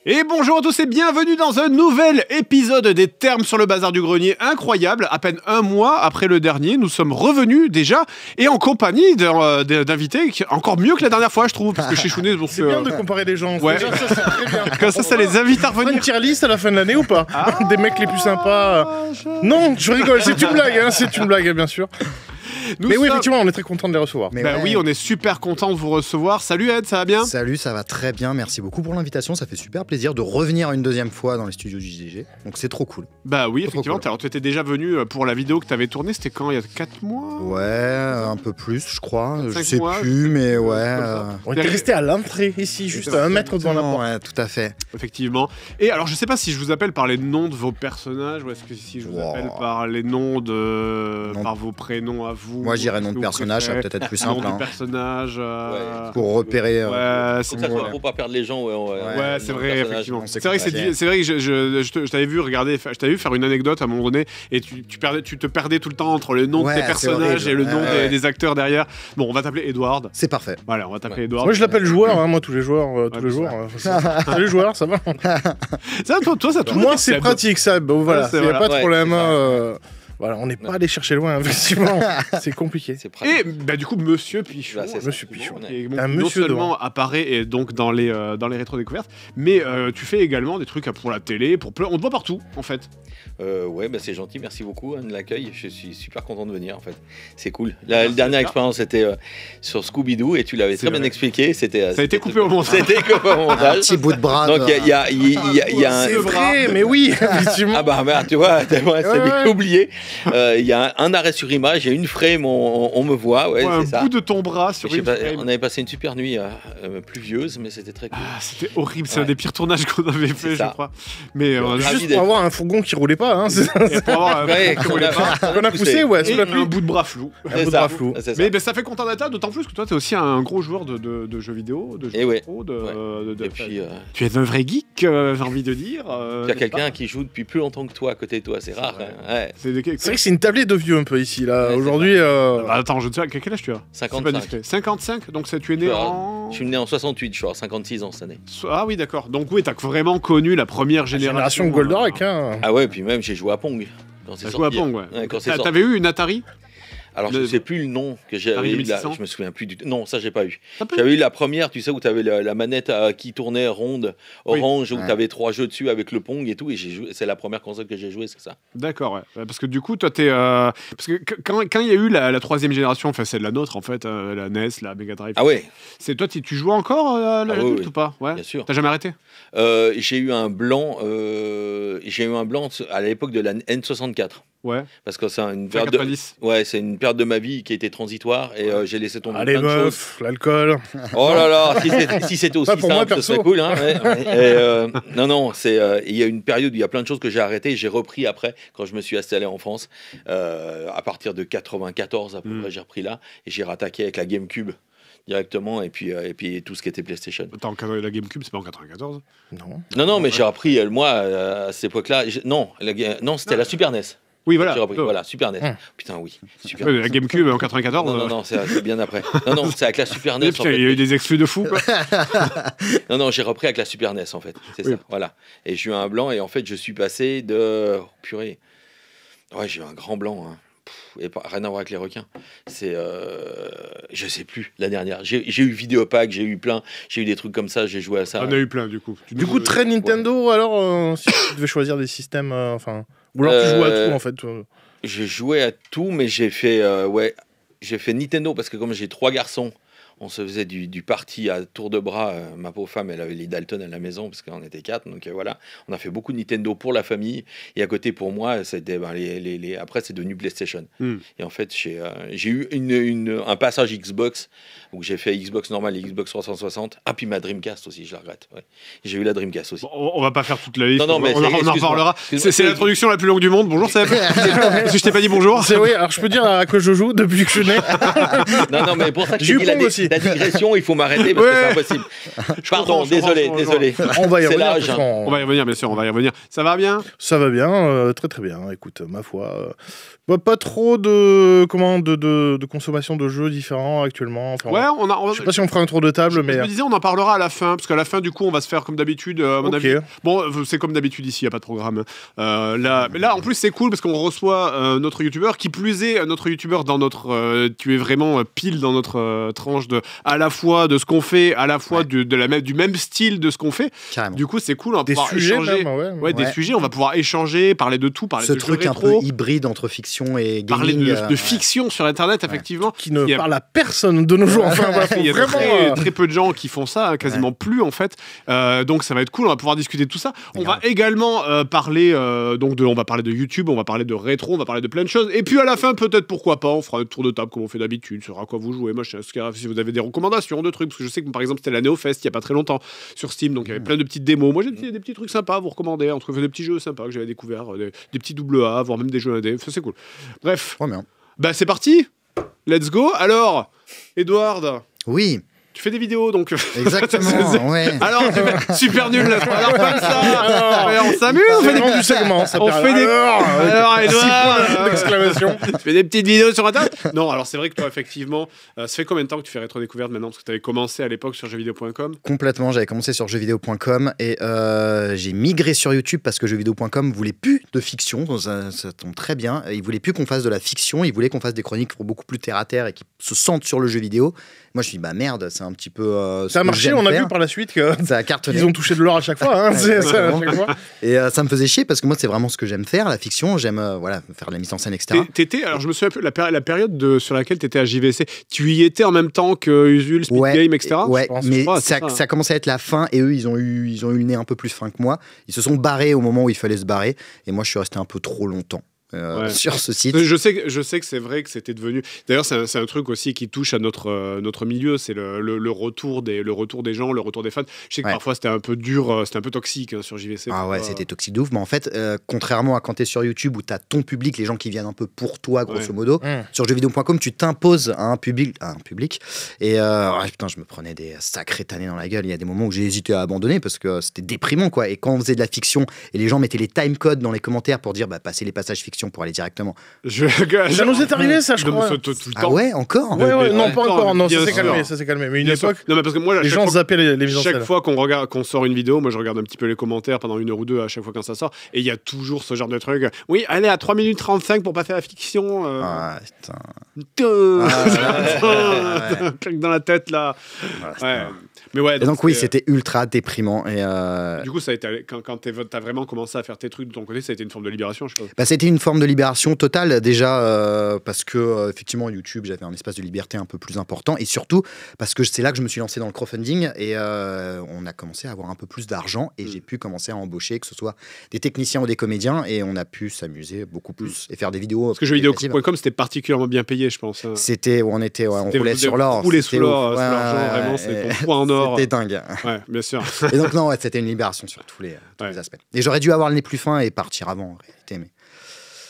Et bonjour à tous et bienvenue dans un nouvel épisode des Termes sur le bazar du grenier. Incroyable, à peine un mois après le dernier, nous sommes revenus déjà et en compagnie d'invités encore mieux que la dernière fois, je trouve, parce que chez Chounet... C'est bien de comparer les gens. Ouais. Déjà, ça, c'est très bien. Comme ça les invite à On fera revenir. une tier list à la fin de l'année ou pas? Des mecs les plus sympas. Non, je rigole, c'est une blague, hein, c'est une blague, bien sûr. Mais oui, effectivement, on est très content de les recevoir. Bah oui, on est super content de vous recevoir. Salut Ed, ça va bien? Salut, ça va très bien, merci beaucoup pour l'invitation, ça fait super plaisir de revenir une deuxième fois dans les studios du JDG, donc c'est trop cool. Bah oui, Trop effectivement, cool. tu étais déjà venu pour la vidéo que tu avais tournée, c'était quand? Il y a 4 mois? Ouais, un peu plus je crois, je 5 sais mois, plus, mais ouais... ça. On était resté à l'entrée, ici, juste à 1 mètre devant la porte. Ouais, tout à fait. Effectivement. Et alors, je sais pas si je vous appelle par les noms de vos personnages ou est-ce que si je vous appelle par les noms de... Non. par vos prénoms à vous. Moi j'irais nom de vous personnage, ça va préférez. peut-être être plus Nom simple. du hein. personnage. Pour repérer... Ouais, c'est Comme ça, bon. pour pas perdre les gens. Ouais, c'est vrai, effectivement. on sait C'est vrai que qu'on c'est vrai que je t'avais vu regarder, je t'avais vu faire une anecdote à un moment donné et tu te perdais tout le temps entre le nom de Ouais, tes c'est personnages horrible. et le nom Ouais. des acteurs derrière. Bon, on va t'appeler Edward. C'est parfait. Voilà, on va t'appeler Ouais. Edward. Moi, je l'appelle joueur, hein, moi, tous les jours. Ouais, Salut joueur, ça va? Ça, toi, ça a toujours Moi, été c'est Seb. pratique, ça. Bon, voilà, Ouais, c'est il n'y a voilà. pas de problème. Ouais, Voilà, on n'est pas allé chercher loin, effectivement. C'est compliqué. C'est pratique. Et bah, du coup, Monsieur Pichon, Bah, c'est ça. Monsieur Pichon. qui est, Un non monsieur seulement apparaît et donc dans les rétro-découvertes, mais tu fais également des trucs pour la télé, on te voit partout, en fait. Ouais, bah, c'est gentil, merci beaucoup de l'accueil. Je suis super content de venir en fait. C'est cool. La dernière expérience c'était sur Scooby-Doo et tu l'avais C'est très bien vrai. expliqué. Ça a été coupé au montage. C'était coupé au Un montage. petit bout de bras. Donc il y a un. C'est vrai, mais oui, effectivement. Ah bah merde, tu vois, c'est bien ouais. oublié. Il y a un arrêt sur image, il y a une frame, on me voit, ouais, Ouais, un c'est ça. bout de ton bras sur Je sais une pas, frame. on avait passé une super nuit pluvieuse, mais c'était très cool. Ah, c'était horrible, c'est un Ouais. des pires tournages qu'on avait fait, je ça. crois. Mais on a Ravi Juste d'être- pour avoir un fourgon qui roulait pas, hein. et pour avoir un Ouais, qui roulait pas, On a poussé, ouais, et sous la un pluie. bout de bras flou. Un C'est bout de ça. bras flou. C'est ça. Mais ça fait content d'être là, d'autant plus que toi, t'es aussi un gros joueur de jeux vidéo, de jeux Et ouais. pro, Et puis, tu es un vrai geek, j'ai envie de dire. il y a quelqu'un qui joue depuis plus longtemps que toi à côté de toi, c'est rare. vrai. Hein. Ouais. C'est de C'est vrai que c'est une tablée de vieux un peu ici, là. Ouais, c'est Aujourd'hui, Bah, attends, je ne sais pas, quel âge tu as? C'est pas 55. discret. 55, donc tu es né en... Je suis né en 68, je suis à 56 ans cette année. Ah oui, d'accord. Donc oui, t'as vraiment connu la première génération. génération Goldorak, hein. Ah ouais, puis même j'ai joué à Pong. Quand c'est T'as joué à sorti. Pong, ouais. Ouais, quand c'est sorti. T'avais eu une Atari? Alors je sais plus le nom que j'avais Atari eu là, 2600? je me souviens plus du tout. Non, ça j'ai pas eu. T'as pas eu J'avais eu la première, tu sais, où tu avais la manette qui tournait ronde, Oui. orange, où Ouais. tu avais 3 jeux dessus avec le Pong et tout. Et c'est la première console que j'ai jouée, c'est ça. D'accord, ouais. Parce que du coup, toi, t'es... Parce que quand il y a eu la troisième génération, enfin c'est la nôtre en fait, la NES, la Mega Drive, Ah ouais, c'est toi, tu jouais encore à l'adulte oui, oui. ou pas? Ouais. bien sûr. T'as jamais arrêté? J'ai eu un blanc. À l'époque de la N64 Ouais. parce que c'est une Fin période. De... 90. Ouais, c'est une période de ma vie qui était transitoire et j'ai laissé tomber Allez, plein de choses. meuf, l'alcool. Oh là là, si c'était aussi Pas pour moi, simple, ce perso. serait cool. Hein, ouais. Non, il y a une période où il y a plein de choses que j'ai arrêtées et j'ai repris après, quand je me suis installé en France. À partir de 94, à peu près, j'ai repris là et j'ai rattaqué avec la GameCube directement et puis tout ce qui était PlayStation. Attends, la GameCube, c'est pas en 94? Non. Non, mais j'ai repris, moi, à cette époque-là. Non, c'était la Super NES. Oui, voilà. J'ai repris, Oh. voilà, Super NES. Putain, oui. Super La GameCube en 94. Non, c'est bien après. Non, c'est avec la Super NES. Et en putain, fait. il y a eu des exclus de fou, quoi. Non, j'ai repris avec la Super NES en fait. C'est Oui. ça, voilà. Et j'ai eu un blanc et en fait, je suis passé de. Oh, purée. Ouais, j'ai eu un grand blanc. Hein. Et rien à voir avec les requins. C'est. Je sais plus, la dernière. J'ai eu Vidéopack, j'ai eu des trucs comme ça, j'ai joué à ça. On a eu plein, du coup. Du coup, très Nintendo, alors, si tu devais choisir des systèmes, enfin... Ou alors tu joues à tout, en fait. J'ai joué à tout, mais j'ai fait Nintendo parce que comme j'ai 3 garçons, on se faisait du party à tour de bras. Ma pauvre femme, elle avait les Dalton à la maison parce qu'on était 4. Donc voilà, on a fait beaucoup de Nintendo pour la famille. Et à côté, pour moi, c'était après, c'est devenu PlayStation. Et en fait, j'ai eu un passage Xbox où j'ai fait Xbox normal et Xbox 360. Ah, puis ma Dreamcast aussi, je la regrette. Ouais. J'ai eu la Dreamcast aussi. Bon, on va pas faire toute la liste. Non, mais on en excuse-moi. reparlera. Excuse-moi. C'est l'introduction la plus longue du monde. Bonjour Seb. Est-ce que je t'ai pas dit bonjour? Oui, alors je peux dire à quoi je joue depuis que je suis né. Non, mais pour ça que J'ai eu j'ai dit Pong aussi. La digression, il faut m'arrêter parce que c'est impossible. Pardon, désolé. On va y C'est revenir. l'âge, de toute façon. On va y revenir, bien sûr, on va y revenir. Ça va bien? Ça va bien, très très bien. Écoute, ma foi, pas trop de consommation de jeux différents actuellement. Enfin, Ouais, je sais pas si on fera un tour de table, mais je me disais, on en parlera à la fin, parce qu'à la fin, du coup, on va se faire comme d'habitude, à mon avis. Bon, c'est comme d'habitude ici, il n'y a pas de programme. Mais là, en plus, c'est cool parce qu'on reçoit notre youtubeur, qui plus est, notre youtubeur dans notre. Tu es vraiment pile dans notre tranche à la fois de ce qu'on fait, à la fois du même style de ce qu'on fait. Carrément. Du coup, c'est cool, on va des pouvoir sujets échanger. même, Ouais, des sujets, on va pouvoir échanger, parler de tout, parler Ce de jeux truc un rétro, peu hybride entre fiction et gaming. parler de fiction sur Internet, effectivement. qui ne parle à personne de nos jours. Enfin, voilà, Il y a vraiment. très peu de gens qui font ça, quasiment plus en fait. Donc ça va être cool, on va pouvoir discuter de tout ça. On va également parler on va parler de YouTube, on va parler de rétro, on va parler de plein de choses. Et puis à la fin, peut-être pourquoi pas, on fera un tour de table comme on fait d'habitude, sur à quoi vous jouez, machin, si vous avez des recommandations de trucs, parce que je sais que par exemple c'était la NeoFest il y a pas très longtemps sur Steam, donc il y avait plein de petites démos. Moi j'ai des petits trucs sympas à vous recommander, entre des petits jeux sympas que j'avais découverts, des petits AA, voire même des jeux indés, ça c'est cool. Bref, Ouais, bien. bah c'est parti, let's go. Alors, Edward, Oui, tu fais des vidéos donc. exactement. Ouais. Alors, super nul. Alors comme ça. Ouais, on s'amuse. On fait du segment. on fait des. Alors, Edouard, D'exclamation. tu fais des petites vidéos sur Internet. Non, alors c'est vrai que toi, effectivement, ça fait combien de temps que tu fais rétro-découverte maintenant? Parce que tu avais commencé à l'époque sur jeuxvideo.com. Complètement, j'avais commencé sur jeuxvideo.com et j'ai migré sur YouTube parce que jeuxvideo.com voulait plus de fiction, ça tombe très bien. Il voulait plus qu'on fasse de la fiction, il voulait qu'on fasse des chroniques beaucoup plus terre à terre et qui se sentent sur le jeu vidéo. Moi je me suis dit bah merde, c'est un petit peu ça a marché, on a vu par la suite que ça a cartonné. ils ont touché de l'or à chaque fois. Hein, c'est ça, à chaque fois. Et ça me faisait chier parce que moi c'est vraiment ce que j'aime faire, la fiction, j'aime faire de la mise en scène, etc. Alors je me souviens un peu la période sur laquelle tu étais à JVC, tu y étais en même temps que Usul, Speed Game, etc. Ouais, mais ça ça commençait à être la fin et eux ils ont eu le nez un peu plus fin que moi. Ils se sont barrés au moment où il fallait se barrer et moi je suis resté un peu trop longtemps. Sur ce site. Je sais que c'est vrai que c'était devenu. D'ailleurs, c'est un truc aussi qui touche à notre milieu, c'est le retour des gens, le retour des fans. Je sais que parfois c'était un peu dur, c'était un peu toxique hein, sur JVC. Ah ouais, c'était toxique de ouf. Mais en fait, contrairement à quand t'es sur YouTube où t'as ton public, les gens qui viennent un peu pour toi, grosso modo, sur jeuxvideo.com, tu t'imposes à un public. Et putain, je me prenais des sacrés tannés dans la gueule. Il y a des moments où j'ai hésité à abandonner parce que c'était déprimant, quoi. Et quand on faisait de la fiction et les gens mettaient les timecodes dans les commentaires pour dire passez les passages fiction pour aller directement. Ça nous est arrivé, ça, je crois. Ah ouais, encore? Ouais, non, pas encore. Non, ça s'est calmé. Mais une époque, non, mais parce que moi, les gens zappaient les mises en scène. Chaque fois qu'on sort une vidéo, moi, je regarde un petit peu les commentaires pendant 1 heure ou 2 à chaque fois quand ça sort. Et il y a toujours ce genre de truc. Oui, allez, à 3 minutes 35 pour passer à la fiction. Ah, putain. Claque dans la tête, là. Ouais. Mais ouais, donc oui, c'était ultra déprimant. Et du coup, ça a été, quand t'as vraiment commencé à faire tes trucs de ton côté, ça a été une forme de libération, je pense. C'était une forme de libération totale, déjà, parce que, effectivement, YouTube, j'avais un espace de liberté un peu plus important, et surtout, parce que c'est là que je me suis lancé dans le crowdfunding, et on a commencé à avoir un peu plus d'argent, et j'ai pu commencer à embaucher, que ce soit des techniciens ou des comédiens, et on a pu s'amuser beaucoup plus, et faire des vidéos. Parce que jeuxvideo.com, c'était particulièrement bien payé, je pense. C'était où on roulait sur l'or. On roulait sous l'or, vraiment, c'est ton point en or. C'était dingue. Ouais, bien sûr. Et donc, non, c'était une libération sur tous les aspects. Et j'aurais dû avoir le nez plus fin et partir avant, en réalité.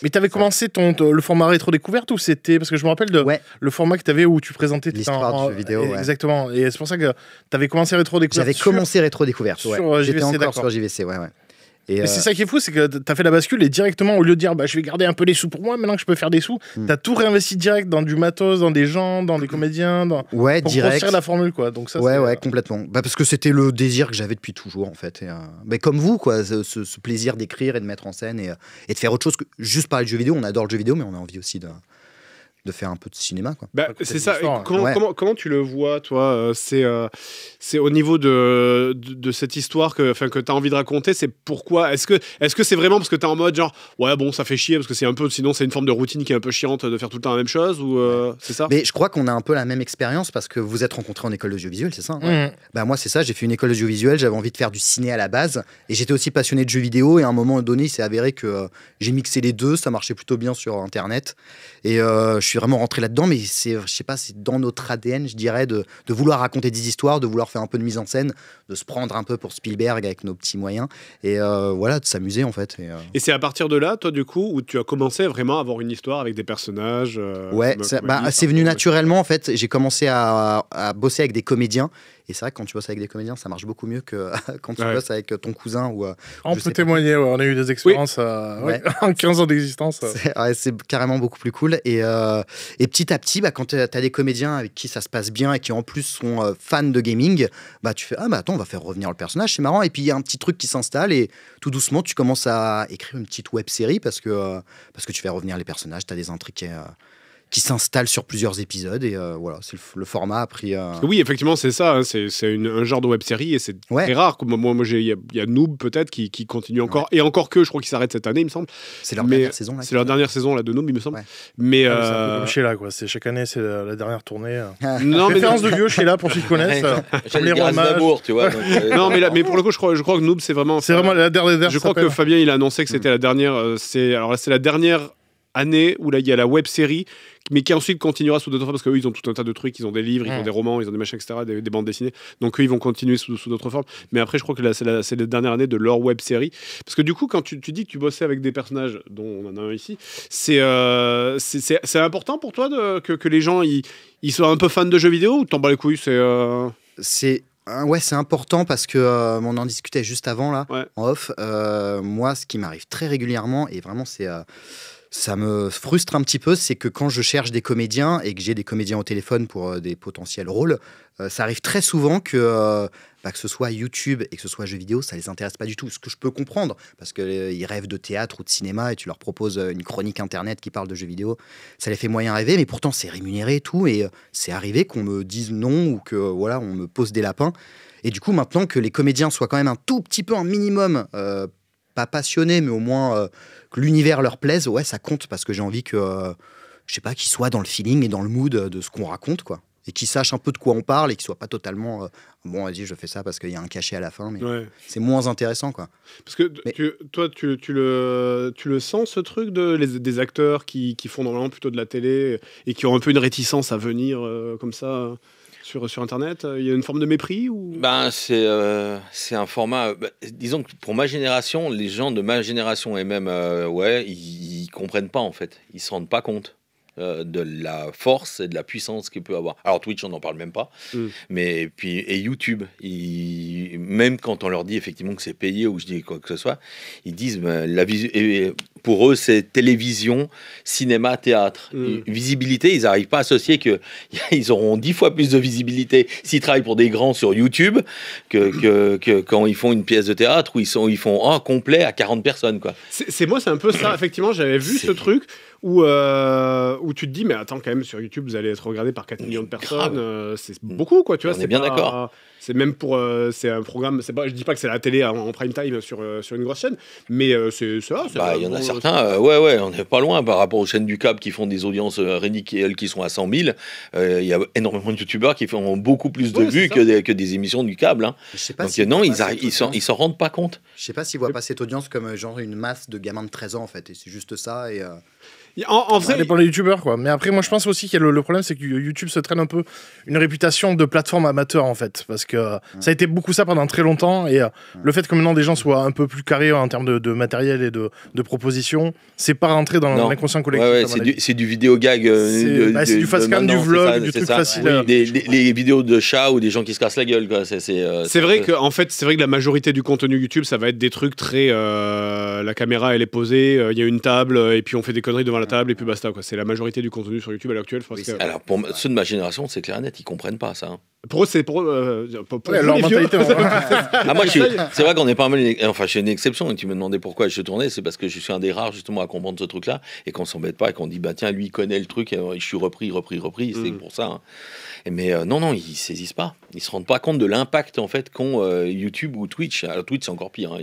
Mais t'avais commencé le format rétro-découverte ou c'était. Parce que je me rappelle le format que t'avais où tu présentais l'histoire du jeu vidéo. Exactement. Et c'est pour ça que t'avais commencé rétro-découverte. J'avais commencé rétro-découverte. Sur J'étais JVC, encore sur JVC, ouais. Et c'est ça qui est fou, c'est que t'as fait la bascule et directement, au lieu de dire je vais garder un peu les sous pour moi, maintenant que je peux faire des sous, t'as tout réinvesti direct dans du matos, dans des gens, dans des comédiens, pour direct. construire la formule, quoi. Donc ça, complètement. Parce que c'était le désir que j'avais depuis toujours, en fait. Et, comme vous, quoi, ce plaisir d'écrire et de mettre en scène et de faire autre chose que juste parler de jeux vidéo. On adore le jeu vidéo, mais on a envie aussi de faire un peu de cinéma, quoi. C'est ça. Comment tu le vois, toi? C'est au niveau de cette histoire que tu as envie de raconter. C'est pourquoi? Est-ce que c'est vraiment parce que tu es en mode genre ouais bon ça fait chier parce que c'est un peu, sinon c'est une forme de routine qui est un peu chiante de faire tout le temps la même chose, ou c'est ça? Mais je crois qu'on a un peu la même expérience parce que vous êtes rencontrés en école d'audiovisuel, c'est ça? Moi c'est ça, j'ai fait une école d'audiovisuel, j'avais envie de faire du ciné à la base et j'étais aussi passionné de jeux vidéo, et à un moment donné il s'est avéré que j'ai mixé les deux, ça marchait plutôt bien sur internet, et je suis suis vraiment rentré là-dedans, mais je sais pas, c'est dans notre ADN, je dirais, de vouloir raconter des histoires, de vouloir faire un peu de mise en scène, de se prendre un peu pour Spielberg avec nos petits moyens, et voilà, de s'amuser en fait. Et c'est à partir de là, toi, du coup, où tu as commencé vraiment à avoir une histoire avec des personnages. Ouais, c'est venu naturellement en fait. J'ai commencé à bosser avec des comédiens. Et c'est vrai que quand tu bosses avec des comédiens, ça marche beaucoup mieux que quand tu bosses avec ton cousin. On peut témoigner, on a eu des expériences en 15 ans d'existence. C'est carrément beaucoup plus cool. Et petit à petit, quand tu as des comédiens avec qui ça se passe bien et qui en plus sont fans de gaming, tu fais attends, on va faire revenir le personnage, c'est marrant. Et puis il y a un petit truc qui s'installe et tout doucement, tu commences à écrire une petite web série parce que tu fais revenir les personnages, tu as des intrigues qui s'installe sur plusieurs épisodes et voilà, le format a pris. Oui, effectivement, c'est ça. Hein, c'est un genre de web-série et c'est très rare. Moi, il y a Noob peut-être qui continue encore et encore que je crois qu'il s'arrête cette année, il me semble. C'est leur dernière saison là. C'est leur dernière saison là de Noob, il me semble. Ouais. Mais c'est un peu comme Sheila, quoi. C'est chaque année, c'est la dernière tournée. Non, mais référence de vieux Sheila pour ceux qui connaissent. J'allais dire d'amour, tu vois. Non, mais pour le coup, je crois que Noob c'est vraiment. C'est vraiment la dernière. Je crois que Fabien il a annoncé que c'était la dernière. C'est la dernière année où là il y a la web série mais qui ensuite continuera sous d'autres formes parce qu'eux ils ont tout un tas de trucs, ils ont des livres, ils ont des romans, ils ont des machins, etc., des bandes dessinées, donc eux ils vont continuer sous d'autres formes, mais après je crois que là, c'est la dernière année de leur web série parce que du coup quand tu dis que tu bossais avec des personnages dont on en a un ici, c'est important pour toi que les gens ils soient un peu fans de jeux vidéo ou t'en bats les couilles? Ouais, c'est important parce que on en discutait juste avant là, en off. Moi, ce qui m'arrive très régulièrement et vraiment ça me frustre un petit peu, c'est que quand je cherche des comédiens et que j'ai des comédiens au téléphone pour des potentiels rôles, ça arrive très souvent que ce soit YouTube et que ce soit jeux vidéo, ça les intéresse pas du tout. Ce que je peux comprendre, parce qu'ils rêvent de théâtre ou de cinéma et tu leur proposes une chronique internet qui parle de jeux vidéo, ça les fait moyen rêver, mais pourtant c'est rémunéré et tout, et c'est arrivé qu'on me dise non ou que voilà, on me pose des lapins. Et du coup, maintenant que les comédiens soient quand même un tout petit peu, un minimum, pas passionnés, mais au moins que l'univers leur plaise, ouais, ça compte parce que j'ai envie que, je sais pas, qu'ils soient dans le feeling et dans le mood de ce qu'on raconte, quoi. Et qu'ils sachent un peu de quoi on parle et qu'ils soient pas totalement bon, vas-y, je fais ça parce qu'il y a un cachet à la fin, mais c'est moins intéressant, quoi. Parce que toi, tu le sens, ce truc des acteurs qui font normalement plutôt de la télé et qui ont un peu une réticence à venir comme ça sur Internet, il y a une forme de mépris ou... C'est un format... disons que pour ma génération, les gens de ma génération et même, ils comprennent pas en fait. Ils se rendent pas compte de la force et de la puissance qu'il peut avoir. Alors Twitch, on n'en parle même pas. Mais puis et YouTube, même quand on leur dit effectivement que c'est payé ou je dis quoi que ce soit, ils disent pour eux c'est télévision, cinéma, théâtre. Visibilité, ils n'arrivent pas à associer que ils auront 10 fois plus de visibilité s'ils travaillent pour des grands sur YouTube que quand ils font une pièce de théâtre où ils font complet à 40 personnes, quoi. C'est un peu ça. Effectivement, j'avais vu ce truc où tu te dis mais attends, quand même, sur YouTube vous allez être regardé par 4 millions de personnes, c'est beaucoup, quoi, tu vois. On est bien d'accord. C'est même pour c'est un programme, je dis pas que c'est la télé en prime time sur une grosse chaîne, mais c'est ça. Il y en a certains, on n'est pas loin par rapport aux chaînes du câble qui font des audiences ridicules qui sont à 100 000. Il y a énormément de youtubeurs qui font beaucoup plus de vues que des émissions du câble. Hein. Je sais pas. Donc ils s'en rendent pas compte. Je sais pas s'ils voient pas cette audience comme genre une masse de gamins de 13 ans en fait, et c'est juste ça et. En vrai, ça dépend des youtubeurs, quoi. Mais après, moi, je pense aussi qu'il y a le problème, c'est que YouTube se traîne un peu une réputation de plateforme amateur, en fait. Parce que ça a été beaucoup ça pendant très longtemps. Et le fait que maintenant des gens soient un peu plus carrés en termes de matériel et de propositions, c'est pas rentré dans l'inconscient collectif. C'est du vidéo gag. C'est du fast-cam, du vlog, du truc facile. Les vidéos de chats ou des gens qui se cassent la gueule, quoi. C'est vrai que la majorité du contenu YouTube, ça va être des trucs très. La caméra, elle est posée, il y a une table, et puis on fait des conneries devant la table, et puis basta, quoi. C'est la majorité du contenu sur YouTube à l'heure actuelle. Alors, pour ceux de ma génération, c'est clair et net, ils comprennent pas ça. Hein. Pour eux, c'est pour leur mentalité. Moi, c'est vrai qu'on est pas mal. Enfin, je suis une exception. Et tu me demandais pourquoi je tournais, c'est parce que je suis un des rares justement à comprendre ce truc-là et qu'on s'embête pas et qu'on dit tiens, lui il connaît le truc. Et je suis repris. C'est pour ça. Hein. Mais non, ils saisissent pas. Ils se rendent pas compte de l'impact en fait qu'ont YouTube ou Twitch. Alors Twitch, c'est encore pire. Hein.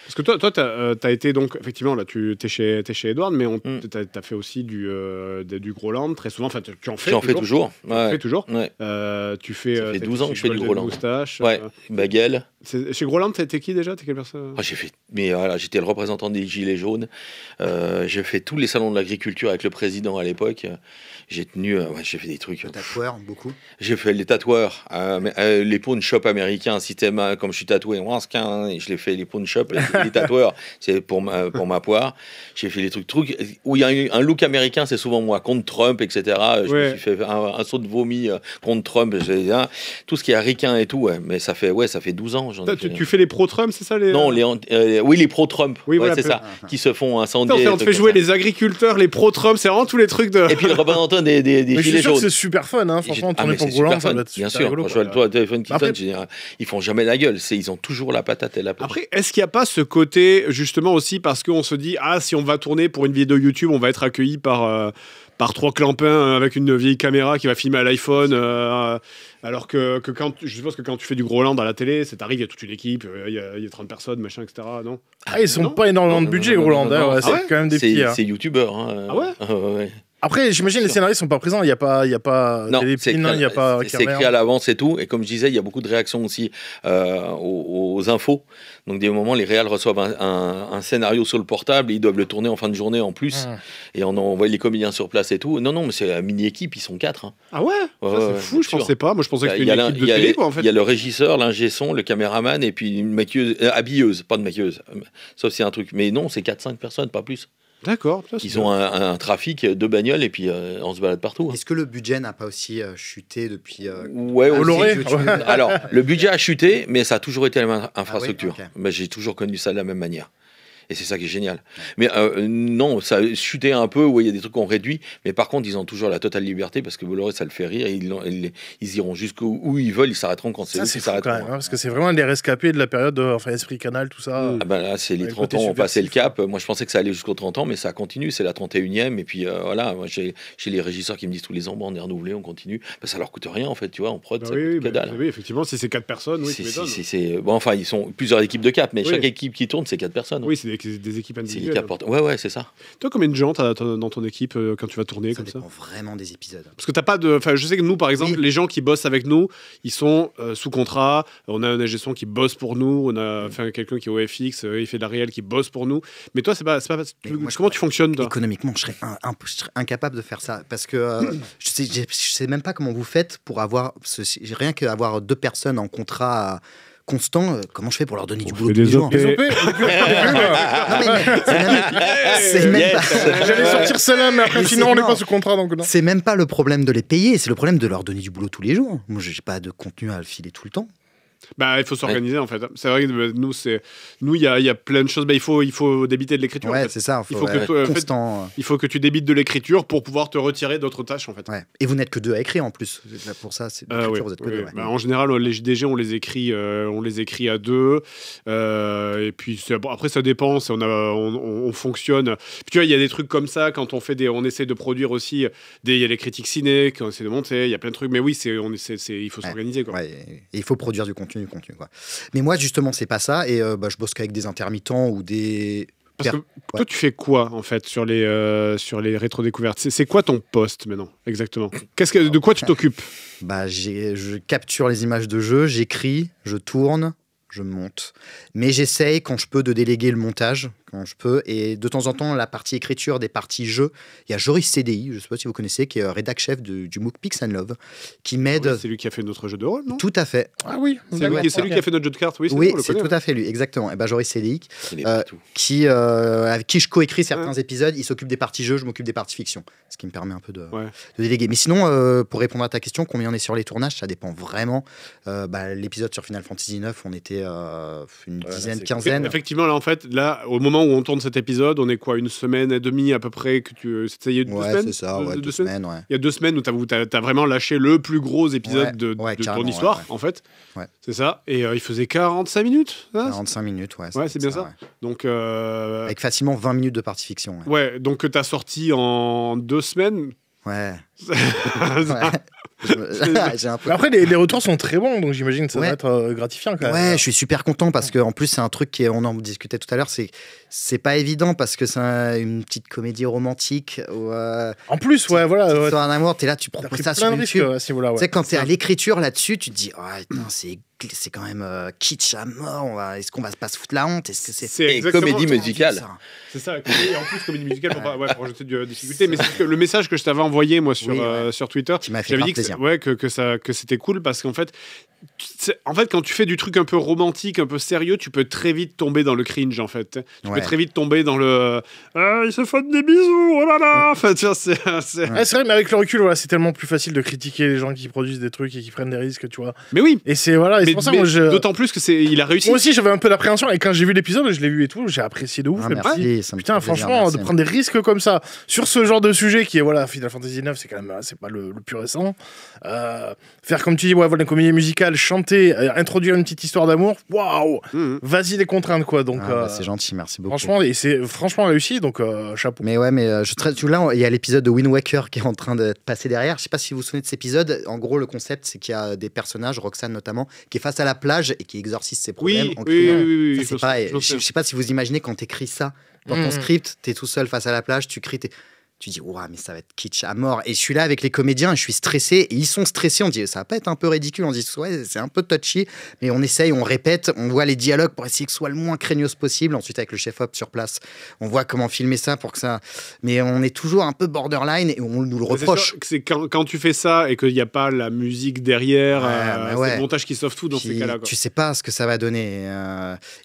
Parce que toi, t'as été donc effectivement là, t'es chez Edward, mais t'as fait aussi du Groland très souvent. Enfin, tu en fais. J'en fais toujours. Tu fais toujours. Ouais. Tu fais. Ça fait 12 ans que je fais du Groland. Moustache. Ouais. Baguel. Chez Groland, t'étais qui déjà? T'es quelle personne? J'ai fait, mais voilà, j'étais le représentant des Gilets jaunes. J'ai fait tous les salons de l'agriculture avec le président à l'époque. J'ai tenu, j'ai fait des trucs. Le tatoueur, beaucoup. J'ai fait les tatoueurs, les pawn shop américains, un système comme je suis tatoué, et je l'ai fait les pawn shop, les tatoueurs, c'est pour ma poire. J'ai fait les trucs où il y a un look américain, c'est souvent moi, contre Trump, etc. Je me suis fait un saut de vomi contre Trump, tout ce qui est ricain et tout, mais ça fait 12 ans. Tu fais les pro-Trump, c'est ça Non, les pro-Trump, oui, voilà, c'est ça, qui se font incendier. On te fait jouer les agriculteurs, les pro-Trump, c'est vraiment tous les trucs de... Et puis le représentant des Gilets jaunes. C'est super fun, hein, franchement, tourner pour Groland, ça va être bien super sûr, rigolo. quand je vois le téléphone qui sonne, ils font jamais la gueule, ils ont toujours la patate et la pêche. Après, est-ce qu'il n'y a pas ce côté, justement aussi, parce qu'on se dit, si on va tourner pour une vidéo YouTube, on va être accueilli par 3 clampins avec une vieille caméra qui va filmer à l'iPhone, alors que je suppose que quand tu fais du Groland à la télé, ça t'arrive, il y a toute une équipe, il y a 30 personnes, machin, etc. Non? Ils sont pas énormément de budget, Groland, c'est quand même des petits. C'est youtubeur. Ah ouais? Après, j'imagine les scénaristes sont pas présents, il y a pas Philippines, il y a pas c'est écrit à l'avance et tout, et comme je disais, il y a beaucoup de réactions aussi aux infos. Donc des moments, les réals reçoivent un scénario sur le portable, et ils doivent le tourner en fin de journée en plus, et on envoie les comédiens sur place et tout. Non, mais c'est une mini-équipe, ils sont 4. Hein. Ah ouais, c'est fou, je pensais pas. Moi, je pensais que c'était une équipe de télé, quoi, en fait. Il y a le régisseur, l'ingé son, le caméraman, et puis une maquilleuse, habilleuse, pas de maquilleuse, sauf si c'est un truc. Mais non, c'est 4-5 personnes, pas plus. D'accord. Ils ont un trafic de bagnoles et puis on se balade partout. Est-ce que le budget n'a pas aussi chuté depuis Ouais, alors le budget a chuté, mais ça a toujours été la même infrastructure. Ah ouais, okay. Mais j'ai toujours connu ça de la même manière. Et c'est ça qui est génial. Mais non, ça a chuté un peu, il y a des trucs qu'on réduit, mais par contre, ils ont toujours la totale liberté parce que Bolloré, ça le fait rire, et ils iront jusqu'où ils veulent, ils s'arrêteront quand c'est eux qui s'arrêteront. Quand même, parce que c'est vraiment les rescapés de la période Esprit Canal, tout ça. Là, c'est les 30 ans, on passé le cap. Moi, je pensais que ça allait jusqu'aux 30 ans, mais ça continue, c'est la 31e. Et puis voilà, moi, j'ai les régisseurs qui me disent tous les ans, on est renouvelé, on continue. Ça leur coûte rien, en fait, tu vois, en prod, ça coûte que dalle. Oui, effectivement, si c'est 4 personnes, oui, tu m'étonnes. Bon, enfin, ils sont plusieurs équipes de cap, mais chaque équipe qui tourne, c'est 4 personnes. Oui, c'est des équipes individuelles. Ouais, c'est ça. Toi, combien de gens t'as dans ton équipe quand tu vas tourner comme ça? Ça dépend vraiment des épisodes. Parce que t'as pas de... Enfin, je sais que nous, par exemple, les gens qui bossent avec nous, ils sont sous contrat. On a un ingé son qui bosse pour nous. On a quelqu'un qui est au FX, il fait de la réelle qui bosse pour nous. Mais toi, c'est pas comment tu fonctionnes, toi? Économiquement, je serais incapable de faire ça. Parce que je sais même pas comment vous faites pour avoir... Rien qu'avoir 2 personnes en contrat... constant, comment je fais pour leur donner du boulot tous les jours? C'est même pas... J'allais sortir celle-là, mais après, sinon, on n'est pas sous contrat. Donc non. C'est même pas le problème de les payer, c'est le problème de leur donner du boulot tous les jours. Moi, j'ai pas de contenu à filer tout le temps. Il faut s'organiser, en fait. C'est vrai que nous, il y a plein de choses. Il faut débiter de l'écriture. Ouais, en fait. c'est ça. Il faut que tu débites de l'écriture pour pouvoir te retirer d'autres tâches, en fait. Ouais. Et vous n'êtes que 2 à écrire, en plus. Pour ça, c'est vous êtes que 2. Ouais. En général, les JDG, on les écrit à 2. Et puis, après, ça dépend. On fonctionne. Puis, tu vois, il y a des trucs comme ça. Quand on essaie de produire aussi, il y a les critiques ciné, quand on essaie de monter, il y a plein de trucs. Mais oui, il faut s'organiser, quoi. Ouais, et il faut produire du contenu, quoi. Mais moi, justement, c'est pas ça. Et je bosse qu'avec des intermittents ou des... Parce que toi, tu fais quoi, en fait, sur les rétro-découvertes? C'est quoi ton poste, maintenant, exactement? De quoi tu t'occupes? Je capture les images de jeu, j'écris, je tourne, je monte. Mais j'essaye, quand je peux, de déléguer le montage, quand je peux. Et de temps en temps, la partie écriture des parties jeux, il y a Joris CDI, je ne sais pas si vous connaissez, qui est rédac chef du MOOC Pix and Love, qui m'aide... C'est lui qui a fait notre jeu de rôle, non? Tout à fait. Ah oui. C'est lui qui a fait notre jeu de cartes, oui. C'est tout à fait lui, exactement. Et Joris CDI, avec qui je coécris certains épisodes, il s'occupe des parties jeux, je m'occupe des parties fiction. Ce qui me permet un peu de déléguer. Mais sinon, pour répondre à ta question, combien on est sur les tournages, ça dépend vraiment. L'épisode sur Final Fantasy IX, on était une dizaine, quinzaine. Effectivement, là, en fait, au moment où on tourne cet épisode, on est quoi, une semaine et demie à peu près ça y est, 2 semaines? C'est ça, 2 semaines, ouais. Il y a 2 semaines où t'as vraiment lâché le plus gros épisode de ton histoire, en fait. Ouais. C'est ça. Et il faisait 45 minutes, hein? 45 minutes, ouais. Ouais, c'est bien ça. Ouais. Donc, avec facilement 20 minutes de partie fiction. Ouais, donc t'as sorti en 2 semaines. Ouais, J'ai un peu... Mais après, les retours sont très bons, donc j'imagine que ça va être gratifiant quand même. Ouais, je suis super content parce que en plus c'est un truc on en discutait tout à l'heure, c'est pas évident parce que c'est une petite comédie romantique. En plus, voilà. Histoire d'amour, t'es là, tu proposes ça sur YouTube. Tu sais, quand t'es à l'écriture là-dessus, tu te dis, c'est quand même kitsch à mort. Est-ce qu'on va pas se foutre la honte? Est-ce que c'est comédie musicale? C'est ça, et en plus comédie musicale pour rajouter des difficultés. Mais c'est le message que je t'avais envoyé moi sur Twitter, j'avais dit que c'était cool parce qu'en fait, quand tu fais du truc un peu romantique, un peu sérieux, tu peux très vite tomber dans le cringe en fait. Tu peux très vite tomber dans le ils se font des bisous, oh là là. Enfin, tu vois, c'est vrai, mais avec le recul, c'est tellement plus facile de critiquer les gens qui produisent des trucs et qui prennent des risques, tu vois. Mais oui. Et c'est pour ça que d'autant plus que il a réussi. Moi aussi, j'avais un peu d'appréhension et quand j'ai vu l'épisode, je l'ai vu et tout, j'ai apprécié de ouf. Putain, franchement, de prendre des risques comme ça sur ce genre de sujet qui est Final Fantasy 9, c'est quand même c'est pas le plus récent. Faire comme tu dis, une comédie musicale, chanter, introduire une petite histoire d'amour, waouh, vas-y les contraintes quoi. Donc c'est gentil, merci beaucoup. Franchement, et c'est franchement réussi, donc chapeau. Mais là, il y a l'épisode de Wind Waker qui est en train de passer derrière. Je sais pas si vous vous souvenez de cet épisode. En gros, le concept, c'est qu'il y a des personnages, Roxane notamment, qui est face à la plage et qui exorcise ses problèmes en criant. Oui, c'est pareil. Je sais pas si vous imaginez quand t'écris ça dans ton script, t'es tout seul face à la plage, tu cries. Tu dis, mais ça va être kitsch à mort. Et je suis là avec les comédiens et je suis stressé. Et ils sont stressés. On dit, ça va pas être un peu ridicule. On dit, c'est un peu touchy. Mais on essaye, on répète, on voit les dialogues pour essayer que ce soit le moins craignos possible. Ensuite, avec le chef-op sur place, on voit comment filmer ça pour que ça. Mais on est toujours un peu borderline et on nous le reproche. C'est quand tu fais ça et qu'il n'y a pas la musique derrière, c'est le montage qui sauve tout dans ces cas-là. Tu sais pas ce que ça va donner.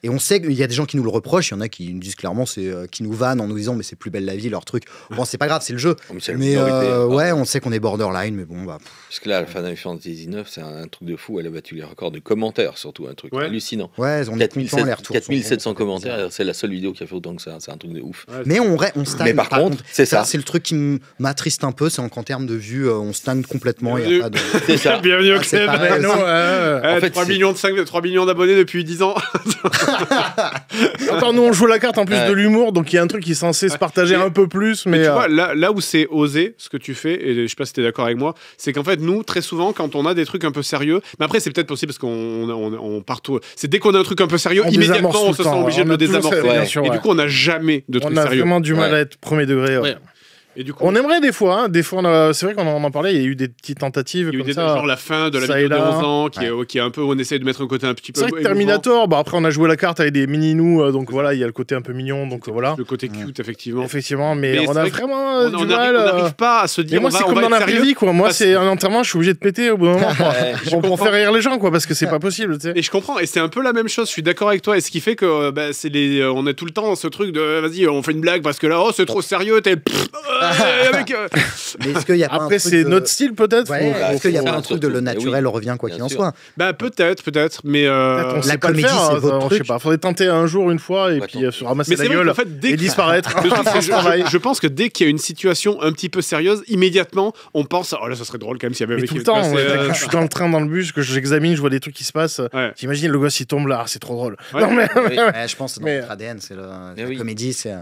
Et on sait qu'il y a des gens qui nous le reprochent. Il y en a qui nous disent clairement, qui nous vannent en nous disant, mais c'est plus belle la vie, leur truc. Bon, c'est pas grave, c'est le jeu. Mais on sait qu'on est borderline, mais bon, Parce que là, le Final Fantasy 9, c'est un truc de fou. Elle a battu les records de commentaires, surtout un truc hallucinant. Ouais, on est content, les retours. 4700 commentaires, c'est la seule vidéo qui a fait autant que ça. C'est un truc de ouf. Mais on stagne. Mais par contre, c'est ça. C'est le truc qui m'attriste un peu, c'est qu'en termes de vues, on stagne complètement. Y a pas de... C'est ça. Bienvenue au club. En fait, 3 millions d'abonnés depuis 10 ans. Attends, nous on joue la carte en plus de l'humour, donc il y a un truc qui est censé se partager un peu plus. Mais tu vois, là où c'est osé, ce que tu fais, et je sais pas si t'es d'accord avec moi, c'est qu'en fait, nous, très souvent, quand on a des trucs un peu sérieux, mais après, c'est peut-être possible parce qu'on part tout. C'est dès qu'on a un truc un peu sérieux, immédiatement, on se sent obligé de le désamorcer. Et du coup, on n'a jamais de trucs sérieux. On a vraiment du mal à être premier degré. Et du coup, on aimerait des fois, c'est vrai qu'on en parlait, il y a eu des petites tentatives il y a eu comme ça. Genre la fin de la vidéo de 11 ans, qui est un peu, on essaie de mettre un côté un petit peu. C'est vrai que Terminator, après on a joué la carte avec des mini-nous, donc voilà, il y a le côté un peu mignon, donc voilà. Le côté cute, effectivement. Effectivement, mais on a vraiment du mal. On n'arrive pas à se dire. Mais moi, c'est comme dans la vraie vie, quoi. Moi, c'est un enterrement, je suis obligé de péter au bout d'un moment pour faire rire les gens, quoi, parce que c'est pas possible, tu sais. Et je comprends, et c'est un peu la même chose, je suis d'accord avec toi, et ce qui fait que on a tout le temps dans ce truc de vas-y, on fait une blague parce que là, c'est trop sérieux, t'es. Mais est-ce qu'il y a pas après, c'est notre style peut-être. Est-ce qu'il y a pas un truc de le naturel revient quoi qu'il en soit? Peut-être, mais la comédie, c'est votre truc. Je sais pas, faudrait tenter un jour, une fois, et puis se ramasser la gueule et disparaître. Je pense que dès qu'il y a une situation un petit peu sérieuse, immédiatement, on pense oh là, ça serait drôle quand même s'il y avait. Mais tout le temps, quand je suis dans le train, dans le bus, que j'examine, je vois des trucs qui se passent. J'imagine le gosse il tombe là, c'est trop drôle. Je pense que dans notre ADN, c'est la comédie, c'est.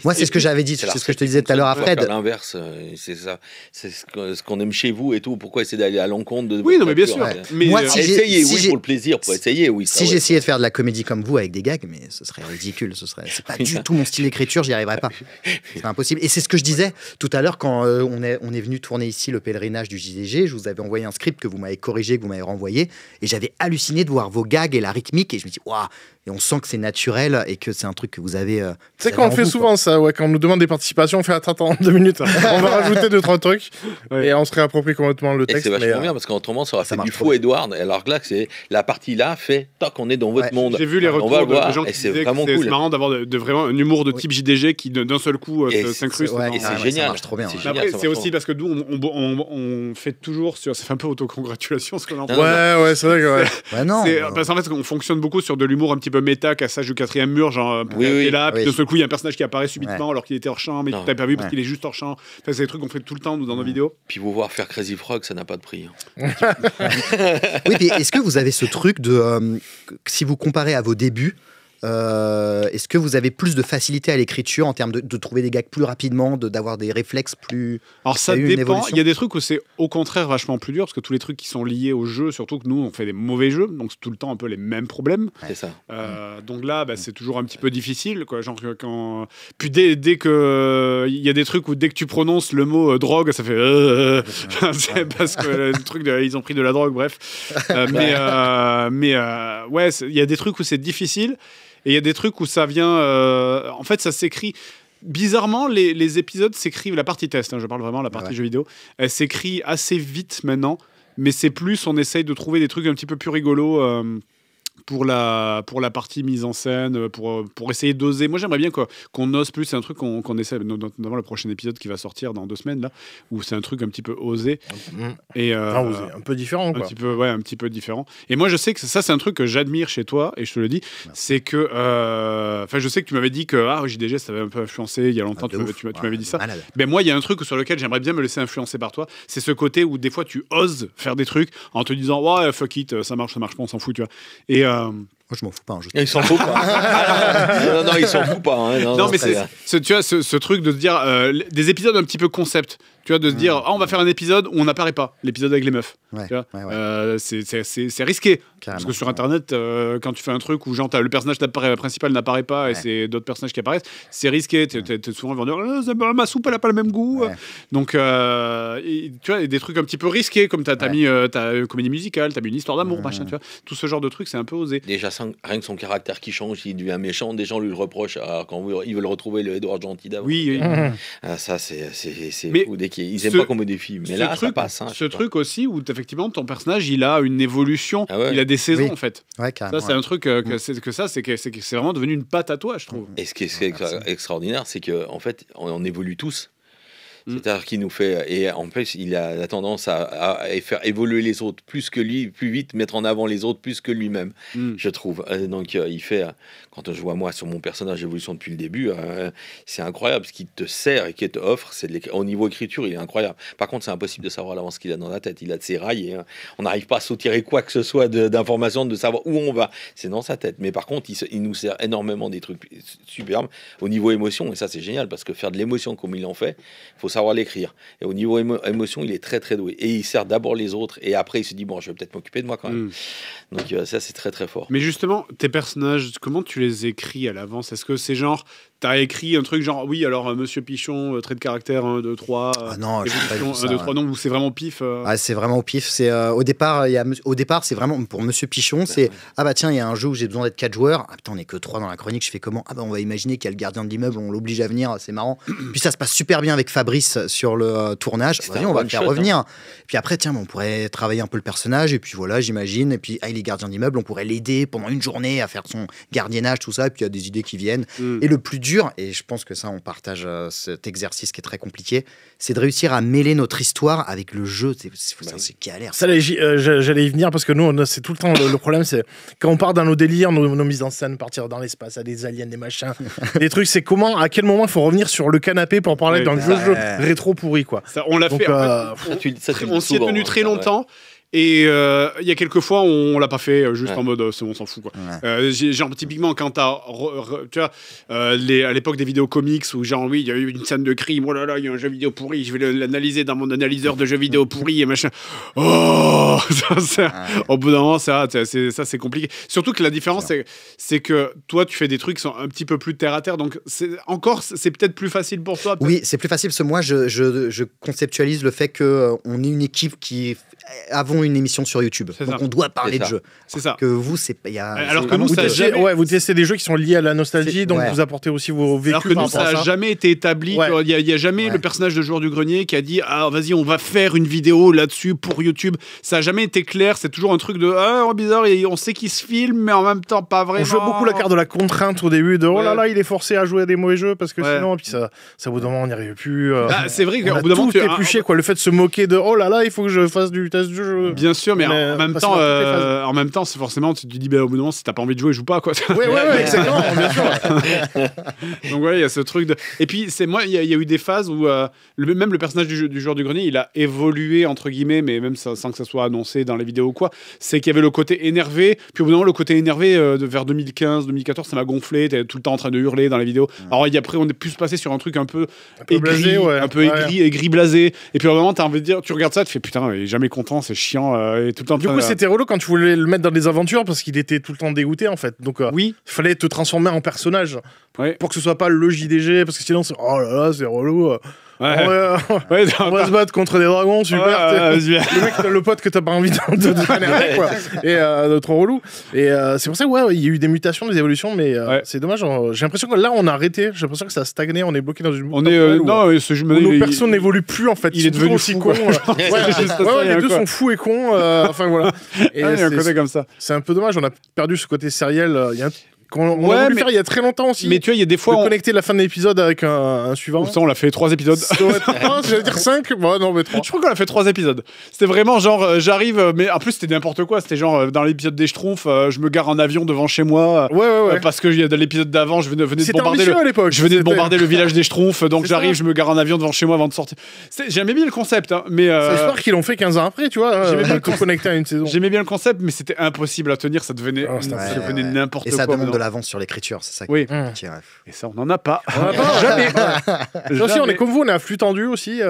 Moi, c'est ce que j'avais dit, c'est ce que je te disais tout à l'heure à Fred. L'inverse, c'est ça. C'est ce qu'on aime chez vous et tout. Pourquoi essayer d'aller à l'encontre de. Oui, non, mais bien sûr. Mais moi, essayer, pour le plaisir, pour essayer, oui. Si j'essayais de faire de la comédie comme vous avec des gags, mais ce serait ridicule. C'est pas du tout mon style d'écriture, j'y arriverais pas. C'est impossible. Et c'est ce que je disais tout à l'heure quand on est venu tourner ici le pèlerinage du JDG. Je vous avais envoyé un script que vous m'avez corrigé, que vous m'avez renvoyé. Et j'avais halluciné de voir vos gags et la rythmique. Et je me dis, waouh! Et on sent que c'est naturel et que c'est un truc que vous avez. Tu sais, quand on fait souvent ça, quand on nous demande des participations, on fait attends 2 minutes. On va rajouter 2-3 trucs et on se réapproprie complètement le texte. Et c'est vachement bien parce qu'autrement, ça aurait fait du faux Edward. Alors que là, c'est la partie là fait toc, on est dans votre monde. J'ai vu les retours de gens qui disaient que c'est marrant d'avoir vraiment un humour de type JDG qui d'un seul coup s'incruste. Et c'est génial. Ça marche trop bien. C'est aussi parce que nous, on fait toujours sur. Ça fait un peu autocongratulation ce qu'on en Ouais, c'est vrai que. Ouais, non. Parce qu'en fait, on fonctionne beaucoup sur de l'humour un petit peu méta, cassage du 4e mur, genre t'es là, puis de ce coup il y a un personnage qui apparaît subitement alors qu'il était hors champ, mais tu t'as pas vu parce qu'il est juste hors champ. Enfin, c'est des trucs qu'on fait tout le temps nous dans nos vidéos. Puis vous voir faire Crazy Frog, ça n'a pas de prix. Oui, puis est-ce que vous avez ce truc de si vous comparez à vos débuts est-ce que vous avez plus de facilité à l'écriture en termes de trouver des gags plus rapidement, d'avoir des réflexes plus... Alors ça dépend, il y a des trucs où c'est au contraire vachement plus dur, parce que tous les trucs qui sont liés au jeu, surtout que nous on fait des mauvais jeux, donc c'est tout le temps un peu les mêmes problèmes. C'est ça. Donc là, c'est toujours un petit peu difficile, quoi. Genre quand... Puis dès que... Il y a des trucs où dès que tu prononces le mot drogue, ça fait... c'est parce que le truc ils ont pris de la drogue, bref. Ouais, il y a des trucs où c'est difficile, et il y a des trucs où ça vient... en fait, ça s'écrit... Bizarrement, les épisodes s'écrivent, la partie test, je parle vraiment de la partie jeu vidéo, elle s'écrit assez vite maintenant, mais c'est plus, on essaye de trouver des trucs un petit peu plus rigolos pour la partie mise en scène, pour essayer d'oser. Moi, j'aimerais bien qu'on ose plus, c'est un truc qu'on essaie, notamment le prochain épisode qui va sortir dans 2 semaines, là, où c'est un truc un petit peu osé. Et, osé, un peu différent, quoi. Un petit peu différent. Et moi, je sais que ça, c'est un truc que j'admire chez toi, et je te le dis, c'est que... je sais que tu m'avais dit que JDG, ça avait un peu influencé il y a longtemps, tu m'avais dit ça. Mais moi, il y a un truc sur lequel j'aimerais bien me laisser influencer par toi, c'est ce côté où des fois, tu oses faire des trucs en te disant, ouais, fuck it, ça marche pas, on s'en fout, tu vois. Et... Moi, je m'en fous pas. Il s'en fout pas. Non, il s'en fout pas. Hein. Non, mais tu vois, ce truc de se dire des épisodes un petit peu concept. Tu vois, de se dire, on va faire un épisode où on n'apparaît pas, l'épisode avec les meufs. Tu vois c'est risqué. Parce que sur Internet, quand tu fais un truc où le personnage principal n'apparaît pas et c'est d'autres personnages qui apparaissent, c'est risqué. T'es souvent vendu, ma soupe, elle n'a pas le même goût. Donc, tu vois, il y a des trucs un petit peu risqués, comme t'as mis une comédie musicale, t'as mis une histoire d'amour, machin, tu vois. Tout ce genre de trucs, c'est un peu osé. Déjà, rien que son caractère qui change, il devient méchant, des gens lui le reprochent quand ils veulent retrouver le Edward gentil d'avant. Oui. Ça, c'est fou. Ils aiment pas qu'on me défie, mais là, ça passe. Ce truc aussi où, effectivement, ton personnage, il a une évolution, il a des saisons, en fait. Ça, c'est un truc c'est vraiment devenu une patte à toi, je trouve. Et ce qui est extraordinaire, c'est qu'en fait, on évolue tous. C'est-à-dire qu'il nous fait... Et en plus, il a la tendance à faire évoluer les autres plus que lui, plus vite, mettre en avant les autres plus que lui-même, je trouve. Donc, il fait... Quand je vois, moi, sur mon personnage d'évolution depuis le début, c'est incroyable. Ce qu'il te sert et qu'il te offre, au niveau écriture, il est incroyable. Par contre, c'est impossible de savoir à l'avance ce qu'il a dans la tête. Il a de ses rails et on n'arrive pas à soutirer quoi que ce soit d'informations, de savoir où on va. C'est dans sa tête. Mais par contre, il nous sert énormément des trucs superbes au niveau émotion. Et ça, c'est génial parce que faire de l'émotion comme il en fait, il faut savoir l'écrire. Et au niveau émotion, il est très très doué. Et il sert d'abord les autres et après il se dit bon, je vais peut-être m'occuper de moi quand même. Donc ça, c'est très très fort. Mais justement, tes personnages, comment tu les écris à l'avance? Est-ce que c'est genre t'as écrit un truc genre oui, alors Monsieur Pichon, trait de caractère 1, 2, 3 non, évolution 1, 2, 3, non, ou c'est vraiment au pif c'est vraiment au pif. C'est au départ, c'est vraiment pour Monsieur Pichon, c'est tiens, il y a un jeu où j'ai besoin d'être 4 joueurs. Putain, on est que 3 dans la chronique, je fais comment? On va imaginer qu'il y a le gardien de l'immeuble, on l'oblige à venir, c'est marrant. Puis ça se passe super bien avec Fabrice sur le tournage. On va le faire revenir. Puis après, tiens, on pourrait travailler un peu le personnage et puis voilà, j'imagine. Et puis il est gardien d'immeuble, on pourrait l'aider pendant une journée à faire son gardiennage, tout ça. Et puis il y a des idées qui viennent. Et le plus dur, et je pense que ça, on partage cet exercice qui est très compliqué, c'est de réussir à mêler notre histoire avec le jeu. C'est galère. Ça, j'allais y venir parce que nous, c'est tout le temps le problème, c'est quand on part dans nos délires, nos mises en scène, partir dans l'espace, à des aliens, des machins, des trucs, c'est à quel moment il faut revenir sur le canapé pour parler dans le jeu rétro pourri, quoi. Ça, on l'a fait. On s'y est tenu très longtemps. Et il y a quelques fois on l'a pas fait juste en mode on s'en fout quoi. Genre typiquement quand tu vois à l'époque des vidéos comics où genre oui il y a eu une scène de crime, oh là là il y a un jeu vidéo pourri, je vais l'analyser dans mon analyseur de jeux vidéo pourri et machin. Au bout d'un moment ça c'est compliqué. Surtout que la différence c'est que toi tu fais des trucs qui sont un petit peu plus terre à terre, donc c'est peut-être plus facile pour toi. Oui, c'est plus facile parce que moi je conceptualise le fait que on est une équipe qui avons une émission sur YouTube, donc on doit parler de jeux. C'est ça. Que vous, alors que nous, vous testez des jeux qui sont liés à la nostalgie, donc vous apportez aussi vos vécus. Alors que nous, ça n'a jamais été établi. Il n'y a jamais le personnage de joueur du grenier qui a dit vas-y, on va faire une vidéo là-dessus pour YouTube. Ça n'a jamais été clair. C'est toujours un truc de bizarre. On sait qu'il se filme, mais en même temps pas vraiment. On joue beaucoup la carte de la contrainte au début, de oh là là, il est forcé à jouer à des mauvais jeux parce que sinon, puis ça au bout d'un moment, on n'y arrive plus. C'est vrai qu'au bout d'un moment, tout épluché, quoi. Le fait de se moquer de oh là là, il faut que je fasse du test du jeu. peu. Bien sûr, mais en même facilement toutes les phases. temps, c'est forcément, tu te dis, au bout d'un moment, si t'as pas envie de jouer, joue pas, quoi. Ouais, exactement, bien sûr. Donc ouais, il y a ce truc de. Et puis il y a eu des phases où même le personnage du joueur du grenier, il a évolué entre guillemets, mais même sans que ça soit annoncé dans les vidéos ou quoi. C'est qu'il y avait le côté énervé, puis au bout d'un moment, le côté énervé vers 2015, 2014, ça m'a gonflé. T'es tout le temps en train de hurler dans les vidéos. Alors après, on est plus passé sur un truc un peu blasé, un peu aigri, blasé. Et puis au moment, t'as envie de dire, tu regardes ça, tu fais putain, il est jamais content, c'est chiant, et tout le temps. Du coup, c'était relou quand tu voulais le mettre dans des aventures parce qu'il était tout le temps dégoûté en fait. Donc, il fallait te transformer en personnage pour que ce soit pas le JDG, parce que sinon, c'est oh là là, c'est relou. On va se battre contre des dragons, super. Le mec, le pote que t'as pas envie de t'énerver, quoi. Et trop relou. Et c'est pour ça, il y a eu des mutations, des évolutions, mais c'est dommage. J'ai l'impression que là, on a arrêté. J'ai l'impression que ça a stagné. On est bloqué dans une. Nos persos n'évoluent plus, en fait. Il est devenu aussi con. Les deux sont fous et cons. Enfin, voilà. Il y a un côté comme ça. C'est un peu dommage. On a perdu ce côté sériel. Il y a on a voulu faire il y a très longtemps aussi. Mais tu vois, il y a des fois. Connecter la fin de l'épisode avec un suivant. Ça, on l'a fait 3 épisodes. J'allais dire 5. Bon, non, mais 3. Je crois qu'on a fait 3 épisodes. C'était vraiment genre, j'arrive, mais en plus, c'était n'importe quoi. C'était genre, dans l'épisode des Schtroumpfs, je me gare en avion devant chez moi. Parce que dans l'épisode d'avant, je venais de bombarder. À l'époque. Je venais de bombarder le village des Schtroumpfs. Donc j'arrive, je me gare en avion devant chez moi avant de sortir. J'aimais bien le concept, hein, mais. C'est l'histoire qu'ils l'ont fait 15 ans après, tu vois. J'aimais bien connecter à une saison. J'aimais bien le concept, mais c'était impossible à tenir. Ça devenait n'importe quoi. Et ça demande de l'avance sur l'écriture. C'est ça. Oui. Et ça, on n'en a pas. Jamais. Aussi, on est comme vous, on est à flux tendu aussi.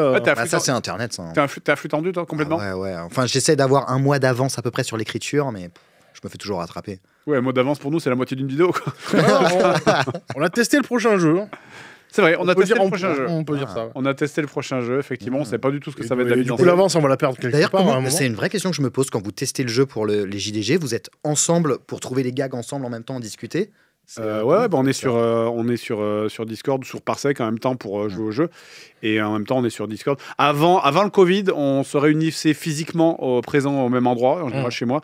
Ça, c'est Internet. T'es à flux tendu, toi, complètement. Ouais. Enfin, j'essaie d'avoir un mois d'avance à peu près sur l'écriture, mais je me fais toujours rattraper. Ouais, un mois d'avance pour nous, c'est la moitié d'une vidéo, quoi. On a testé le prochain jeu. C'est vrai, on a testé le prochain jeu. On peut dire ça. On a testé le prochain jeu, effectivement. On ne sait pas du tout ce que ça va être d'habitude. Du coup, l'avance, on va la perdre quelque part. D'ailleurs, c'est une vraie question que je me pose quand vous testez le jeu pour les JDG. Vous êtes ensemble pour trouver les gags ensemble en même temps, en discuter. On est sur Discord, sur Parsec en même temps pour jouer au jeu. Et en même temps, on est sur Discord. Avant le Covid, on se réunissait physiquement présent au même endroit, en général chez moi.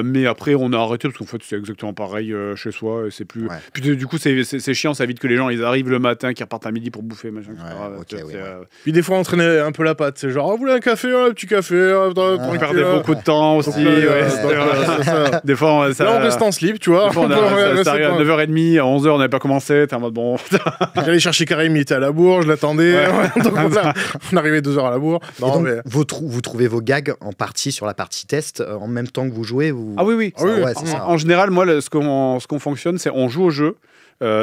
Mais après, on a arrêté parce qu'en fait, c'est exactement pareil chez soi. Et c'est plus. Puis du coup, c'est chiant, ça évite que les gens ils arrivent le matin, qu'ils repartent à midi pour bouffer, machin, etc. Puis des fois, on traînait un peu la patte. C'est genre, vous voulez un café, un petit café. On perdait beaucoup de temps aussi. Des fois, là, on reste en slip, tu vois. Ça arrive à 9h30, à 11h, on n'avait pas commencé. T'es en mode bon. J'allais chercher Karim, il était à la bourre, je l'attendais. Donc on arrivait 2 heures à la bourre. Vous trouvez vos gags en partie sur la partie test en même temps que vous jouez Ah oui. En général, moi, ce qu'on fonctionne, c'est on joue au jeu.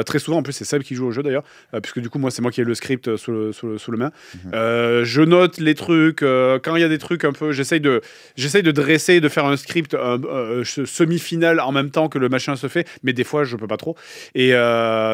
Très souvent, en plus, c'est Seb qui joue au jeu d'ailleurs, puisque du coup, moi, c'est moi qui ai le script sous le main. Je note les trucs. Quand il y a des trucs un peu, j'essaye de dresser, de faire un script semi-final en même temps que le machin se fait, mais des fois, je peux pas trop. Et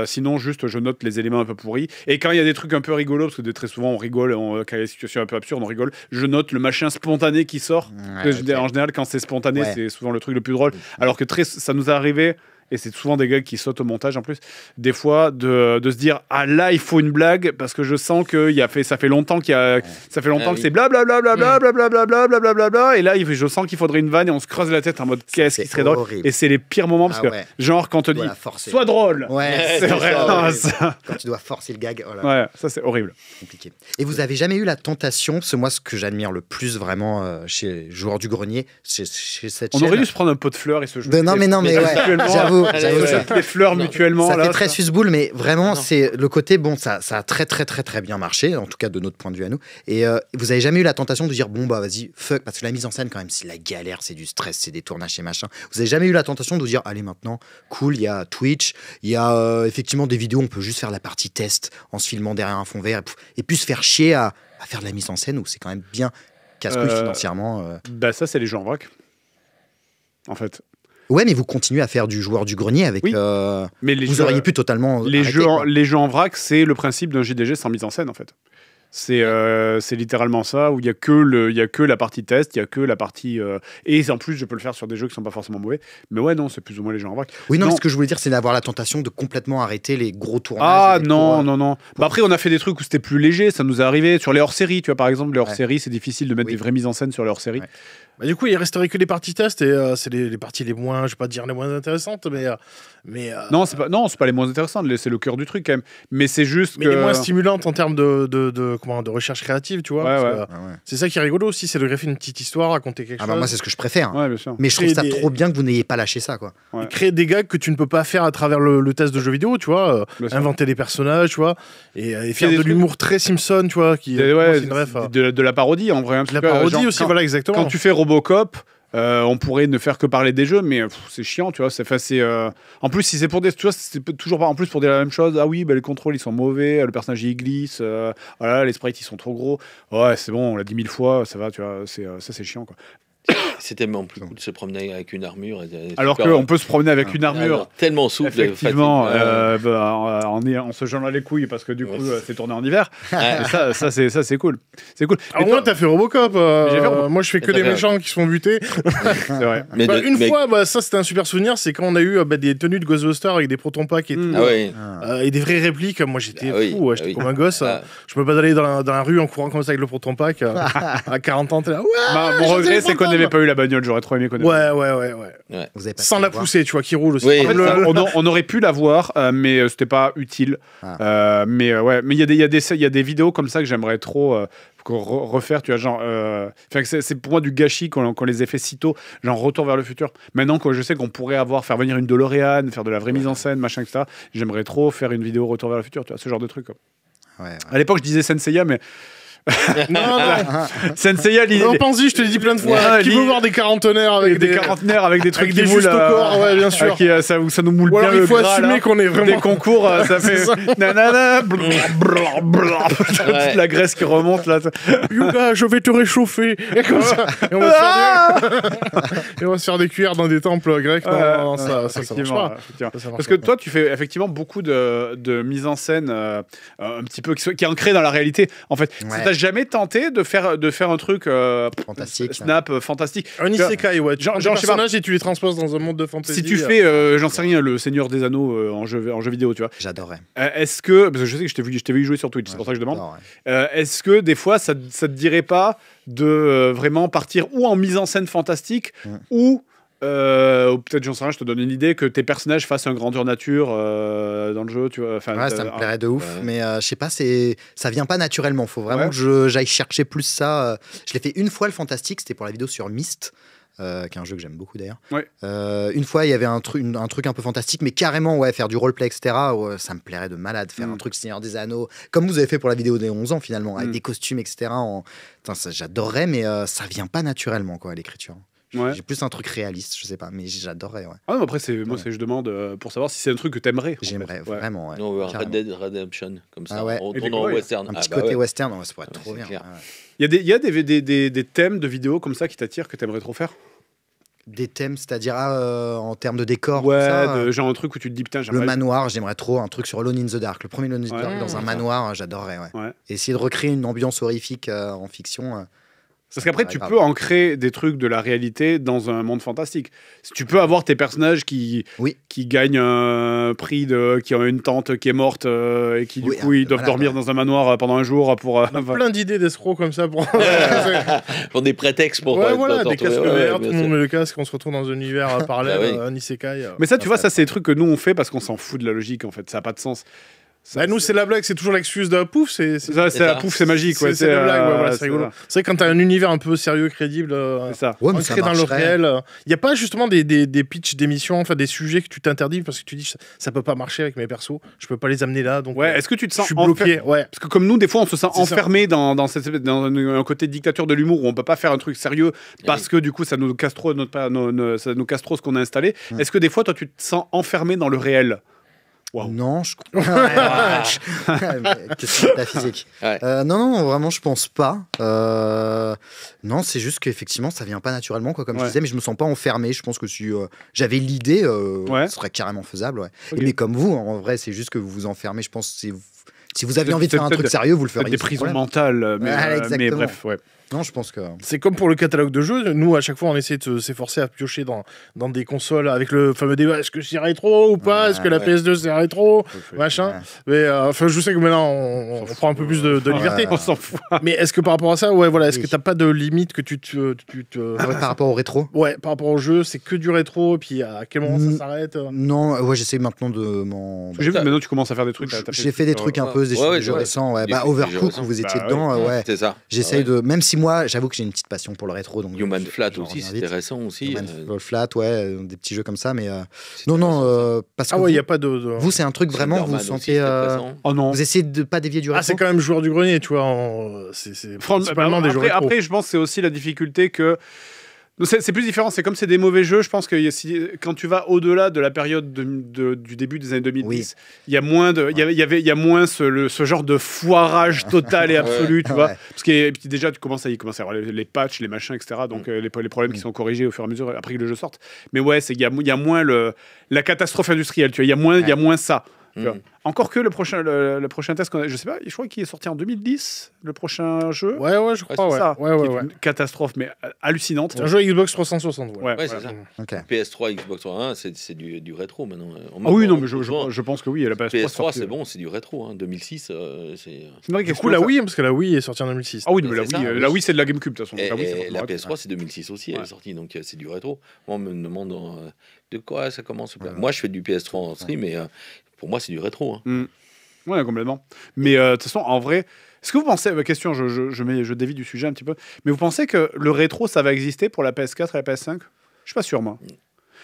sinon, juste, je note les éléments un peu pourris. Et quand il y a des trucs un peu rigolos, parce que très souvent, on rigole, quand il y a des situations un peu absurdes, on rigole, je note le machin spontané qui sort. En général, quand c'est spontané, c'est souvent le truc le plus drôle. Alors que ça nous est arrivé. Et c'est souvent des gars qui sautent au montage en plus. Des fois, de se dire ah là il faut une blague parce que je sens que ça fait longtemps que c'est blablabla et là je sens qu'il faudrait une vanne et on se creuse la tête en mode qu'est-ce qui serait drôle. Et c'est les pires moments parce que genre quand on te dit sois drôle. C'est vraiment ça. Quand tu dois forcer le gag. Ça c'est horrible. Compliqué. Et vous avez jamais eu la tentation, parce que moi ce que j'admire le plus vraiment chez Joueurs du Grenier, chez cette chaîne. On aurait dû se prendre un pot de fleurs et se jouer. Non mais j'avoue. Les fleurs mutuellement. Ça fait très susboule, mais vraiment, c'est le côté, ça a très, très, très, très bien marché, en tout cas de notre point de vue à nous. Et vous avez jamais eu la tentation de dire, vas-y, fuck, parce que la mise en scène, quand même, c'est la galère, c'est du stress, c'est des tournages et machin. Vous avez jamais eu la tentation de dire, allez, maintenant, cool, il y a Twitch, il y a effectivement des vidéos, on peut juste faire la partie test en se filmant derrière un fond vert, et puis se faire chier à faire de la mise en scène où c'est quand même bien casse-couille financièrement. Ça, c'est les jeux en vrac, en fait. Ouais, mais vous continuez à faire du Joueur du Grenier avec. Mais vous auriez pu totalement. Les jeux en vrac, c'est le principe d'un JDG sans mise en scène, en fait. C'est littéralement ça, où il y a que la partie test, il y a que la partie et en plus je peux le faire sur des jeux qui sont pas forcément mauvais. Mais non, c'est plus ou moins les jeux en vrac. Oui, non, ce que je voulais dire, c'est d'avoir la tentation de complètement arrêter les gros tournages. Ah non. Après, on a fait des trucs où c'était plus léger, ça nous est arrivé sur les hors-séries, tu vois, par exemple, les hors-séries, c'est difficile de mettre des vraies mises en scène sur les hors-séries. Bah, du coup, il resterait que les parties test et c'est les parties les moins, je vais pas dire les moins intéressantes, mais Non, c'est pas les moins intéressantes, c'est le cœur du truc quand même. Mais c'est juste que les moins stimulantes en termes de recherche créative, tu vois. Ouais, parce ouais. que, Ah ouais. c'est ça qui est rigolo aussi, c'est de greffer une petite histoire, raconter quelque Ah chose. bah moi c'est ce que je préfère. Ouais, bien sûr. Mais je trouve ça Créer des- trop bien que vous n'ayez pas lâché ça quoi. Ouais. Et créer des gags que tu ne peux pas faire à travers le test de jeux vidéo, tu vois. Bien sûr. Inventer des personnages, tu vois. Et faire des de trucs- l'humour très Simpson, tu vois. Ouais, c'est une ref, de la parodie en vrai. de la parodie aussi, voilà, exactement. Quand tu fais Robocop, on pourrait ne faire que parler des jeux, mais c'est chiant, tu vois. En plus, si c'est pour des, tu vois, c'est toujours pas en plus pour dire la même chose. Ah oui, bah, les contrôles ils sont mauvais, le personnage il glisse, voilà, les sprites ils sont trop gros. Ouais, c'est bon, on l'a dit 1000 fois, ça va, tu vois. Ça c'est chiant quoi. C'est tellement plus cool de se promener avec une armure. Alors qu'on peut se promener avec une armure. Tellement souple. Effectivement, facile. en se jetant les couilles parce que du coup c'est tourné en hiver. Ouais. Et ça c'est cool. C'est cool. Alors Et moi, toi- t'as fait Robocop. J'ai fait Robocop. Moi, je fais que Et t'as des fait- méchants qui se font buter. c'est vrai. Mais Bah, de- une mais- fois, ça c'était un super souvenir, c'est quand on a eu des tenues de Ghostbusters avec des protons packs et tout. Ah oui. Et des vraies répliques. Moi, j'étais Ah oui, fou, ah j'étais oui. comme un gosse. Ah. Je me baladais dans la rue en courant comme ça avec le proton pack. À 40 ans, t'es là. Ouais, Mon j'ai regret des c'est qu'on fantômes. n'avait pas eu la bagnole. J'aurais trop aimé qu'on ait. Ouais. Vous avez pas Sans pu la le voir. pousser, tu vois, qui roule aussi. Oui. En fait, Comme le- on aurait pu l'avoir, mais c'était pas utile. Ouais, mais il y a des vidéos comme ça que j'aimerais trop refaire. Tu vois, genre, c'est pour moi du gâchis qu'on les ait fait si tôt, genre Retour vers le futur. Maintenant, quand je sais qu'on pourrait faire venir une DeLorean, faire de la vraie mise en scène, machin, etc. J'aimerais trop faire une vidéo Retour vers le futur. Tu vois, ce genre de truc. Quoi. Ouais. À l'époque, je disais Senseiya, mais Non, Senseiya, l'idée. non, pense-y, je te l'ai dit plein de fois. Ah, Qui veut voir des quarantenaires avec des quarantenaires avec des trucs avec des qui moulent, justes corps, ouais, bien sûr. où ça nous moule Ou bien alors le il faut gras, assumer là. qu'on est vraiment. Des concours, ça fait C'est ça. nanana, toute la graisse qui remonte là. Yoga, je vais te réchauffer. Et comme ça. Et on va et on va se faire des cuillères dans des temples grecs. Non, ça marche Effectivement, pas. effectivement. Ça marche Parce que pas. toi, tu fais effectivement beaucoup de mise en scène un petit peu qui est ancrée dans la réalité. En fait, Ouais. ça t'a jamais tenté de faire un truc Fantastique. snap fantastique. Un isekai, ouais. Tu Genre, prends je des sais pas. personnages et tu les transposes dans un monde de fantasy. Si tu fais, j'en sais rien, le Seigneur des Anneaux en jeu vidéo, tu vois. J'adorais. Est-ce que, parce que je sais que je t'ai vu jouer sur Twitch, c'est pour ça que je demande. J'adore, ouais. Est-ce que des fois, ça te dirait pas de vraiment partir ou en mise en scène fantastique ou peut-être, j'en sais rien, je te donne une idée, que tes personnages fassent un grandeur nature dans le jeu, tu vois. Enfin, Ouais, ça me plairait de ouf, Ouais. mais je sais pas, ça vient pas naturellement. Faut vraiment Ouais. que j'aille chercher plus ça. Je l'ai fait une fois le fantastique, c'était pour la vidéo sur Myst, qui est un jeu que j'aime beaucoup d'ailleurs. Ouais. Une fois, il y avait un truc un peu fantastique, mais carrément, ouais, faire du roleplay, etc. Ouais, ça me plairait de malade, faire un truc Seigneur des Anneaux, comme vous avez fait pour la vidéo des 11 ans finalement, avec des costumes, etc. Putain, ça, j'adorerais, mais ça vient pas naturellement, quoi, à l'écriture. Ouais. J'ai plus un truc réaliste, je sais pas, mais j'adorerais, ouais. Ah non, après, je demande pour savoir si c'est un truc que t'aimerais. en J'aimerais fait. Ouais. vraiment, ouais. Non, Red carrément. Dead Redemption, comme ça. Ah ouais. On Et tourne des en couilles. western. Un Ah petit bah côté ouais. western, ouais, ça pourrait être Ouais, trop c'est bien. clair. ouais. Il y a des thèmes de vidéos comme ça qui t'attirent, que t'aimerais trop faire. Des thèmes, c'est-à-dire en termes de décor, tout Ouais, ça, genre un truc où tu te dis putain, le j'aimerais. manoir, j'aimerais trop un truc sur Alone in the Dark. Le premier Alone in the Ouais. Dark dans un manoir, j'adorerais. Ouais. Ouais. Et essayer de recréer une ambiance horrifique en fiction. Parce qu'après, tu peux ancrer des trucs de la réalité dans un monde fantastique. Si tu peux avoir tes personnages qui gagnent un prix, qui ont une tante qui est morte et qui, du coup, ils doivent dormir dans un manoir pendant un jour pour. Plein d'idées d'escrocs comme ça pour. Pour des prétextes pour. Ouais, voilà, pour des casques retrouver. verts, tout bien le monde sûr. met le casque, on se retrouve dans un univers parallèle, Bah oui. un isekai. Mais ça, tu vois, ça, c'est des trucs que nous, on fait parce qu'on s'en fout de la logique, en fait. Ça n'a pas de sens. Bah, nous, c'est la blague, c'est toujours l'excuse de pouf. C'est Ça, c'est ça. la pouf, c'est magique. Ouais, c'est la blague, ouais, voilà, c'est c'est rigolo. ça. C'est vrai que quand t'as un univers un peu sérieux, crédible, C'est ça. Ouais, mais ça ancré dans le marcherait. réel, il n'y a pas justement des pitchs d'émissions, enfin des sujets que tu t'interdis parce que tu dis ça peut pas marcher avec mes persos, je peux pas les amener là. Donc, Ouais, est-ce que tu te je sens suis bloqué. Ouais. Parce que comme nous, des fois, on se sent C'est ça. enfermé dans un côté dictature de l'humour où on peut pas faire un truc sérieux parce que du coup, ça nous casse trop ça nous casse trop ce qu'on a installé. Est-ce que des fois, toi, tu te sens enfermé dans le réel? Wow. Non, je question métaphysique. Ouais. Non, vraiment, je pense pas. Non, c'est juste qu'effectivement, ça vient pas naturellement, quoi, comme je Ouais. disais, mais je me sens pas enfermé. Je pense que si j'avais l'idée, Ouais. ce serait carrément faisable. Ouais. Ok. Mais comme vous, en vrai, c'est juste que vous vous enfermez. Je pense que si vous aviez C'est envie de faire un peut-être truc sérieux, vous le feriez. Des sans prisons problème. mentales, mais Ouais, exactement. bref, ouais. Non, je pense que. C'est comme pour le catalogue de jeux. Nous, à chaque fois, on essaie de s'efforcer à piocher dans des consoles avec le fameux débat est-ce que c'est rétro ou pas? Est-ce que la PS2 c'est rétro? Machin. Mais je sais que maintenant, on prend un peu plus de liberté. On s'en fout. Mais est-ce que par rapport à ça, est-ce que t'as pas de limite que tu te. Par rapport au rétro? Ouais, par rapport au jeu, c'est que du rétro. Et puis à quel moment ça s'arrête? Non, j'essaie maintenant de m'en. J'ai vu que maintenant tu commences à faire des trucs. J'ai fait des trucs un peu, des jeux récents. Overcooked, vous étiez dedans. Ouais. C'est ça. J'essaye de. Même si moi, j'avoue que j'ai une petite passion pour le rétro. Donc Human Flat aussi, c'était récent aussi. Human Flat, des petits jeux comme ça. Mais non, parce que. Il n'y a pas de. Vous, c'est un truc vraiment, vous sentez. Oh non. Vous essayez de pas dévier du rétro. C'est quand même joueur du grenier, tu vois. C'est principalement des jeux rétro. Après, je pense que c'est aussi la difficulté que. C'est plus différent, c'est comme c'est des mauvais jeux, je pense que quand tu vas au-delà de la période du début des années 2010, il y a moins il y a moins ce genre de foirage total et absolu, tu vois. Parce que déjà tu commences à avoir les patchs, les machins, etc. Donc les problèmes qui sont corrigés au fur et à mesure après que le jeu sorte. Mais il y a moins la catastrophe industrielle, tu vois. Il y a moins ça. Encore que le prochain test, je sais pas, je crois qu'il est sorti en 2010, le prochain jeu. Ouais, je crois. C'est ça. Une catastrophe, mais hallucinante. C'est un jeu Xbox 360. Ouais, c'est ça. Okay. PS3, Xbox One, c'est du rétro maintenant. Oui, non, mais je pense que oui. La PS3, c'est bon, c'est du rétro. 2006, c'est. vrai que du coup, la Wii, parce que la Wii est sortie en 2006. Ah oui, mais la Wii, c'est de la GameCube, de toute façon. Et la PS3, c'est 2006 aussi, elle est sortie, donc c'est du rétro. Moi, on me demande de quoi ça commence. Moi, je fais du PS3 en stream, mais. Pour moi, c'est du rétro. Ouais, complètement. Mais de toute façon, en vrai, est-ce que vous pensez, question, je dévie du sujet un petit peu, mais vous pensez que le rétro, ça va exister pour la PS4 et la PS5 ? Je suis pas sûr, moi.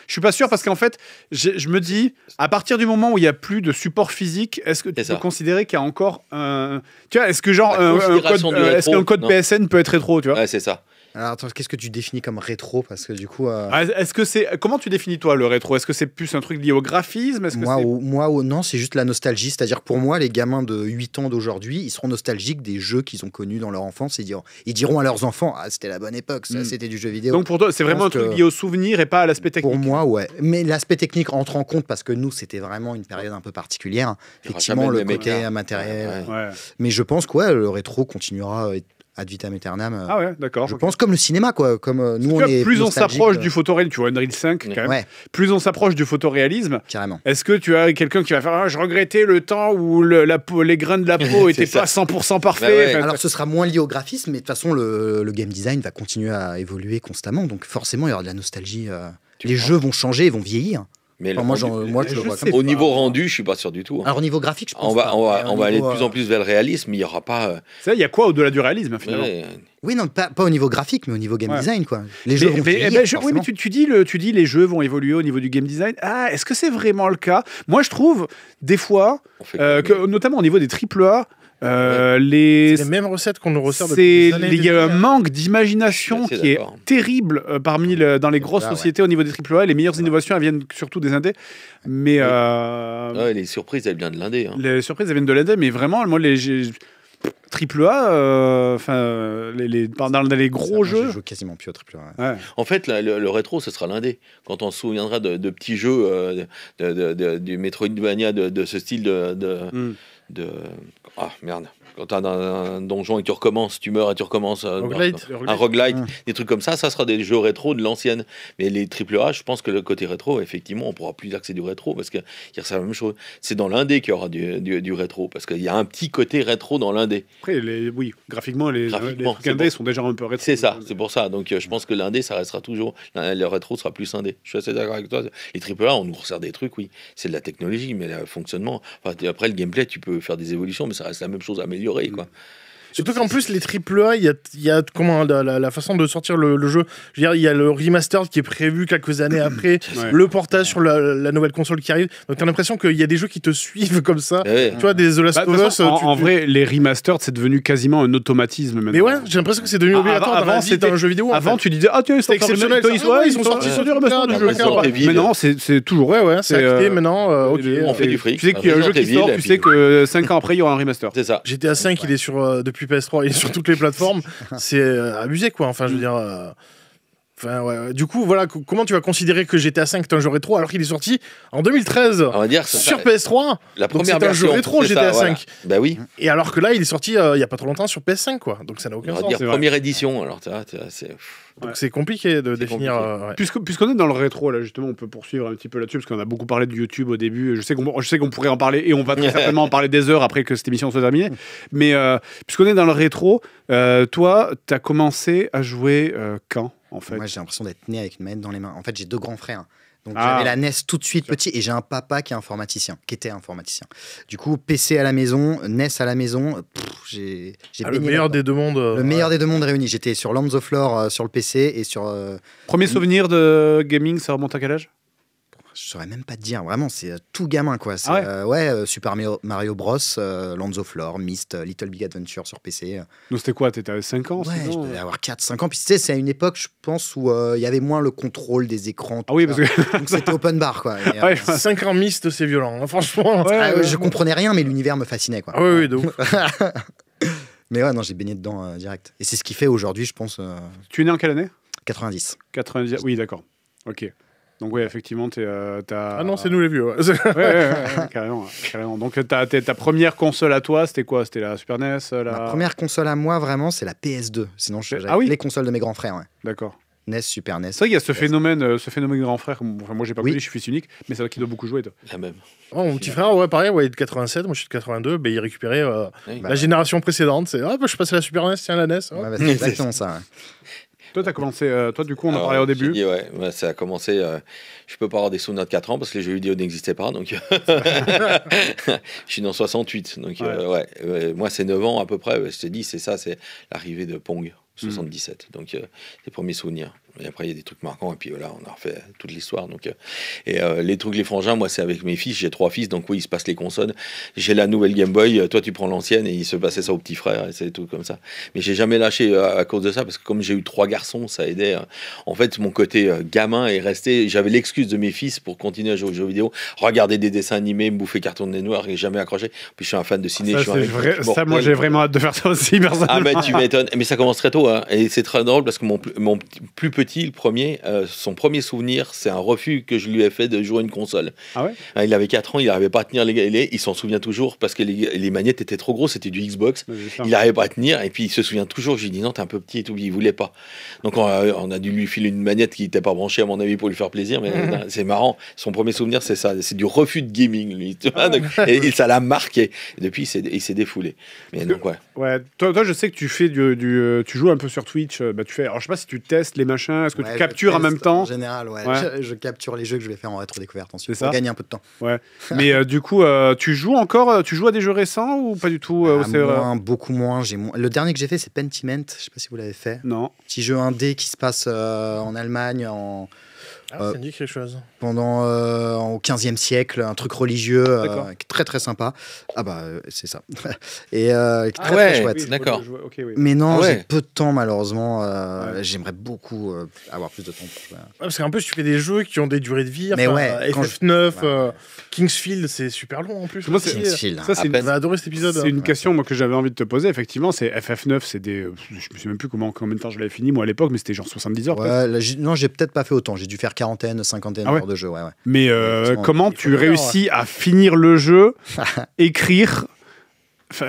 Je suis pas sûr parce qu'en fait, je me dis, à partir du moment où il y a plus de support physique, est-ce que tu peux considérer qu'il y a encore un... Tu vois, est-ce que genre est-ce qu'un code PSN peut être rétro, tu vois ? Ouais, c'est ça. Alors attends, qu'est-ce que tu définis comme rétro? Parce que du coup... Est-ce que c'est... Comment tu définis toi le rétro? Est-ce que c'est plus un truc lié au graphisme? Non, c'est juste la nostalgie. C'est-à-dire que pour moi, les gamins de 8 ans d'aujourd'hui, ils seront nostalgiques des jeux qu'ils ont connus dans leur enfance et ils diront à leurs enfants, c'était la bonne époque, ça, c'était du jeu vidéo. Donc pour toi, c'est vraiment un truc lié au souvenir et pas à l'aspect technique? Pour moi, ouais. Mais l'aspect technique entre en compte parce que nous, c'était vraiment une période un peu particulière. Effectivement, le côté matériel. Ouais. Mais je pense que le rétro continuera ad vitam aeternam. Ah ouais, d'accord. Je pense comme le cinéma, quoi. Comme nous, on est plus on s'approche du photoréalisme, tu vois Unreal 5 quand même. Plus on s'approche du photoréalisme. Carrément. Est-ce que tu as quelqu'un qui va faire je regrettais le temps où les grains de la peau étaient pas 100% parfaits. Alors ce sera moins lié au graphisme, mais de toute façon le game design va continuer à évoluer constamment, donc forcément il y aura de la nostalgie. Les jeux vont changer, ils vont vieillir. Mais moi, je le vois comme ça. Au niveau rendu, je suis pas sûr du tout. Alors au niveau graphique, je pense on va aller de plus en plus vers le réalisme, mais il y aura pas. Il y a quoi au-delà du réalisme finalement? Oui, non, pas au niveau graphique, mais au niveau game design, quoi. Les jeux vont vieillir, oui, mais tu dis les jeux vont évoluer au niveau du game design. Ah, est-ce que c'est vraiment le cas? Moi, je trouve des fois, notamment au niveau des AAA. C'est les mêmes recettes qu'on nous resserre depuis des années. Il y a un manque d'imagination qui est terrible dans les grosses sociétés au niveau des AAA. Les meilleures innovations, elles viennent surtout des indés. Mais les surprises, elles viennent de l'indé. Les surprises, elles viennent de l'indé, mais vraiment, moi, les AAA, dans les gros jeux. Je joue quasiment plus au AAA. Ouais. En fait, le rétro, ce sera l'indé. Quand on se souviendra de petits jeux du Metroidvania de ce style Ah merde. Quand tu as un donjon et tu recommences, tu meurs et tu recommences. Un roguelite, des trucs comme ça sera des jeux rétro de l'ancienne. Mais les AAA, je pense que le côté rétro, effectivement, on pourra plus dire que c'est du rétro parce que c'est la même chose. C'est dans l'indé qu'il y aura du rétro parce qu'il y a un petit côté rétro dans l'indé. Après, graphiquement, les trucs indés sont déjà un peu rétro. C'est ça, c'est pour ça. Donc je pense que l'indé, ça restera toujours. Le rétro sera plus indé. Je suis assez d'accord avec toi. Les AAA, on nous resserre des trucs, oui. C'est de la technologie, mais le fonctionnement. Après, le gameplay, tu peux faire des évolutions, mais ça reste la même chose améliorée. Quoi. Surtout qu'en plus, les AAA, il y a comment, la façon de sortir le jeu. Je veux dire, il y a le remastered qui est prévu quelques années après, le portage sur la nouvelle console qui arrive. Donc, tu as l'impression qu'il y a des jeux qui te suivent comme ça. Tu vois, des The Last of Us. En vrai, les remastered, c'est devenu quasiment un automatisme maintenant. Mais ouais, j'ai l'impression que c'est devenu obligatoire. Avant, c'était un jeu vidéo. Avant, tu disais, c'est exceptionnel. Ils sont sortis sur du remastered de jeu. Mais non, c'est toujours. Ouais, c'est acté maintenant. Ok. On fait du fric. Tu sais qu'il y a un jeu qui sort, tu sais que 5 ans après, il y aura un remaster. C'est ça. GTA 5, il est sur depuis PS3, il est sur toutes les plateformes. C'est abusé, quoi. Enfin, je veux dire. Enfin, ouais. Du coup, voilà, comment tu vas considérer que GTA V est un jeu rétro alors qu'il est sorti en 2013 On va dire sur PS3? La Donc première c'est un jeu version, rétro c'est GTA ça, V. voilà. Bah oui. Et alors que là, il est sorti il y a pas trop longtemps sur PS5, quoi. Donc ça n'a On aucun va sens. dire c'est vrai. première édition. Alors, c'est. Donc c'est compliqué de C'est définir. compliqué. Ouais. Puisqu'on est dans le rétro, là, justement, on peut poursuivre un petit peu là-dessus, parce qu'on a beaucoup parlé de YouTube au début. Je sais qu'on pourrait en parler, et on va très certainement en parler des heures après que cette émission soit terminée. Mais puisqu'on est dans le rétro, toi, t'as commencé à jouer quand, en fait? Moi, j'ai l'impression d'être né avec une manette dans les mains. En fait, j'ai 2 grands frères. Donc Ah. j'avais la NES tout de suite petit et j'ai un papa qui était informaticien. Du coup, PC à la maison, NES à la maison, j'ai Le baigné meilleur là-dedans. des deux mondes. Le meilleur des deux mondes réunis. J'étais sur Lands of Lore sur le PC et sur... Premier souvenir de gaming, ça remonte à quel âge? je saurais même pas te dire, vraiment, c'est tout gamin quoi. C'est, Ah ouais Super Mario Bros, Lands of Lore, Myst, Little Big Adventure sur PC. Donc c'était quoi? T'étais à 5 ans? Ouais, 6 je ans devais avoir 4-5 ans. Puis tu sais, c'est à une époque, je pense, où il y avait moins le contrôle des écrans. Ah oui, parce que... Donc c'était open bar quoi. Et, Ouais, 5 ans Myst, c'est violent, hein, franchement. Ouais, je comprenais rien, mais l'univers me fascinait quoi. Ah oui, de ouf. Mais ouais, non, j'ai baigné dedans direct. Et c'est ce qui fait aujourd'hui, je pense, Tu es né en quelle année? 90. 90. Oui, d'accord. Ok. Donc oui, effectivement, t'as... Ah non, c'est nous les vieux. Ouais. Ouais, carrément, carrément. Donc ta première console à toi, c'était quoi? C'était la Super NES, Ma première console à moi, vraiment, c'est la PS2. Sinon, j'avais Ah oui les consoles de mes grands frères. Ouais. D'accord. NES, Super NES. C'est vrai qu'il y a ce phénomène de grand frère. Enfin, moi, j'ai pas Oui. connu, je suis fils unique, mais c'est vrai qu'il doit beaucoup jouer. Toi. La même. Oh, mon petit frère, ouais, pareil, ouais, il est de 87, moi je suis de 82, il récupérait Oui. Bah, la génération précédente. C'est je suis passé à la Super NES, tiens la NES. Oh. Ouais, bah, c'est exactement ça. Ouais. Toi, t'as commencé. Toi, du coup, on en Alors, parlait au j'ai début. dit, ouais, ça a commencé. Je peux pas avoir des souvenirs de 4 ans parce que les jeux vidéo n'existaient pas. Donc, je suis dans 68. Donc, moi, c'est 9 ans à peu près. Je t'ai dit, c'est ça, c'est l'arrivée de Pong, 77. Donc, les premiers souvenirs. Et après, il y a des trucs marquants. Et puis voilà, on a refait toute l'histoire. Donc, les trucs, les frangins, moi, c'est avec mes fils. J'ai 3 fils. Donc, oui, ils se passent les consoles. J'ai la nouvelle Game Boy. Toi, tu prends l'ancienne. Et il se passait ça au petit frère. Et c'est tout comme ça. Mais j'ai jamais lâché à cause de ça. Parce que comme j'ai eu 3 garçons, ça aidait. En fait, mon côté gamin est resté. J'avais l'excuse de mes fils pour continuer à jouer aux jeux vidéo. Regarder des dessins animés, me bouffer Cartoon Network et jamais accroché. Puis, je suis un fan de ciné. Ça, je suis un c'est mec vrai. mortel. Ça, moi, j'ai vraiment hâte de faire ça aussi, personnellement. Ah ben tu m'étonnes, mais ça commence très tôt hein. Et c'est très drôle parce que mon plus petit, le premier, son premier souvenir, c'est un refus que je lui ai fait de jouer à une console. Ah ouais? Il avait 4 ans, il n'arrivait pas à tenir il s'en souvient toujours parce que les manettes étaient trop grosses, c'était du Xbox, il n'arrivait pas à tenir et puis il se souvient toujours, je lui dis non t'es un peu petit et tout, il voulait pas. Donc on a dû lui filer une manette qui n'était pas branchée à mon avis pour lui faire plaisir, mais c'est marrant, son premier souvenir c'est ça, c'est du refus de gaming lui, tu vois, donc, et ça l'a marqué, et depuis il s'est défoulé. Mais donc ouais. Ouais, toi, je sais que tu fais tu joues un peu sur Twitch. Alors, je sais pas si tu testes les machins. Est-ce que tu Ouais, captures en je même teste temps? En général, ouais. Ouais. Je capture les jeux que je vais faire en rétro-découverte ensuite. C'est ça. Pour gagner un peu de temps. Ouais. Mais du coup, tu joues encore? Tu joues à des jeux récents ou pas du tout? Beaucoup moins. Le dernier que j'ai fait, c'est Pentiment. Je sais pas si vous l'avez fait. Non. Petit jeu indé qui se passe en Allemagne Ça me dit quelque chose. pendant au 15e siècle, un truc religieux D'accord. qui est très très sympa. Ah bah c'est ça. Et qui est très, ouais. très chouette. Oui, D'accord. Ok, oui. Mais non, Ah ouais. j'ai peu de temps malheureusement. Ouais. J'aimerais beaucoup avoir plus de temps pour jouer. Parce qu'en plus, tu fais des jeux qui ont des durées de vie. Mais enfin, ouais, quand FF9, Ouais. Kingsfield, c'est super long en plus. Moi, c'est- aussi. Ça, c'est une, J'avais adoré cet épisode. c'est une question moi, que j'avais envie de te poser. Effectivement, c'est FF9, c'est des. Je me sais même plus combien de temps je l'avais fini, moi, à l'époque, mais c'était genre 70 heures. peut-être. Ouais, là, non, j'ai peut-être pas fait autant. J'ai dû faire 40, 50 Ah ouais. heures de jeu. Ouais, ouais. Mais Effectivement, comment il faut tu le faire, réussis à finir le jeu, écrire. Enfin,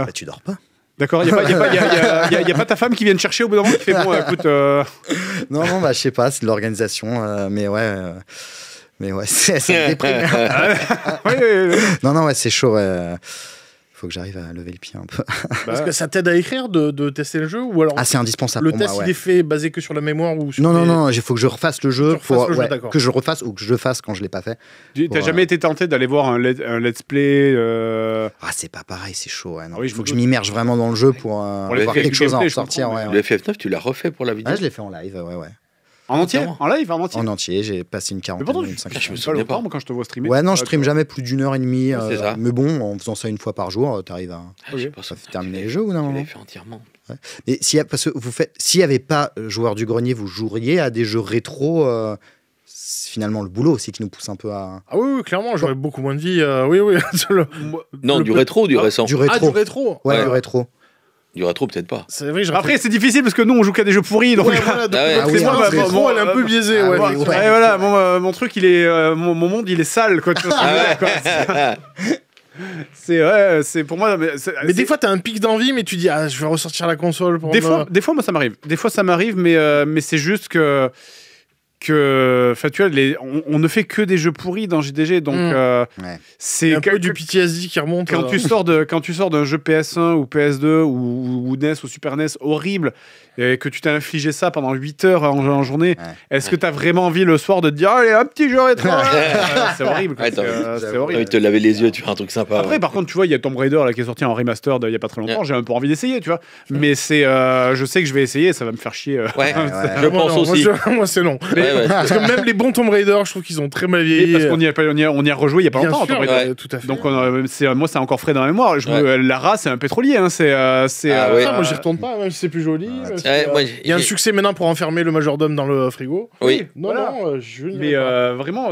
Bah, tu dors pas. d'accord, il n'y a pas ta femme qui vient te chercher au bout d'un moment qui fait bon, écoute. Non, non, bah, je sais pas, c'est de l'organisation, mais ouais. Mais ouais, c'est déprimant. Ouais. Non, non, ouais, c'est chaud. Faut que j'arrive à lever le pied un peu. Parce que ça t'aide à écrire de tester le jeu ou alors Ah, c'est indispensable le pour test moi. il Ouais. est fait basé que sur la mémoire ou sur Non, non, des- non, il faut que je refasse le jeu. Tu refasses le jeu, ouais, d'accord. que je refasse ou que je le fasse quand je l'ai pas fait. T'as Pour, jamais été tenté d'aller voir un let's play Ah, c'est pas pareil, c'est chaud. Ouais, non. Ah oui, Il je faut me que je doute. m'immerge vraiment dans le jeu pour les voir faire quelque du chose à en gameplay, je ressortir. comprends, Ouais, mais ouais. Le FF9 tu l'as refait pour la vidéo? Ah, je l'ai fait en live, ouais, ouais. en entier? Entièrement. En live, en entier? En entier, j'ai passé une Mais quarantaine pourtant, de minutes. je me pas souviens longtemps, pas. moi, quand je te vois streamer. Ouais, non, je stream jamais plus d'1 heure et demie. C'est ça. Mais bon, en faisant ça une fois par jour, t'arrives à Ah, je sais pas, ça fait terminer les jeux ou non? Tu l'avais fait entièrement. Et parce que s'il n'y avait pas joueur du grenier, vous joueriez à des jeux rétro. C'est finalement le boulot aussi qui nous pousse un peu à. Ah oui, oui, clairement, j'aurais beaucoup moins de vie. Oui, oui. Moi- Non, Le du peu- rétro ou du Ah, récent? Du Ah, rétro. du rétro. Ouais, Ouais. du rétro. Du rétro, peut-être pas. C'est vrai, Après, c'est difficile parce que nous, on joue qu'à des jeux pourris. Donc... Ouais, voilà, donc, Ah oui, moi, c'est le rétro, elle est un peu biaisée. Ouais, ouais. effectivement. Ouais, voilà, mon truc, il est, mon monde, il est sale. Quoi, tu vois ce que je veux dire, quoi. C'est pour moi. Mais des fois, t'as un pic d'envie, mais tu dis, je vais ressortir la console pour des fois, moi, ça m'arrive. Des fois, ça m'arrive, mais c'est juste que enfin, tu vois, on ne fait que des jeux pourris dans JDG, donc c'est un peu du PTSD qui remonte. quand tu sors d'un jeu PS1 ou PS2 ou NES ou Super NES horrible et que tu t'es infligé ça pendant 8 heures en journée, est-ce que tu as vraiment envie le soir de te dire allez, un petit jeu rétro? C'est horrible. Ouais, c'est horrible. Il te laver les yeux, tu fais un truc sympa. Après, par contre, tu vois, il y a Tomb Raider là, qui est sorti en remastered il y a pas très longtemps. J'ai un peu envie d'essayer, tu vois. Mais je sais que je vais essayer, ça va me faire chier. Je pense aussi. Moi, c'est non. Parce que même les bons Tomb Raider, je trouve qu'ils ont très mal vieilli. Parce qu'on y a rejoué il y a pas longtemps. Bien sûr, Tomb Raider. tout à fait. Donc moi, c'est encore frais dans la mémoire. Lara, c'est un pétrolier. Hein. Moi, j'y retourne pas, même si c'est plus joli. Il y a un succès maintenant pour enfermer le majordome dans le frigo. Oui. Non, je mais vraiment,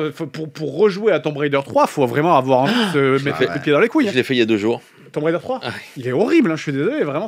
pour rejouer à Tomb Raider 3, faut vraiment avoir envie de se mettre les pieds dans les couilles. Je l'ai fait il y a 2 jours. Tomb Raider 3, il est horrible, hein, je suis désolé, vraiment,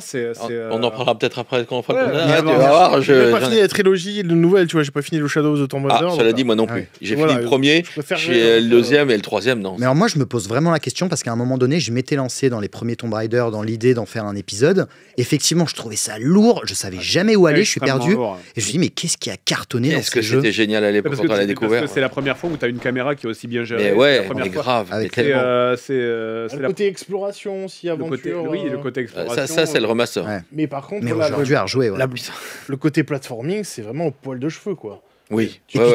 On en parlera peut-être après quand on fera le tu vas voir. J'ai pas fini la trilogie, le nouvel, tu vois, j'ai pas fini le Shadows of Tomb Raider. Cela dit, moi non plus. J'ai fini le premier, le deuxième et le troisième, non. Mais alors moi, je me pose vraiment la question parce qu'à un moment donné, je m'étais lancé dans les premiers Tomb Raider dans l'idée d'en faire un épisode. Effectivement, je trouvais ça lourd, je savais jamais où aller, je suis perdu. Et je me dis, mais qu'est-ce qui a cartonné dans ce jeu? C'était génial à l'époque quand on l'a découvert. Parce que c'est la première fois où tu as une caméra qui est aussi bien gérée. Mais ouais, mais grave. Le côté exploration aussi, aventure. Oui, le côté exploration. Ça, c'est le remaster. Mais par contre, mais aujourd'hui, à rejouer. Le côté platforming, c'est vraiment au poil de cheveux, quoi. Oui. Et puis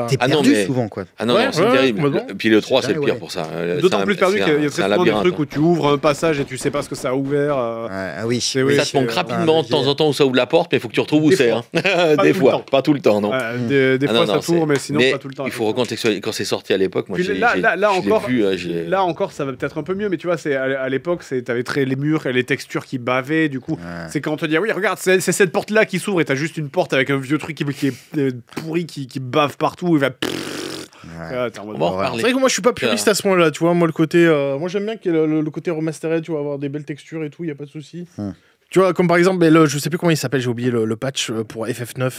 t'es perdu souvent, quoi. Ah non, c'est terrible. Puis le 3, c'est le pire pour ça. D'autant plus perdu qu'il y a très souvent des trucs où tu ouvres un passage et tu sais pas ce que ça a ouvert. Ah oui. Ça te manque rapidement de temps en temps où ça ouvre la porte, mais il faut que tu retrouves où c'est. Des fois, pas tout le temps, non. Des fois ça tourne, mais sinon pas tout le temps. Il faut recontextualiser. Quand c'est sorti à l'époque, moi là encore, ça va peut-être un peu mieux, mais tu vois, à l'époque, t'avais les murs et les textures qui bavaient, du coup. C'est quand on te dit, oui, regarde, c'est cette porte-là qui s'ouvre et t'as juste une porte avec un vieux truc qui est pourri, qui bave partout, il va. C'est vrai que moi je suis pas puriste à ce moment-là, tu vois. Moi le côté, moi j'aime bien qu'il y ait le côté remastered, tu vois, avoir des belles textures et tout, y a pas de souci. Tu vois, comme par exemple, je sais plus comment il s'appelle, j'ai oublié le patch pour FF9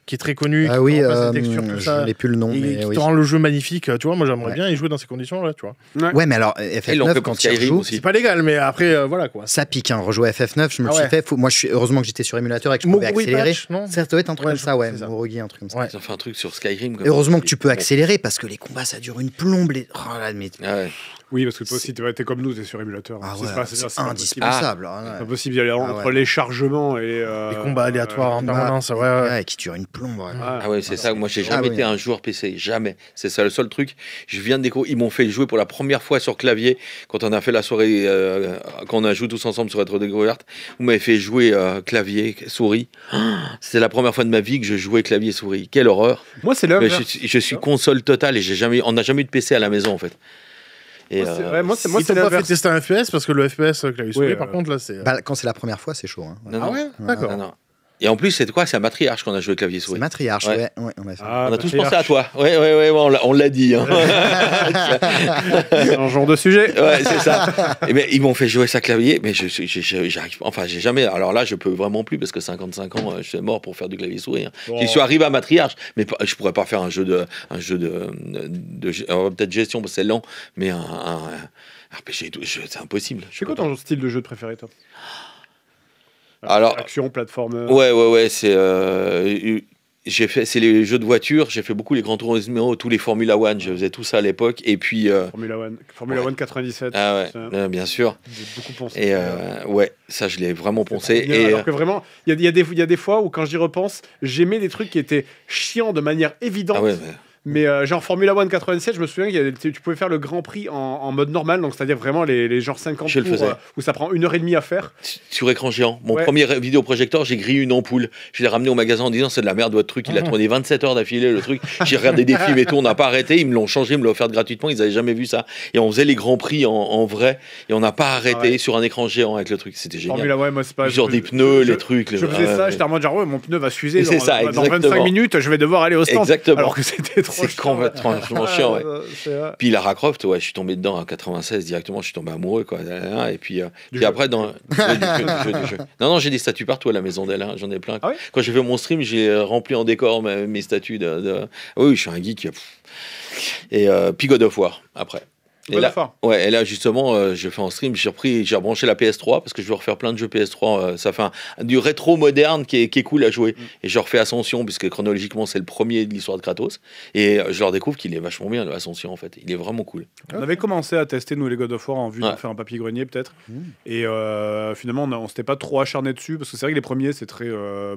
qui est très connu. Ah oui, je n'ai plus le nom. Et qui te rend le jeu magnifique, tu vois. Moi j'aimerais bien y jouer dans ces conditions-là, tu vois. Ouais, mais alors FF9, quand tu rejoues, c'est pas légal, mais après, voilà quoi. Ça pique, hein, rejouer à FF9, je me le suis fait. Moi, heureusement que j'étais sur émulateur et que je pouvais accélérer. Ça doit être un truc comme ça, ouais. Morogi, un truc comme ça. Ils ont fait un truc sur Skyrim. Heureusement que tu peux accélérer parce que les combats ça dure une plombe. Oui, parce que toi aussi, t'es comme nous, t'es sur émulateur. C'est indispensable. C'est impossible d'y aller entre les chargements et les combats aléatoires en permanence, qui durent une plombe. Ah ouais, c'est ça. Moi, j'ai jamais été un joueur PC, jamais. C'est ça le seul truc. Je viens de découvrir. Ils m'ont fait jouer pour la première fois sur clavier quand on a fait la soirée, quand on a joué tous ensemble sur Retro Découverte. Vous m'avez fait jouer clavier, souris. C'était la première fois de ma vie que je jouais clavier souris. Quelle horreur. Moi, c'est là. Je suis console totale et on n'a jamais eu de PC à la maison en fait. Et moi, c'est pas fait tester un FPS parce que le FPS clavier souris, par contre, là, c'est. Quand c'est la première fois, c'est chaud. D'accord. Et en plus, c'est quoi? C'est à Matriarche qu'on a joué clavier souris. C'est Matriarche, ouais. On a tous pensé à toi. Ouais, on l'a dit. Hein. C'est un genre de sujet. Ouais, c'est ça. Et ben, ils m'ont fait jouer ça clavier, mais j'arrive. Enfin, j'ai jamais. Alors là, je peux vraiment plus parce que 55 ans, je suis mort pour faire du clavier souris. Hein. J'y suis arrivé à Matriarche, mais je pourrais pas faire un jeu de peut-être gestion parce que c'est lent, mais un RPG, c'est impossible. C'est quoi ton style de jeu préféré, toi? Alors, action, plateforme. Ouais, c'est les jeux de voiture. J'ai fait beaucoup les Grands Turismo, tous les Formula One. Je faisais tout ça à l'époque. Et puis Formula One 97. Ah ouais, bien sûr. J'ai beaucoup pensé. Et ça je l'ai vraiment poncé. Et alors que vraiment, il y a des fois où quand j'y repense, j'aimais des trucs qui étaient chiants de manière évidente. Ah ouais. Mais genre Formula One 87, je me souviens tu pouvais faire le Grand Prix en mode normal, donc c'est-à-dire vraiment les genre 50 tours où ça prend 1h30 à faire. Sur écran géant. Mon premier vidéoprojecteur, j'ai grillé une ampoule. Je l'ai ramené au magasin en disant c'est de la merde votre truc. Il a tourné 27 heures d'affilée le truc. J'ai regardé des films et tout, on n'a pas arrêté. Ils me l'ont changé, ils me l'ont offert gratuitement. Ils n'avaient jamais vu ça. Et on faisait les Grands Prix en vrai et on n'a pas arrêté sur un écran géant avec le truc. C'était génial. Formula One, moi c'est pas. Sur des pneus, les trucs. Je faisais ça, j'étais en mode genre mon pneu va s'user dans 25 minutes, je vais devoir aller au stand. Exactement. Alors que c'était C'est complètement chiant, ouais. Puis Lara Croft, ouais, je suis tombé dedans en 96 directement, je suis tombé amoureux, quoi. Et puis après, du jeu. Non, j'ai des statues partout à la maison d'elle, hein, j'en ai plein. Ah oui, quand j'ai fait mon stream, j'ai rempli en décor mes statues Oui, je suis un geek. Et puis God of War, après. Et là, justement, je fais en stream, j'ai rebranché la PS3 parce que je veux refaire plein de jeux PS3. Ça fait du rétro moderne qui est cool à jouer. Et je refais Ascension, puisque chronologiquement, c'est le premier de l'histoire de Kratos. Et je leur découvre qu'il est vachement bien, Ascension, en fait. Il est vraiment cool. On avait commencé à tester, nous, les God of War en vue de faire un papier-grenier, peut-être. Et finalement, on s'était pas trop acharné dessus, parce que c'est vrai que les premiers, c'est très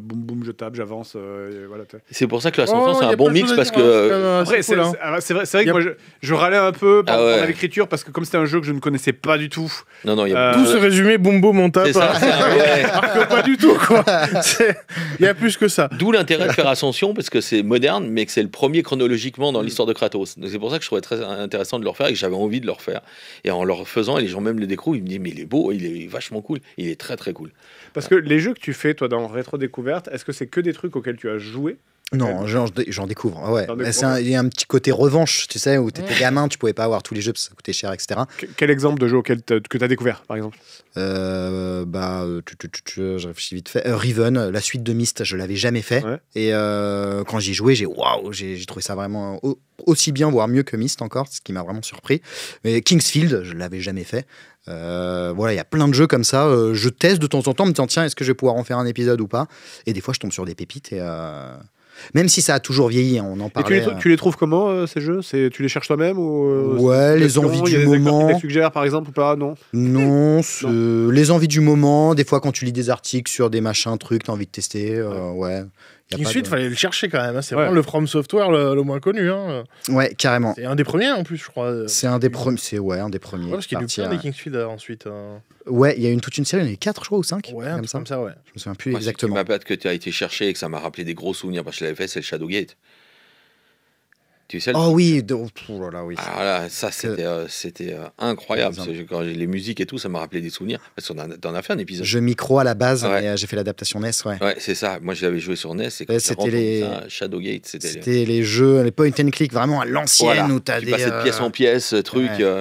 boum boum, je tape, j'avance. Voilà, c'est pour ça que l'Ascension, c'est un bon mix, parce que. Après, c'est vrai que moi, je râlais un peu par l'écriture, parce que comme c'était un jeu que je ne connaissais pas du tout. Non, il y a tout se résumé, boum boum, on tape. Alors que pas du tout, quoi. Il y a plus que ça. D'où l'intérêt de faire Ascension, parce que c'est moderne, mais que c'est le premier chronologiquement dans l'histoire de Kratos. Donc c'est pour ça que je trouvais très intéressant de le refaire et que j'avais envie de le refaire. Et en le refaisant, et les gens même le découvrent, ils me disent mais il est beau, il est vachement cool, il est très très cool. Parce que les jeux que tu fais, toi, dans Rétro Découverte, est-ce que c'est que des trucs auxquels tu as joué? Non, j'en découvre. Ouais. Il y a un petit côté revanche, tu sais, où tu étais gamin, tu pouvais pas avoir tous les jeux parce que ça coûtait cher, etc. Quel exemple de jeu que tu as découvert, par exemple? Je réfléchis vite fait. Riven, la suite de Myst, je l'avais jamais fait. Ouais. Et quand j'y jouais, j'ai trouvé ça vraiment aussi bien, voire mieux que Myst encore, ce qui m'a vraiment surpris. Mais Kingsfield, je l'avais jamais fait. Voilà, il y a plein de jeux comme ça. Je teste de temps en temps, en me disant tiens, est-ce que je vais pouvoir en faire un épisode ou pas? Et des fois, je tombe sur des pépites et même si ça a toujours vieilli, on en parlait. Et tu les trouves comment, ces jeux? Tu les cherches toi-même ou ouais, les envies du moment. Tu les suggères, par exemple, ou pas? Non, les envies du moment. Des fois, quand tu lis des articles sur des machins, trucs, t'as envie de tester. Ouais. Ensuite, il fallait le chercher quand même. Hein. C'est vraiment le From Software le moins connu. Hein. Ouais, carrément. C'est un des premiers en plus, je crois. C'est un des premiers. Un des premiers. Ouais, parce qu'il y a eu plein des Kingsfield ensuite. Ouais, il y a toute une série, il y en a eu 4, je crois, ou 5. Ouais, comme ça, ouais. Je me souviens plus exactement. Ce qui m'appelle que tu as été cherché et que ça m'a rappelé des gros souvenirs parce que je l'avais fait, c'est le Shadowgate. Tu sais, oui, oh là là, oui. Alors là, ça c'était incroyable. Quand j'ai les musiques et tout, ça m'a rappelé des souvenirs. Parce qu'on en a fait un épisode. Jeu micro à la base, mais j'ai fait l'adaptation NES, Ouais, c'est ça. Moi, je l'avais joué sur NES. Et c'était Shadowgate, c'était les jeux, les point and click vraiment à l'ancienne où t'as tu passais de pièce en pièce,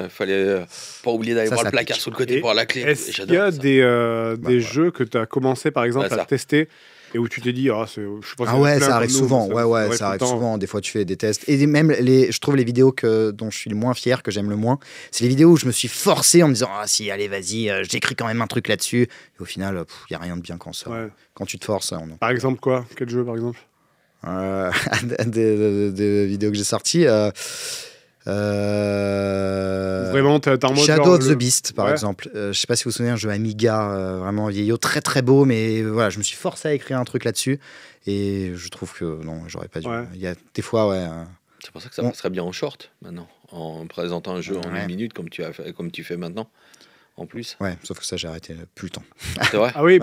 fallait pas oublier d'aller voir le placard sous le côté pour la clé. Est-ce qu'il y a des jeux que tu as commensé, par exemple, à tester et où tu t'es dit, ça arrive souvent. Ça arrive souvent. Des fois, tu fais des tests. Et même, je trouve les vidéos dont je suis le moins fier, que j'aime le moins, c'est les vidéos où je me suis forcé en me disant, si, allez, vas-y, j'écris quand même un truc là-dessus. Et au final, il n'y a rien de bien quand ça. Ouais. Quand tu te forces. Par exemple, quoi? Quel jeu, par exemple? Des vidéos que j'ai sorties. Vraiment, t'es en mode Shadow of the Beast, par exemple. Je sais pas si vous vous souvenez, un jeu Amiga, vraiment vieillot, très très beau, mais voilà, je me suis forcé à écrire un truc là-dessus, et je trouve que non, j'aurais pas dû. Il y a des fois, c'est pour ça que ça passerait bien en short maintenant, en présentant un jeu en 1 minute comme tu fais maintenant. En plus. Ouais, sauf que ça, j'ai arrêté plus le temps. C'est vrai? Ah oui,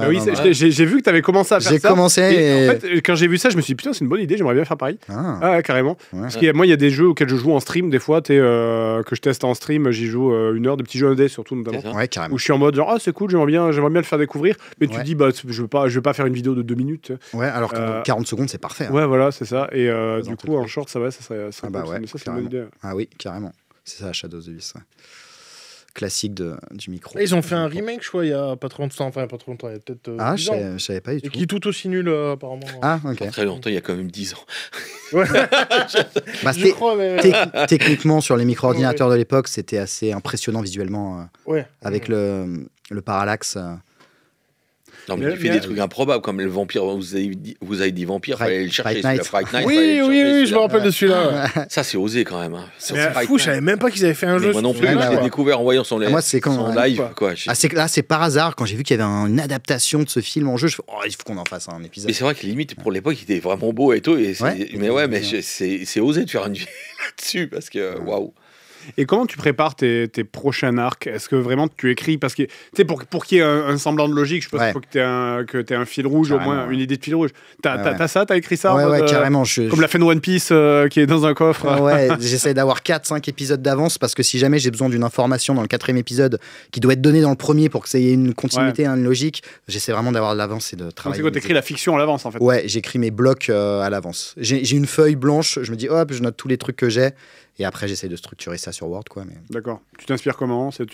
j'ai vu que tu avais commencé à faire ça. J'ai commencé et en fait, quand j'ai vu ça, je me suis dit, putain, c'est une bonne idée, j'aimerais bien faire pareil. Carrément. Ouais. Parce que moi, il y a des jeux auxquels je joue en stream, des fois, que je teste en stream, j'y joue 1 heure, de petits jeux indés surtout, notamment. Ouais, carrément. Où je suis en mode, genre, c'est cool, j'aimerais bien le faire découvrir. Mais tu te dis, je veux pas faire une vidéo de 2 minutes. Ouais, alors que 40 secondes, c'est parfait. Ouais, voilà, c'est ça. Et du coup, en short, ça serait c'est une bonne idée. Ah oui, carrément. C'est ça, Shadow of the Beast. Classique du micro. Et ils ont fait un remake, je crois, il y a pas trop longtemps. Il y a peut-être. Je savais pas du tout. Et qui est tout aussi nul, apparemment. Ah, ok. Pas très longtemps, il y a quand même 10 ans. Ouais. Je crois, mais... techniquement, sur les micro-ordinateurs de l'époque, c'était assez impressionnant visuellement. Avec le parallaxe. Non, mais tu fais des trucs improbables comme le vampire. Vous avez dit vampire, il fallait le chercher. Fright Night. Oui, je me rappelle de celui-là. Ça, c'est osé quand même. C'est fou, je savais même pas qu'ils avaient fait un jeu. Moi non plus, je l'ai découvert en voyant son live. Là, c'est par hasard, quand j'ai vu qu'il y avait une adaptation de ce film en jeu, je fais, il faut qu'on en fasse un épisode. Mais c'est vrai que limite, pour l'époque, il était vraiment beau et tout. Mais c'est osé de faire une vidéo là-dessus parce que waouh. Et comment tu prépares tes prochains arcs? Est-ce que vraiment tu écris parce que tu sais pour qu'il y ait un semblant de logique, je pense qu'il faut que tu aies un fil rouge, carrément, au moins une idée de fil rouge. T'as ça, t'as écrit ça? Ouais, carrément. Comme la fin de One Piece qui est dans un coffre. Ouais, j'essaie d'avoir 4-5 épisodes d'avance parce que si jamais j'ai besoin d'une information dans le 4e épisode qui doit être donnée dans le premier pour que ça ait une continuité, une logique, j'essaie vraiment d'avoir de l'avance et de travailler. Donc c'est quoi, t'écris la fiction à l'avance en fait? Ouais, j'écris mes blocs à l'avance. J'ai une feuille blanche, je me dis hop, je note tous les trucs que j'ai. Et après, j'essaie de structurer ça sur Word, quoi. Mais... D'accord. Tu t'inspires comment? Ça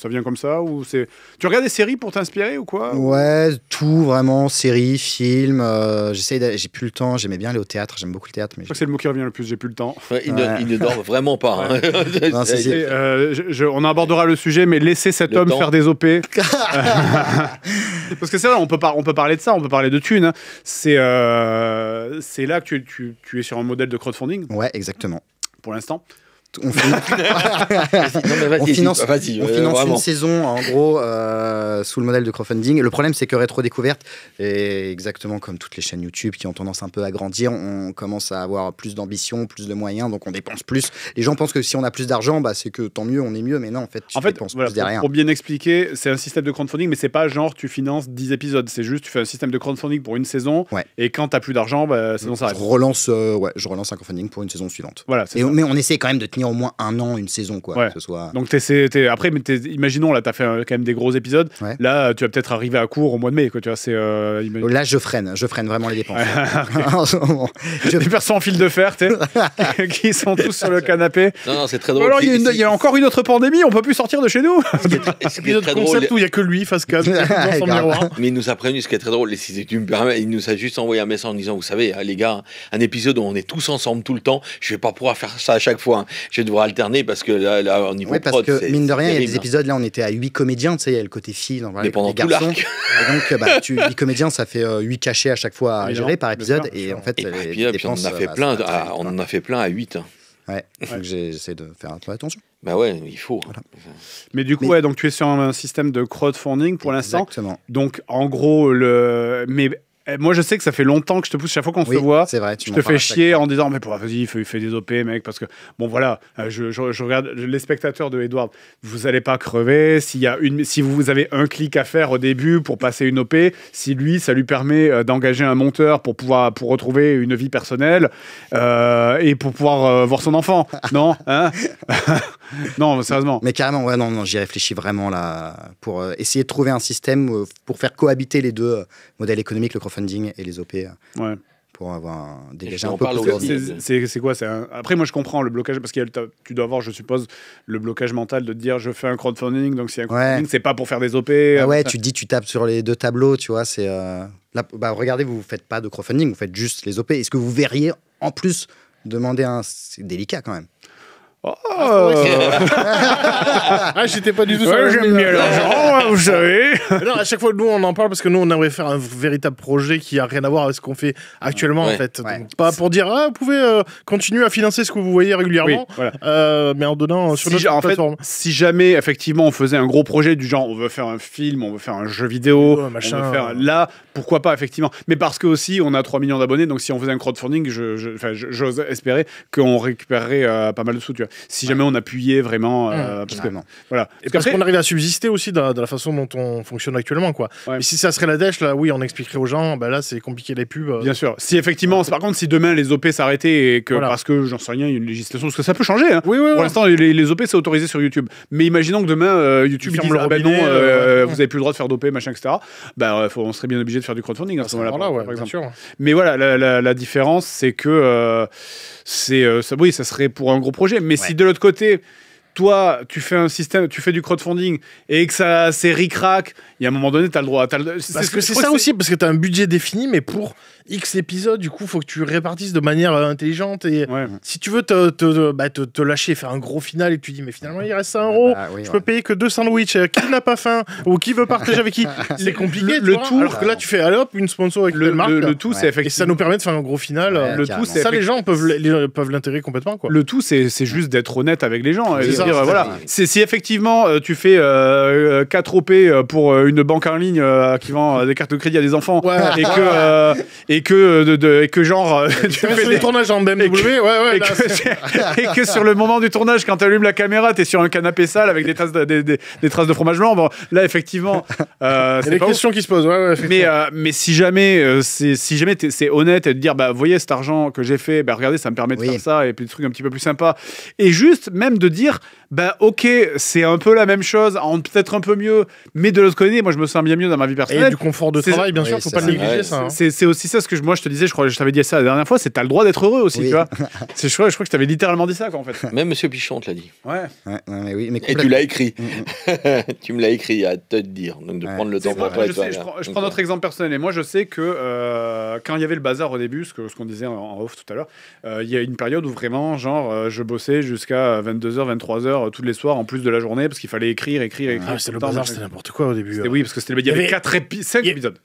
vient comme ça ou c'est... Tu regardes des séries pour t'inspirer ou quoi? Ouais, tout, vraiment. Séries, films. J'ai plus le temps. J'aimais bien aller au théâtre. J'aime beaucoup le théâtre. Mais je crois que c'est le mot qui revient le plus. J'ai plus le temps. Ouais, il ne dort vraiment pas. Hein. Non, on abordera le sujet, mais laissez cet homme faire des OP. Parce que c'est vrai, on peut parler de ça. On peut parler de thunes. Hein. C'est là que tu es sur un modèle de crowdfunding. Ouais, exactement. Pour l'instant. On finance une saison en gros sous le modèle de crowdfunding. Le problème, c'est que Rétro Découverte, et exactement comme toutes les chaînes YouTube qui ont tendance un peu à grandir, on commence à avoir plus d'ambition, plus de moyens, donc on dépense plus. Les gens pensent que si on a plus d'argent, c'est que tant mieux, on est mieux, mais non, en fait, tu dépenses plus derrière. Pour bien expliquer, c'est un système de crowdfunding, mais c'est pas genre tu finances 10 épisodes, c'est juste tu fais un système de crowdfunding pour une saison, et quand t'as plus d'argent, la saison s'arrête. Je relance un crowdfunding pour une saison suivante. Voilà, mais on essaie quand même de tenir au moins un an, une saison, quoi. Ouais. Que ce soit... Donc après, imaginons là, t'as fait quand même des gros épisodes. Ouais. Là, tu vas peut-être arriver à court au mois de mai, quoi. Tu vois, là, je freine vraiment les dépenses. En ce moment, des personnes en fil de fer, qui sont tous sur le canapé. Non, c'est très drôle. Alors, il y a encore une autre pandémie, on peut plus sortir de chez nous. C'est très drôle. Où il y a que lui face cam dans son miroir. Mais il nous a prévenu, ce qui est très drôle. Si tu me permets, il nous a juste envoyé un message en disant, vous savez, les gars, un épisode où on est tous ensemble tout le temps, je vais pas pouvoir faire ça à chaque fois. Je vais devoir alterner parce que là au niveau prod, parce que mine de rien, il y a des épisodes, là on était à 8 comédiens, tu sais, il y a le côté filles, mais pendant tout l'arc. Et donc 8 comédiens, ça fait 8 cachets à chaque fois à gérer par épisode, et en fait puis on en a fait plein, on en a fait plein à 8. Ouais, donc j'essaie de faire un peu attention. Bah ouais, il faut. Voilà. Mais du coup, donc tu es sur un système de crowdfunding pour l'instant. Exactement. Donc en gros, moi, je sais que ça fait longtemps que je te pousse chaque fois qu'on se voit. C'est vrai, je te fais chier en disant mais vas-y, fais des OP, mec, parce que bon voilà, je regarde les spectateurs de Edward. Vous allez pas crever si vous avez un clic à faire au début pour passer une OP. Si lui, ça lui permet d'engager un monteur pour retrouver une vie personnelle et pour pouvoir voir son enfant. Non, hein? Non, sérieusement. Mais carrément, non, j'y réfléchis vraiment là pour essayer de trouver un système pour faire cohabiter les deux modèles économiques, le crowdfunding et les OP. Pour avoir dégager un peu plus. C'est quoi? Après, moi, je comprends le blocage, parce que tu dois avoir, je suppose, le blocage mental de te dire je fais un crowdfunding, donc si un crowdfunding, c'est pas pour faire des OP. Tu te dis, tu tapes sur les deux tableaux, tu vois. C'est regardez, vous faites pas de crowdfunding, vous faites juste les OP. Est-ce que vous verriez en plus demander c'est délicat quand même. J'étais pas du tout j'aime bien l'argent, vous savez. Non, à chaque fois, nous, on en parle parce que nous, on aimerait faire un véritable projet qui a rien à voir avec ce qu'on fait actuellement, en fait. Donc, pas pour dire, vous pouvez continuer à financer ce que vous voyez régulièrement, mais en donnant sur notre plateforme. Si jamais, effectivement, on faisait un gros projet du genre, on veut faire un film, on veut faire un jeu vidéo, on veut faire... Là, pourquoi pas, effectivement. Mais parce que aussi, on a 3 millions d'abonnés, donc si on faisait un crowdfunding, j'ose espérer qu'on récupérerait pas mal de sous, tu vois. Si jamais on appuyait vraiment parce que voilà. Et parce qu'on arrive à subsister aussi de la façon dont on fonctionne actuellement, quoi. Mais si ça serait la dèche, là oui, on expliquerait aux gens, là c'est compliqué les pubs. Bien sûr. Si effectivement, par contre, si demain les OP s'arrêtaient et que parce que j'en sais rien, il y a une législation, parce que ça peut changer. Hein. Pour l'instant, les OP c'est autorisé sur YouTube. Mais imaginons que demain YouTube ils disent vous avez plus le droit de faire d'OP, machin, etc. On serait bien obligé de faire du crowdfunding à ce moment-là, par exemple. Mais voilà, la différence, c'est que ça serait pour un gros projet. Mais si de l'autre côté, toi, tu fais un système, tu fais du crowdfunding et que ça c'est ric-rac, il y a un moment donné, tu as le droit. Parce que c'est ça aussi, parce que tu as un budget défini, mais pour X épisodes, du coup, il faut que tu répartisses de manière intelligente. Et si tu veux te lâcher, faire un gros final et que tu dis, mais finalement, il reste 1 €, je peux payer que 2 sandwichs, qui n'a pas faim ou qui veut partager avec qui, c'est compliqué. Le tout, alors que là, tu fais, allez hop, une sponsor avec une marque. Le tout, c'est effectivement. Et ça nous permet de faire un gros final. Le tout, c'est ça, les gens peuvent l'intégrer complètement, quoi. Le tout, c'est juste d'être honnête avec les gens. C'est ça. dire, voilà. Si effectivement tu fais 4 OP pour une banque en ligne qui vend des cartes de crédit à des enfants et que genre tu fais des tournages en BMW, et que sur le moment du tournage, quand tu allumes la caméra, t'es sur un canapé sale avec des traces de fromage blanc. Bon, là effectivement, c'est des questions qui se posent. Mais si jamais c'est honnête et de dire bah voyez cet argent que j'ai fait, bah regardez, ça me permet de faire ça et puis des trucs un petit peu plus sympas, et juste même de dire bah ok, c'est un peu la même chose, peut-être un peu mieux, mais de l'autre côté, moi je me sens bien mieux dans ma vie personnelle. Et du confort de travail, bien sûr, faut pas le négliger ça. C'est aussi ça ce que moi je te disais, je crois que je t'avais dit ça la dernière fois, c'est t'as le droit d'être heureux aussi, tu vois. Je crois que je t'avais littéralement dit ça quoi en fait. Même Monsieur Pichon te l'a dit. Mais et tu l'as écrit. Tu me l'as écrit à te dire, donc de prendre le temps pour toi. Je prends notre exemple personnel et moi je sais que quand il y avait le bazar au début, ce qu'on disait en off tout à l'heure, il y a une période où vraiment genre je bossais jusqu'à 22h, 23h tous les soirs en plus de la journée parce qu'il fallait écrire. C'est le bazar, c'était n'importe quoi au début. Oui, parce que il y avait 5 épisodes.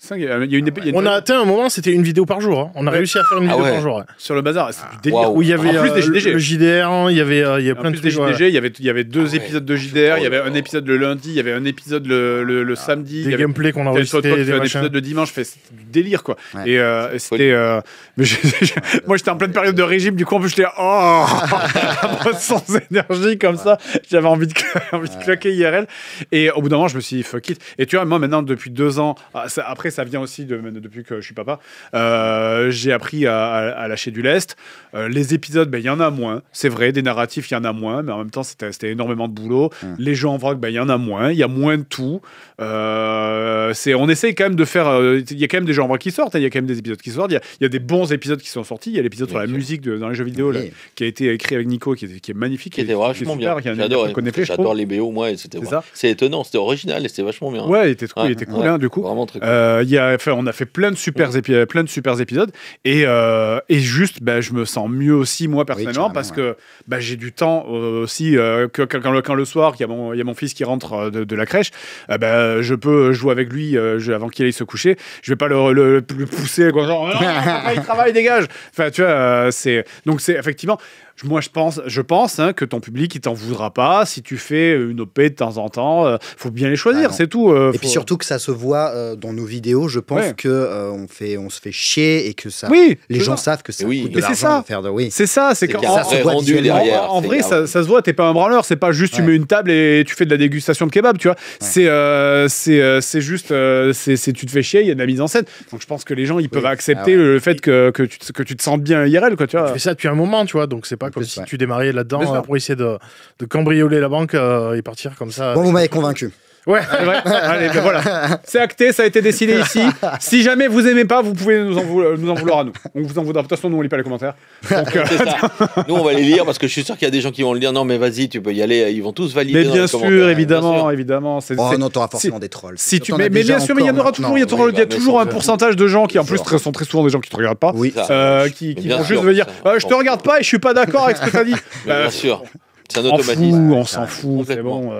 On a atteint un moment, c'était une vidéo par jour. On a réussi à faire une vidéo par jour. Sur le bazar, c'est du délire. Où il y avait en plus des JDG. Le JDR, il y avait plein de trucs. Il y avait 2 épisodes de JDR, il y avait un épisode le lundi, il y avait un épisode le samedi. Des gameplays qu'on a enregistrés. Un épisode de dimanche, c'est du délire quoi. Et c'était. Moi j'étais en pleine période de régime, du coup en plus j'étais sans énergie comme ça. J'avais envie de claquer IRL. Et au bout d'un moment, je me suis dit, fuck it. Et tu vois, moi, maintenant, depuis 2 ans, après, ça vient aussi depuis que je suis papa, j'ai appris à lâcher du lest. Les épisodes, il y en a moins. C'est vrai, des narratifs, il y en a moins, mais en même temps, c'était énormément de boulot. Les gens en vrac, il y en a moins. Il y a moins de tout. On essaye quand même de faire... Il y a quand même des gens en vrac qui sortent. Il y a quand même des épisodes qui sortent. Il y a des bons épisodes qui sont sortis. Il y a l'épisode sur la musique dans les jeux vidéo là, qui a été écrit avec Nico, qui est magnifique. Qui était vachement bien. J'adore les BO, moi, et c'est étonnant, c'était original et c'était vachement bien. Ouais, il était cool, hein, du coup. Vraiment très cool. On a fait plein de super épisodes et juste, je me sens mieux aussi moi personnellement parce que j'ai du temps aussi quand le soir, il y a mon fils qui rentre de la crèche, je peux jouer avec lui avant qu'il aille se coucher. Je vais pas le pousser quoi, genre il travaille, dégage. Enfin, tu vois, donc c'est effectivement. Moi, je pense que ton public, il t'en voudra pas si tu fais une OP de temps en temps. Faut bien les choisir, c'est tout. Et puis surtout que ça se voit dans nos vidéos. Je pense que on se fait chier et que ça. Les gens savent que ça coûte de l'argent de faire de. C'est ça, c'est qu'en en vrai, ça se voit. T'es pas un branleur. C'est pas juste tu mets une table et tu fais de la dégustation de kebab, tu vois. C'est juste, tu te fais chier. Il y a de la mise en scène. Donc je pense que les gens, ils peuvent accepter le fait que tu te sens bien IRL, quoi. Tu vois. Tu fais ça depuis un moment, tu vois. Donc c'est pas comme si tu démarrais là-dedans pour essayer de cambrioler la banque et partir comme ça. Bon, vous m'avez convaincu. Ouais, allez, voilà. C'est acté, ça a été décidé ici. Si jamais vous aimez pas, vous pouvez nous en vouloir à nous. On vous en voudra. De toute façon, nous on lit pas les commentaires. Donc, c'est ça. Nous on va les lire parce que je suis sûr qu'il y a des gens qui vont le lire. Non mais vas-y, tu peux y aller. Ils vont tous valider. Mais bien sûr, évidemment. Non, t'auras forcément des trolls. Mais bien sûr, mais il y en aura toujours. Il y a toujours un pourcentage de gens qui, en plus, sont très souvent des gens qui te regardent pas. Qui vont juste me dire, je te regarde pas et je suis pas d'accord avec ce que t'as dit. Bien sûr. C'est un automatisme. On s'en fout, c'est bon.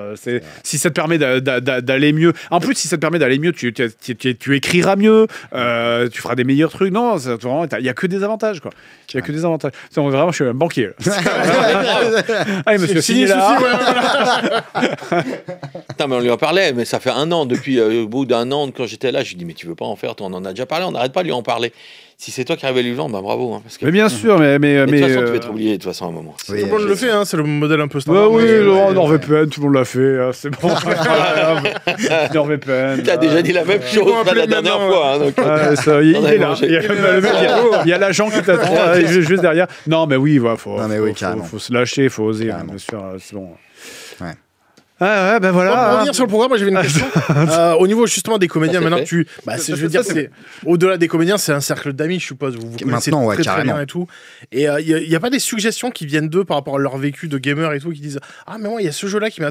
Si ça te permet d'aller mieux. En plus, si ça te permet d'aller mieux, tu écriras mieux, tu feras des meilleurs trucs. Non, il n'y a que des avantages, quoi. Il n'y a que des avantages. Vraiment, je suis un banquier. Allez, monsieur, signez là. Putain, mais on lui en parlait, mais ça fait 1 an. Depuis, au bout d'1 an, quand j'étais là, je lui dis, mais tu veux pas en faire? Toi, on en a déjà parlé, on n'arrête pas de lui en parler. Si c'est toi qui arrives à lui vendre, bravo. Parce que... Mais bien sûr, mais de toute façon, tu vas être oublié de toute façon à un moment. Tout le monde le fait, c'est le modèle un peu standard. Oui, NordVPN, tout le monde l'a fait, c'est bon. NordVPN. T'as déjà dit la même chose la dernière fois. Il est là. Il y a l'agent qui t'attend juste derrière. Non, mais oui, il faut se lâcher, il faut oser, bien sûr, c'est bon. Voilà. Pour revenir sur le programme, moi j'avais une question. Au niveau justement des comédiens, maintenant je veux dire, c'est au-delà des comédiens, c'est un cercle d'amis, je suppose. Vous connaissez très bien et tout. Et il y a pas des suggestions qui viennent d'eux par rapport à leur vécu de gamer et tout, qui disent mais moi il y a ce jeu-là qui m'a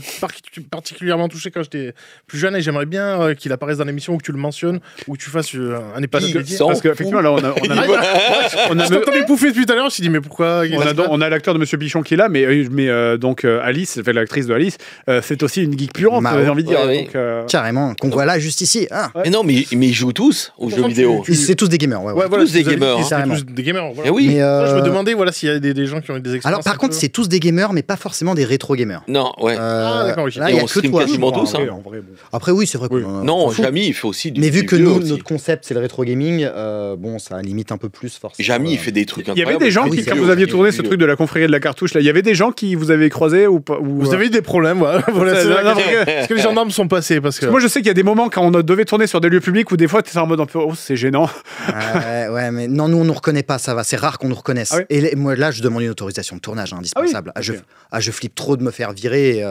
particulièrement touché quand j'étais plus jeune et j'aimerais bien qu'il apparaisse dans l'émission ou que tu le mentionnes ou que tu fasses un épisode dédié. Parce qu'effectivement là on a entendu pouffer depuis tout à l'heure, je me suis dit mais pourquoi on a l'acteur de Monsieur Pichon qui est là, mais donc Alice, l'actrice de Alice, c'était est aussi une geek puante, Bah, j'ai envie de dire. ouais, Donc, Carrément, qu'on voit là, juste ici. Ah. Mais non, mais ils jouent tous aux jeux vidéo. C'est tous des gamers, ouais. Ouais, voilà, tous des vous avez dit gamers, qu'ils étaient hein. tous des gamers. Voilà. Eh oui. Mais, Je me demandais voilà, s'il y a des gens qui ont eu des expériences. alors, par un contre, peu- c'est tous des gamers, mais pas forcément des rétro gamers. Non, ouais. Ah, d'accord, oui. Là, Et il y a on que stream toi. quasiment en tous, vrai, hein. en vrai, bon. Après, oui, c'est vrai. Oui. qu'on- Non, s'en fout. Jamy, il fait aussi du Mais vu du que vidéo nous, aussi. notre concept, c'est le rétro gaming, bon, ça limite un peu plus forcément. Jamy, il fait des trucs Il y incroyables. avait des gens Ah oui, qui, c'est quand vrai. vous aviez tourné ce truc de la confrérie de la cartouche, là, il y avait des gens qui vous avaient croisé ou pas ou, Vous avez eu des problèmes, voilà. Voilà, Ça, c'est la non, question. parce que- Est-ce que les gendarmes sont passés parce que... Moi, je sais qu'il y a des moments quand on devait tourner sur des lieux publics où des fois, tu es en mode un peu, oh, c'est gênant. Ouais, mais non, nous, on nous reconnaît pas, ça va. C'est rare qu'on nous reconnaisse. Ah oui Et moi, là, je demande une autorisation de tournage indispensable. Ah oui, Je flippe trop de me faire virer.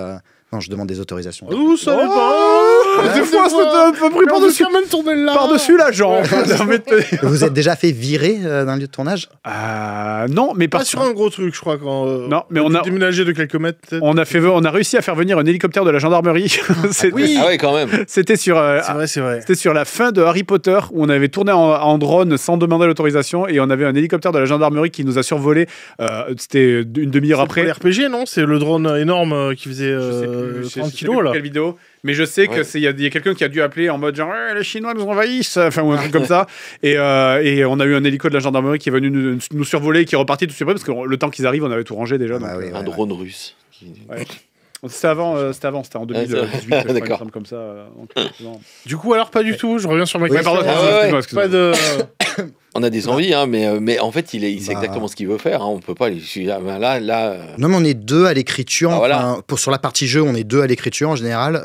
Non, je demande des autorisations. Vous savez Oh, pas des fois, c'est un peu pris par-dessus. même tourner là. Par-dessus l'agent. J'ai envie de te dire. Vous êtes déjà fait virer d'un lieu de tournage? Non, mais Pas par sur un gros truc, je crois. Quand, Non, mais on a- déménagé de quelques mètres, peut-être. on a réussi à faire venir un hélicoptère de la gendarmerie. C'était- oui. Ah ouais, quand même. C'était sur, C'est vrai. c'était sur la fin de Harry Potter où on avait tourné en drone sans demander l'autorisation et on avait un hélicoptère de la gendarmerie qui nous a survolé. C'était une demi-heure Après après. RPG, non? C'est le drone énorme qui faisait Je sais plus, 30 je sais kilos, plus là. quelle vidéo, mais je sais que Ouais. il y a quelqu'un qui a dû appeler en mode genre ouais, les Chinois nous envahissent, enfin ou un truc comme ça. Et on a eu un hélico de la gendarmerie qui est venu nous survoler, qui est reparti tout de suite après parce que le temps qu'ils arrivent, on avait tout rangé déjà. Bah donc, oui, Un drone russe. ouais. C'était avant, c'était en 2018, je crois, il me D'accord. semble comme ça. Non. Du coup, alors, pas du tout. Je reviens sur ma Oui, Ouais, pardon, question. ouais, excuse-moi. Pas de... On a des envies, hein, mais en fait, il sait Bah. exactement ce qu'il veut faire. Hein. On peut pas. Là. Non, mais on est deux à l'écriture. Ah, voilà. Enfin, sur la partie jeu, on est deux à l'écriture en général.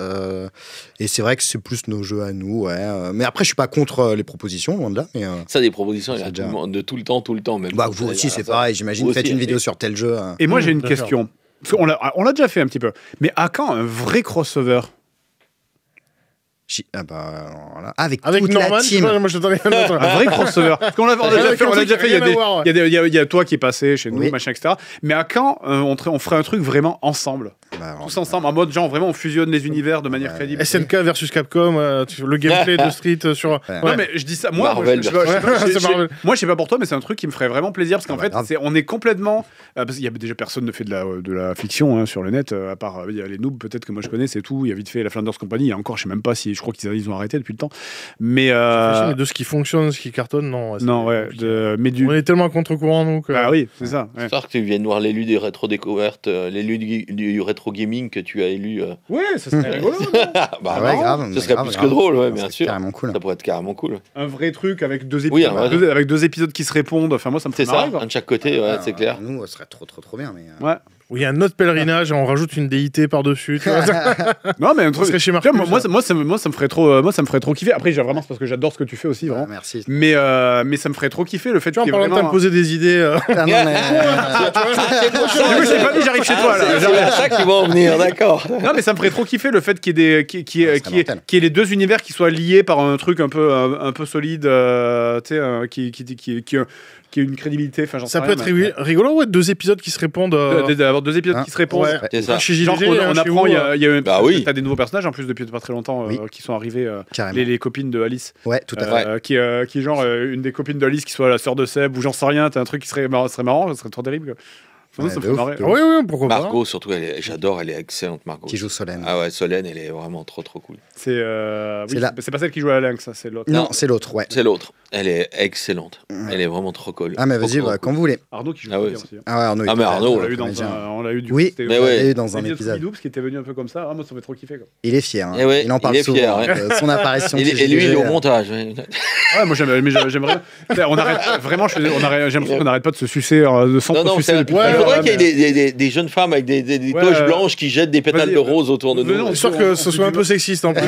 Et c'est vrai que c'est plus nos jeux à nous. Ouais. Mais après, je suis pas contre les propositions, loin de là. Mais, Ça, des propositions, il y a C'est déjà- de tout le temps, même. bah, vous aussi, c'est Ça. pareil. J'imagine, Vous faites aussi, une et- vidéo sur tel jeu. Et moi j'ai une D'accord. question. Parce on l'a déjà fait un petit peu. Mais à quand un vrai crossover? Ah bah, voilà. Avec toute Norman, la je sais team. pas, moi je t'attendais un autre. Un vrai crossover. Parce qu'on l'a déjà fait. On l'a déjà fait. Il y a Rien à voir, ouais. il y a toi qui est passé chez nous, Oui. machin, etc. Mais à quand on ferait un truc vraiment ensemble, Bah, alors, tous ensemble, en mode genre vraiment on fusionne les univers de manière crédible. SNK versus Capcom, le gameplay de Street sur... Ouais. Non mais je dis ça, moi, Marvel. je sais pas, Ouais, c'est Marvel. moi je sais pas pour toi, mais c'est un truc qui me ferait vraiment plaisir parce qu'en Ah bah, fait grave. on est complètement parce qu'il y a déjà personne ne fait de la fiction hein, sur le net à part il y a les noobs peut-être que moi je connais, c'est tout. Il y a vite fait la Flanders Company, il y a encore je sais même pas si je crois qu'ils ont arrêté depuis le temps, mais Mais de ce qui fonctionne, ce qui cartonne, non. c'est non ouais compliqué. mais du On est tellement à contre-courant, nous, que... bah oui c'est ça. Ouais. J'espère que tu viennes voir l'élu des rétro-découvertes, l'élu du rétro-gaming que tu as élu. Ouais, ça serait rigolo. non Bah, Ah ouais, non, grave. Ce serait grave, plus que grave. drôle, ouais, Ça bien serait sûr. Carrément cool. Ça pourrait être carrément cool. Un vrai truc avec deux Oui, épisodes, un vrai- avec deux épisodes qui se répondent. Enfin moi ça me fait C'est ça, marrer. quoi. un de chaque côté, ouais, c'est clair. Nous, ce serait trop bien. Mais, Ouais. Où il y a un autre pèlerinage et on rajoute une déité par-dessus. Tu vois. Non mais un truc. serait chez Tu vois, Marcus, moi ça me ferait trop kiffer. Après vraiment c'est parce que j'adore ce que tu fais aussi vraiment. merci. Mais ça me ferait trop kiffer le fait Tu vois, en qu'il y ait parlant de vraiment. t'imposer des idées... Ah, non, mais, Du coup, je t'ai pas dit j'arrive chez toi là. C'est à ça qu'ils vont en venir, d'accord. Non mais ça me ferait trop kiffer le fait qu'il y ait qu'il y ait serait mortel. les deux univers qui soient liés par un truc un peu solide, tu sais, qui ait une crédibilité. Enfin j'en sais Ça peut rien, être rigolo, ouais, 2 épisodes qui se répondent... d'avoir deux épisodes Hein. qui se répondent. Ouais. C'est ça. Chez Genre, JDG, on chez apprend, vous, il y a Bah oui. t'as des nouveaux personnages en plus depuis pas très longtemps Oui. qui sont arrivés, Carrément. les copines de Alice, Ouais, tout à fait. qui est genre une des copines de Alice qui soit la sœur de Seb ou j'en sais rien, t'as un truc qui serait marrant, ça serait trop terrible. Quoi. Enfin, Ouais, ça me de fait ouf, marrer. de ouf. Oui, oui, pourquoi pas. Margot, surtout, j'adore, elle est excellente, Margot. Qui joue Solène. Ah ouais, Solène, elle est vraiment trop cool. C'est C'est la- c'est pas celle qui joue à la Lynx, ça c'est l'autre. Non, c'est l'autre, ouais. C'est l'autre. Elle est excellente. Ouais. Elle est vraiment trop cool. Ah, mais vas-y, Trop, bah, trop quand vous voulez. Arnaud qui joue Ah très ouais, bien aussi. hein. Ah ouais, Arnaud. Ah, mais Arnaud, On l'a eu on on l'a eu du Oui, c'était- Mais ouais. il est dans un l'épisode épisode. Scooby-Doo, qui était venu un peu comme ça. Ah, moi ça m'a trop kiffé quoi. Il est fier. hein. Eh ouais, il en parle il est souvent. fier, hein, ouais. de son apparition. Et chez lui, il est au JDG, montage. ouais. Ouais, moi j'aimerais. On arrête vraiment. J'ai l'impression qu'on n'arrête pas de se sucer, de Non, non, s'entre-sucer depuis. ouais, tout à il l'heure, faudrait là, qu'il y mais- ait des jeunes femmes avec des Ouais, toches blanches qui jettent des pétales vas-y, de rose autour de mais nous. non, Histoire on- que on ce fait soit un du- peu sexiste en plus.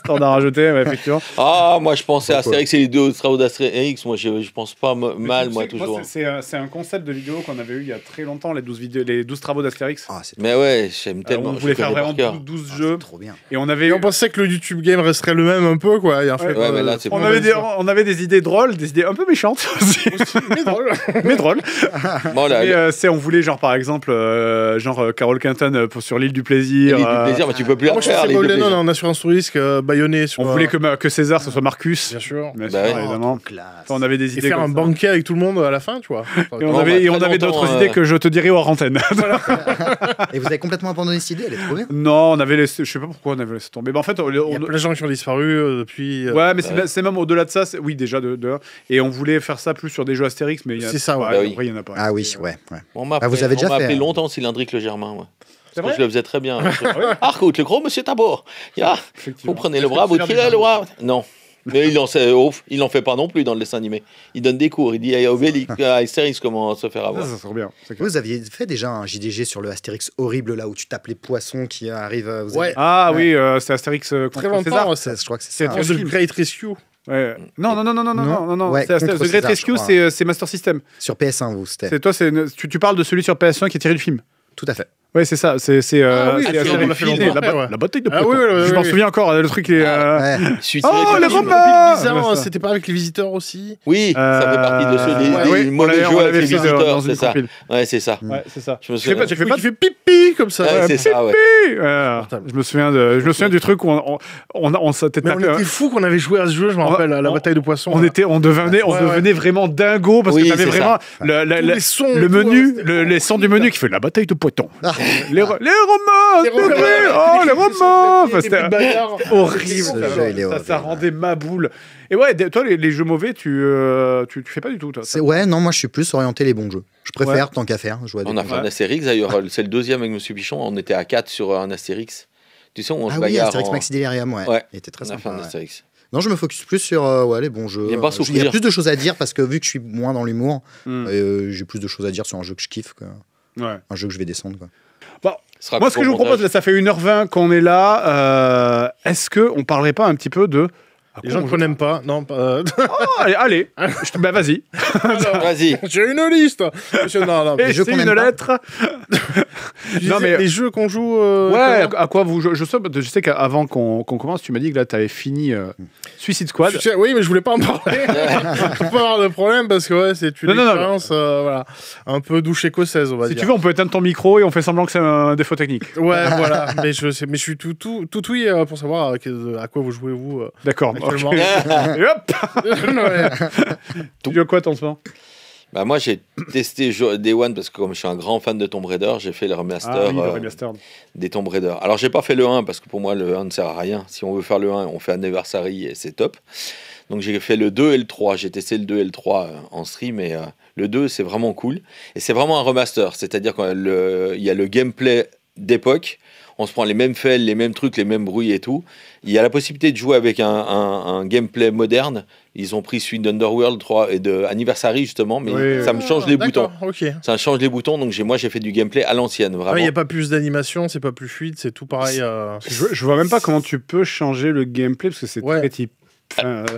Standard à jeter, ouais, effectivement. Ah, moi je pensais à Pourquoi Astérix et les deux travaux d'Astérix. Moi je pense pas mal, Tu moi sais que toujours. C'est un concept de vidéo qu'on avait eu il y a très longtemps, les 12 travaux d'Astérix. Ah, c'est Mais ouais, j'aime tellement. On je voulait faire connais vraiment par cœur. 12 ah, jeux. c'est trop bien. Et on avait Et eu. on pensait que le YouTube game resterait le même un peu, quoi. Et en fait, Ouais, mais là, c'est On bon. avait des idées drôles, des idées un peu méchantes aussi, Mais drôle. mais drôles. Bon, là, Mais on voulait genre par exemple Carole Quintan sur l'île du plaisir. l'île du plaisir, mais tu peux plus la Moi, je faire. pensais l'île du Golden non, en assurance tout risque, bâillonné sur. On voulait que César, ce soit Marcus. Bien sûr. Bien Bah sûr, ouais. évidemment. Classe. On avait des Et idées faire un comme ça. banquet avec tout le monde à la fin, tu vois. Et on Non, avait, bah, on très avait longtemps, d'autres idées que je te dirai hors antenne. Et vous avez complètement abandonné cette idée, elle est trop bien. Non, on avait laissé. Je sais pas pourquoi on avait laissé tomber. Mais en fait, Il y a plein de gens qui ont disparu depuis. ouais, mais c'est même au-delà de ça. Oui, déjà de. Et on voulait faire ça plus sur des jeux Astérix, mais il y a. C'est ça, ouais. Ouais, Bah oui. après, il y en a pas. Ah oui, ouais. On m'a vous avez déjà appelé fait, hein. longtemps Cylindrique le Germain. Ouais. C'est Parce que vrai je le faisais très bien. Ah, écoute, le gros monsieur Tabor. Effectivement. Vous prenez le Est-ce bras, que vous tu fais tirez des le bras. Non. Mais il en fait pas non plus dans le dessin animé. Il donne des cours. Il dit à Obélix, à Astérix comment se faire avoir. Ça serait bien. c'est clair. Vous aviez fait déjà un JDG sur le Astérix horrible là où tu tapes les poissons qui arrivent. Vous Ouais. avez- Ah Ouais. oui, c'est Astérix contre Très longtemps, César. ouais, Je crois que c'est C'est ça. très- The Great Rescue. Ouais. Non. Ouais, C'est contre The Great César, Rescue, je crois. c'est Master System. Sur PS1, vous, c'était. C'est toi, tu parles de celui sur PS1 qui est tiré du film. Tout à fait. Ouais, c'est ça. C'est Ah oui, c'est on l'a fait longtemps après, ouais. la bataille de Ah Poitou. oui, Je m'en oui. souviens encore. Le truc est. Ouais. Je suis Oh, tiré les par- Romains Bizarre, Ouais, ça. c'était pas avec les visiteurs aussi. Oui, ça fait partie de ceux des ouais, mauvais on jeux avec l'avait les fait visiteurs. dans une C'est ça. compile. Ouais, c'est ça. Ouais, c'est ça. Je me Tu fais pas, souviens. tu fais Oui, pas qui fait pipi comme ça. Ouais, c'est ça, ouais. Je me souviens du truc où on s'était Mais on tapé. était fous qu'on avait joué à ce jeu, je me rappelle, à la bataille de poissons. On devenait vraiment dingo parce Oui, que t'avais c'est vraiment les sons, le tout, menu, c'était les sons du menu qui fait la bataille de Poiton. Les Romains, Les s'il te Romains, plaît. Oh, les Romains. Enfin, c'était horrible. Ce jeu, il est horrible. Ça rendait ma boule. Et ouais, toi, les jeux mauvais, tu fais pas du tout, toi. Ouais, non, moi je suis plus orienté les bons jeux. Je préfère tant qu'à faire. Jouer à des On a bons fait un jeux. Astérix d'ailleurs. C'est le deuxième avec Monsieur Pichon. On était à 4 sur un Astérix. Tu sais, où on se Ah oui, bagarre. Astérix Maxi Delirium, ouais. Ouais. Il était très On a fait sympa. un ouais. Astérix. Non, je me focus plus sur les bons jeux. Il aime pas Il y souffrir. a plus de choses à dire parce que vu que je suis moins dans l'humour, Hmm. j'ai plus de choses à dire sur un jeu que je kiffe, quoi. Ouais. Un jeu que je vais descendre, quoi. Moi, ce que je vous propose, là, ça fait 1h20 qu'on est là. Est-ce qu'on parlerait pas un petit peu de. Les gens qu'on n'aime pas, non, pas. Oh, allez. Bah, vas-y. Vas-y. J'ai une liste. Monsieur, non, Et jeux c'est qu'on une aime pas. lettre. Non, mais- les jeux qu'on joue. Ouais, comment à quoi vous. Je sais qu'avant qu'on commence, tu m'as dit que là, t'avais fini Suicide Squad. Oui, mais je voulais pas en parler. Je peux pas avoir de problème parce que ouais, c'est une Non, expérience voilà, un peu douche écossaise, on va Si dire. tu veux, on peut éteindre ton micro et on fait semblant que c'est un défaut technique. Ouais, voilà. Mais je suis tout oui pour savoir à quoi vous jouez vous. D'accord. Actuellement. ok. Et hop. Ouais. Tu joues à quoi, en ce moment? Bah moi j'ai testé Day One parce que comme je suis un grand fan de Tomb Raider, j'ai fait le remaster Ah oui, le remastered. des Tomb Raider. Alors j'ai pas fait le 1 parce que pour moi le 1 ne sert à rien. Si on veut faire le 1, on fait Anniversary et c'est top. Donc j'ai fait le 2 et le 3. J'ai testé le 2 et le 3 en stream et le 2 c'est vraiment cool. Et c'est vraiment un remaster, c'est-à-dire qu'il y a le gameplay d'époque. On se prend les mêmes fails, les mêmes trucs, les mêmes bruits et tout. Il y a la possibilité de jouer avec un gameplay moderne. Ils ont pris celui d'Underworld 3 et de Anniversary justement, mais Oui, ça me change les boutons. D'accord, ok. Ça change les boutons, donc moi j'ai fait du gameplay à l'ancienne, vraiment. Il n'y a pas plus d'animation, c'est pas plus fluide, c'est tout pareil. Je vois même pas comment tu peux changer le gameplay parce que c'est Ouais. très type.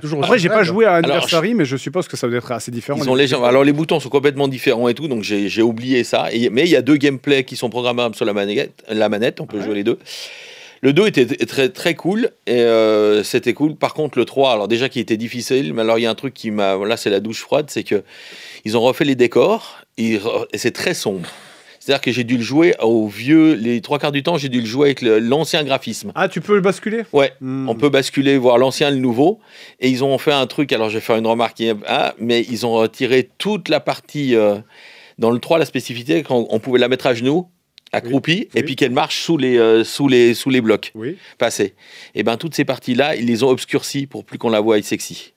Toujours Après, aussi j'ai pas raide. joué à Alors, Anniversary, mais je suppose que ça doit être assez différent. Ils ont Alors les boutons sont complètement différents et tout, donc j'ai oublié ça. Mais il y a deux gameplays qui sont programmables sur la manette, on peut jouer les deux. Le 2 était très, très cool, et c'était cool. Par contre, le 3, alors déjà qui était difficile, mais alors il y a un truc qui m'a... Là, c'est la douche froide, c'est que ils ont refait les décors, et c'est très sombre. C'est-à-dire que j'ai dû le jouer au vieux... Les 3/4 du temps, j'ai dû le jouer avec l'ancien graphisme. Ah, tu peux le basculer? Ouais, Hmm. on peut basculer, voir l'ancien et le nouveau. Et ils ont fait un truc, alors je vais faire une remarque, mais ils ont retiré toute la partie... dans le 3, la spécificité, quand on pouvait la mettre à genoux, accroupie, Oui. et puis qu'elle marche sous les blocs Oui. passés. Et bien, toutes ces parties-là, ils les ont obscurcies pour plus qu'on la voie sexy.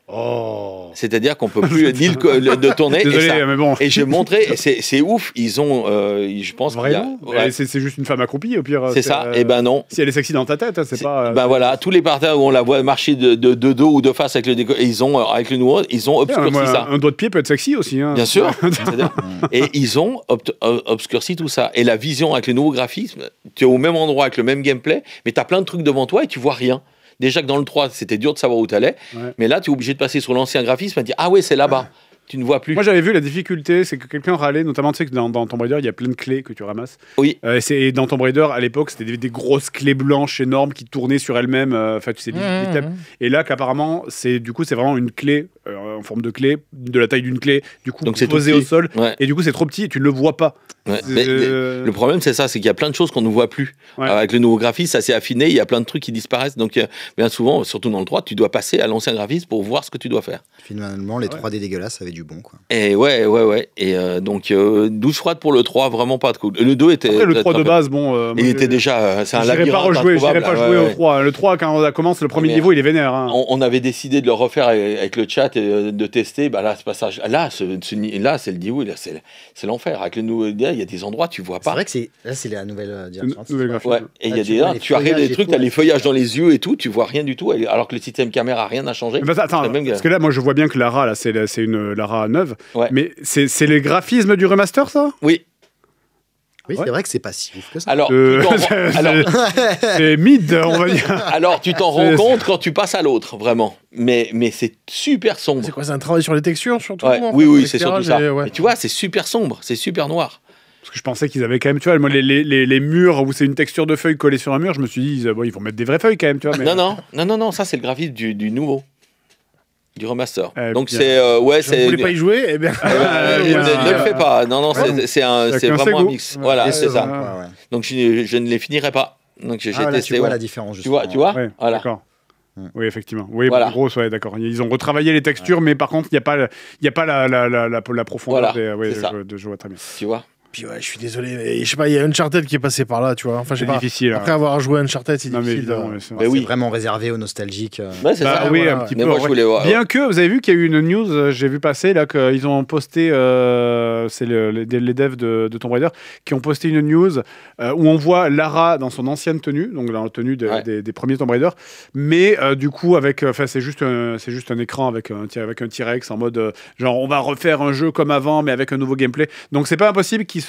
Oh. C'est-à-dire qu'on peut plus ni de tourner. Désolé, et, ça. mais bon. Et j'ai montré, et c'est ouf, ils ont, je pense qu'il y a... Vraiment? Ouais, C'est juste une femme accroupie, au pire. c'est ça, et ben non. Si elle est sexy dans ta tête, c'est pas. Ben voilà, tous les parties où on la voit marcher de dos ou de face avec le décor, ils ont, avec le nouveau, ils ont obscurci Moi, ça. un doigt de pied peut être sexy aussi. Hein. Bien sûr. C'est-à-dire- et ils ont obscurci tout ça. Et la vision avec le nouveau graphisme, tu es au même endroit avec le même gameplay, mais tu as plein de trucs devant toi et tu vois rien. Déjà que dans le 3, c'était dur de savoir où tu allais. Ouais. Mais là, tu es obligé de passer sur l'ancien graphisme et de dire ah ouais, c'est là-bas. Tu ne vois plus. Moi, j'avais vu la difficulté, c'est que quelqu'un râlait, notamment, tu sais, que dans Tomb Raider, il y a plein de clés que tu ramasses. Oui. Et dans Tomb Raider, à l'époque, c'était des grosses clés blanches énormes qui tournaient sur elles-mêmes. Enfin, tu sais, des items. Et là, qu'apparemment, c'est vraiment une clé en forme de clé, de la taille d'une clé, du coup Donc c'est posé tout au petit. sol, Ouais. et du coup c'est trop petit et tu ne le vois pas. Ouais. C'est- Mais le problème, c'est ça, c'est qu'il y a plein de choses qu'on ne voit plus. Ouais. Avec le nouveau graphisme, ça s'est affiné, il y a plein de trucs qui disparaissent. Donc, bien souvent, surtout dans le 3, tu dois passer à l'ancien graphisme pour voir ce que tu dois faire. Finalement, les 3D dégueulasses avaient du bon, quoi. Et ouais. Et donc, douche froide pour le 3, vraiment pas de cool. Le 2 était. Après le très, 3 de très base, bon... moi, Il j'ai- était déjà. C'est un J'irai pas labyrinthe rejouer, j'irai introuvable. pas jouer Ouais, au 3. Le 3, quand on commence le premier Mais- niveau, il est vénère. Hein. On avait décidé de le refaire avec le chat et de tester. Bah là, ce passage, là, là, c'est le niveau, là, c'est l'enfer. Avec le nouveau, il y a des endroits tu vois C'est pas. vrai que c'est la nouvelle direction. Nouvelle graphique. Ouais. Et il y a Ah, tu des vois là, les tu arrives feuillages des et trucs, tout, t'as ouais. les feuillages dans les yeux et tout, tu vois rien du tout. Alors que le système caméra a rien à changer. Mais attends, C'est le même gars. parce que là, moi, je vois bien que Lara, là, c'est une Lara neuve. Ouais. Mais c'est les graphismes du remaster, ça Oui. Oui, Ouais. c'est vrai que c'est pas si ouf que ça. Alors, Euh, tu t'en c'est- alors, C'est mid, on va dire. alors, tu t'en rends compte quand tu passes à l'autre, vraiment. Mais c'est super sombre. C'est quoi, c'est un travail sur les textures surtout Ouais, en fait, oui, c'est surtout l'éclairage ça. et- ouais. Mais tu vois, c'est super sombre, c'est super noir. Parce que je pensais qu'ils avaient quand même, tu vois, moi, les murs où c'est une texture de feuilles collée sur un mur, je me suis dit, bon, ils vont mettre des vraies feuilles quand même, tu vois. Mais... Non, ça c'est le graphisme du nouveau. Du remaster. Donc bien. c'est ouais, Je ne voulais pas y jouer, eh bien. ne le fais pas. Non, Ouais. c'est Chacun vraiment ses un goûts. mix. Voilà, Ouais, c'est ça. ouais. Ouais. Donc je ne les finirai pas. Donc j'ai Ah, là, testé. tu vois ouais. la différence. Tu vois, Ouais, Voilà. d'accord. Mm. Oui, effectivement. Oui, Voilà. grosse, ouais, d'accord. Ils ont retravaillé les textures, mais par contre, il n'y a pas la profondeur. Voilà, c'est ça. Je vois très bien. Tu vois. Puis ouais, je suis désolé, mais je sais pas, il y a Uncharted qui est passé par là, tu vois. Enfin, je sais C'est pas. difficile. Après avoir joué à Uncharted, c'est Non, mais difficile. évidemment, ouais, c'est Mais vrai. oui. C'est vraiment réservé aux nostalgiques. Ouais, c'est Bah ça. oui, voilà. un petit Mais peu. moi en je vrai. voulais voir. Bien que, vous avez vu qu'il y a eu une news, j'ai vu passer là qu'ils ont posté, c'est les devs de Tomb Raider qui ont posté une news où on voit Lara dans son ancienne tenue, donc dans la tenue Ouais. des premiers Tomb Raider, mais du coup avec, enfin c'est juste un écran avec un T-Rex en mode genre on va refaire un jeu comme avant mais avec un nouveau gameplay. Donc c'est pas impossible qu'ils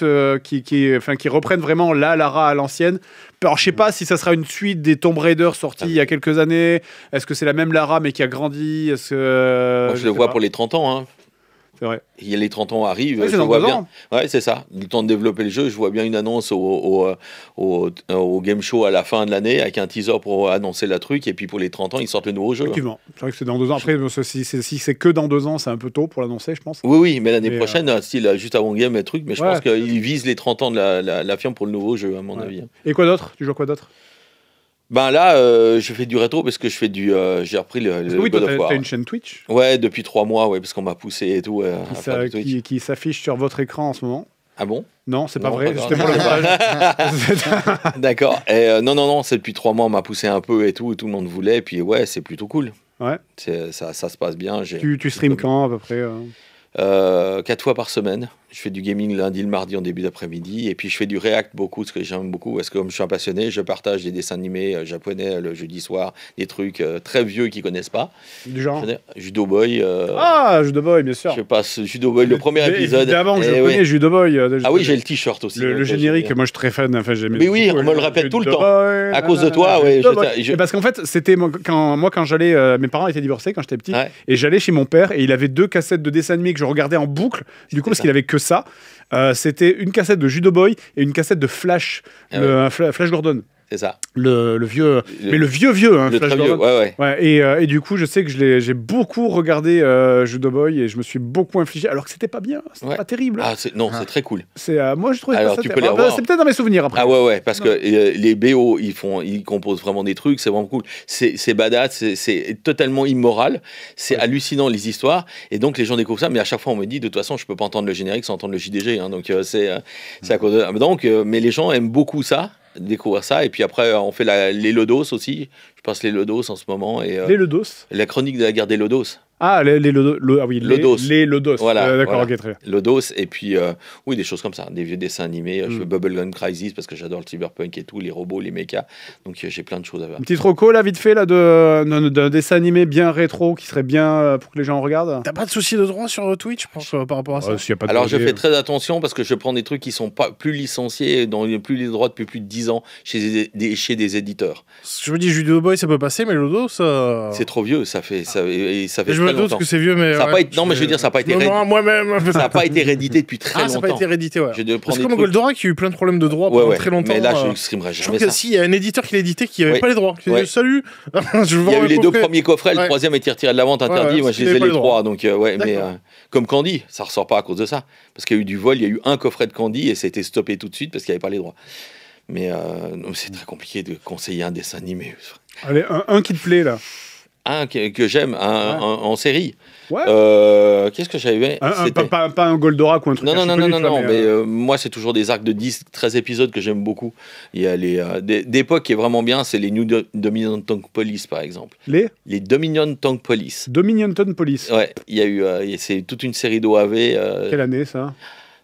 reprennent vraiment la Lara à l'ancienne. Alors je sais pas si ça sera une suite des Tomb Raider sortis il y a quelques années. Est-ce que c'est la même Lara mais qui a grandi? Est-ce que Moi je le vois pour les 30 ans. Hein. C'est vrai. Il y a les 30 ans arrivent, Ouais, c'est je dans vois 2 bien. ans. Ouais, c'est ça. Le temps de développer le jeu, je vois bien une annonce au game show à la fin de l'année avec un teaser pour annoncer la truc et puis pour les 30 ans, ils sortent le nouveau jeu. Effectivement. C'est vrai que c'est dans 2 ans. Après, si c'est que dans 2 ans, c'est un peu tôt pour l'annoncer, je pense. Oui, mais l'année Mais, prochaine, style juste avant game et truc, mais je Ouais. pense qu'ils visent les 30 ans de la firme pour le nouveau jeu, à mon Ouais. avis. Et quoi d'autre? Tu joues à quoi d'autre? Ben là, je fais du rétro parce que je fais j'ai repris le Parce que oui, God toi, of War. t'as une chaîne Twitch Ouais, depuis 3 mois, ouais, parce qu'on m'a poussé et tout. à faire du Twitch. qui s'affiche sur votre écran en ce moment. Ah bon? Non, c'est pas Non, vrai. pas C'était grave. pour le montage. D'accord. Et, non, c'est depuis 3 mois, on m'a poussé un peu et tout le monde voulait. Et puis ouais, c'est plutôt cool. Ouais. Ça se passe bien. Tu streams quand à peu près 4 fois par semaine. Je fais du gaming lundi, le mardi en début d'après-midi. Et puis je fais du React beaucoup, ce que j'aime beaucoup. Parce que comme je suis un passionné, je partage des dessins animés japonais le jeudi soir, des trucs très vieux qu'ils connaissent pas. Du genre Judo Boy. Ah, Judo Boy, bien sûr. Je passe Judo Boy, le premier Mais épisode. Évidemment que je Eh connais ouais. Judo Boy. Ah oui, j'ai le t-shirt aussi. Le donc, générique, j'ai- moi je suis très fan. Enfin, j'aimais Mais oui, beaucoup, on me le répète tout le Judo temps. Boy, À cause de toi, ouais, Judo je- Boy. je- Et parce qu'en fait, c'était quand j'allais, mes parents étaient divorcés quand j'étais petit, Ouais. et j'allais chez mon père et il avait 2 cassettes de dessins animés que je regardais en boucle. Du coup, parce ça. qu'il avait que ça. C'était une cassette de Judo Boy et une cassette de Flash, Ah Flash Gordon. C'est ça. Le vieux, Le- mais le vieux, hein, Le Flash très vieux, Gordon. ouais. Ouais, et du coup, je sais que j'ai beaucoup regardé Judo Boy et je me suis beaucoup infligé, alors que c'était pas bien, c'était Ouais. pas terrible. Ah, c'est très cool. Moi, je trouvais Alors, pas ça tu peux terrible. les revoir. C'est peut-être dans mes souvenirs après. Ah ouais, parce Non. que les BO, ils composent vraiment des trucs, c'est vraiment cool. C'est badass, c'est totalement immoral, c'est Ouais. hallucinant les histoires, et donc les gens découvrent ça, mais à chaque fois on me dit, de toute façon, je peux pas entendre le générique sans entendre le JDG, hein, donc c'est à cause de... Donc, mais les gens aiment beaucoup ça, découvrir ça, et puis après on fait les Lodos aussi, je passe les Lodos en ce moment, et Les Lodos. la chronique de la guerre des Lodos. Ah, les Lodos. Ah oui, Lodos. Les Lodos. Voilà, D'accord, voilà. ok, très bien. Lodos, et puis oui, des choses comme ça, des vieux dessins animés. Je Mm. fais Bubblegum Crisis parce que j'adore le cyberpunk et tout, les robots, les mechas. Donc j'ai plein de choses à faire. Une petite reco là, vite fait, là, d'un dessin animé bien rétro qui serait bien pour que les gens regardent. T'as pas de souci de droit sur Twitch, je pense, par rapport à ça? S'il y a pas de Alors je drogué, fais très attention parce que je prends des trucs qui sont pas plus licenciés, dont il n'y a plus les droits depuis plus de 10 ans chez des éditeurs. Je me dis, Judo Boy, Boy, ça peut passer, mais le dos, ça. C'est trop vieux, ça fait Je très me doute longtemps. que c'est vieux, mais. Ça a pas été... Non, mais je veux dire, ça n'a pas été moi-même. ça n'a pas été réédité depuis très longtemps. Ça n'a pas été réédité, ouais. Je vais Parce prendre que des comme trucs- Goldorak, qui a eu plein de problèmes de droit pendant très longtemps. Mais là, je ne streamerai Je jamais trouve que ça. s'il y a un éditeur qui l'a édité qui n'avait Ouais. pas les droits, qui a Ouais. dit salut, je Il y a eu les deux premiers coffrets, le Ouais. troisième a été retiré de la vente, interdit. Ouais, Moi, parce je qu'il les ai avait pas les le droit. trois. Donc, ouais, mais D'accord. comme Candy, ça ressort pas à cause de ça. Parce qu'il y a eu du vol, il y a eu un coffret de Candy et ça a été stoppé tout de suite parce qu'il n'y avait pas les droits. Mais non, c'est très compliqué de conseiller un dessin animé. Allez, un qui te plaît, là. Un que j'aime, en série. Ouais. Qu'est-ce que j'avais C'était- Pas un Goldorak ou un truc. Non, archi non, connu, non, tu vois, mais moi, c'est toujours des arcs de 10, 13 épisodes que j'aime beaucoup. Il y a d'époque qui est vraiment bien, c'est les New Dominion Tank Police, par exemple. Les Dominion Tank Police. Dominion Ton Police. Ouais, il y a eu, c'est toute une série d'OAV. Quelle année, ça?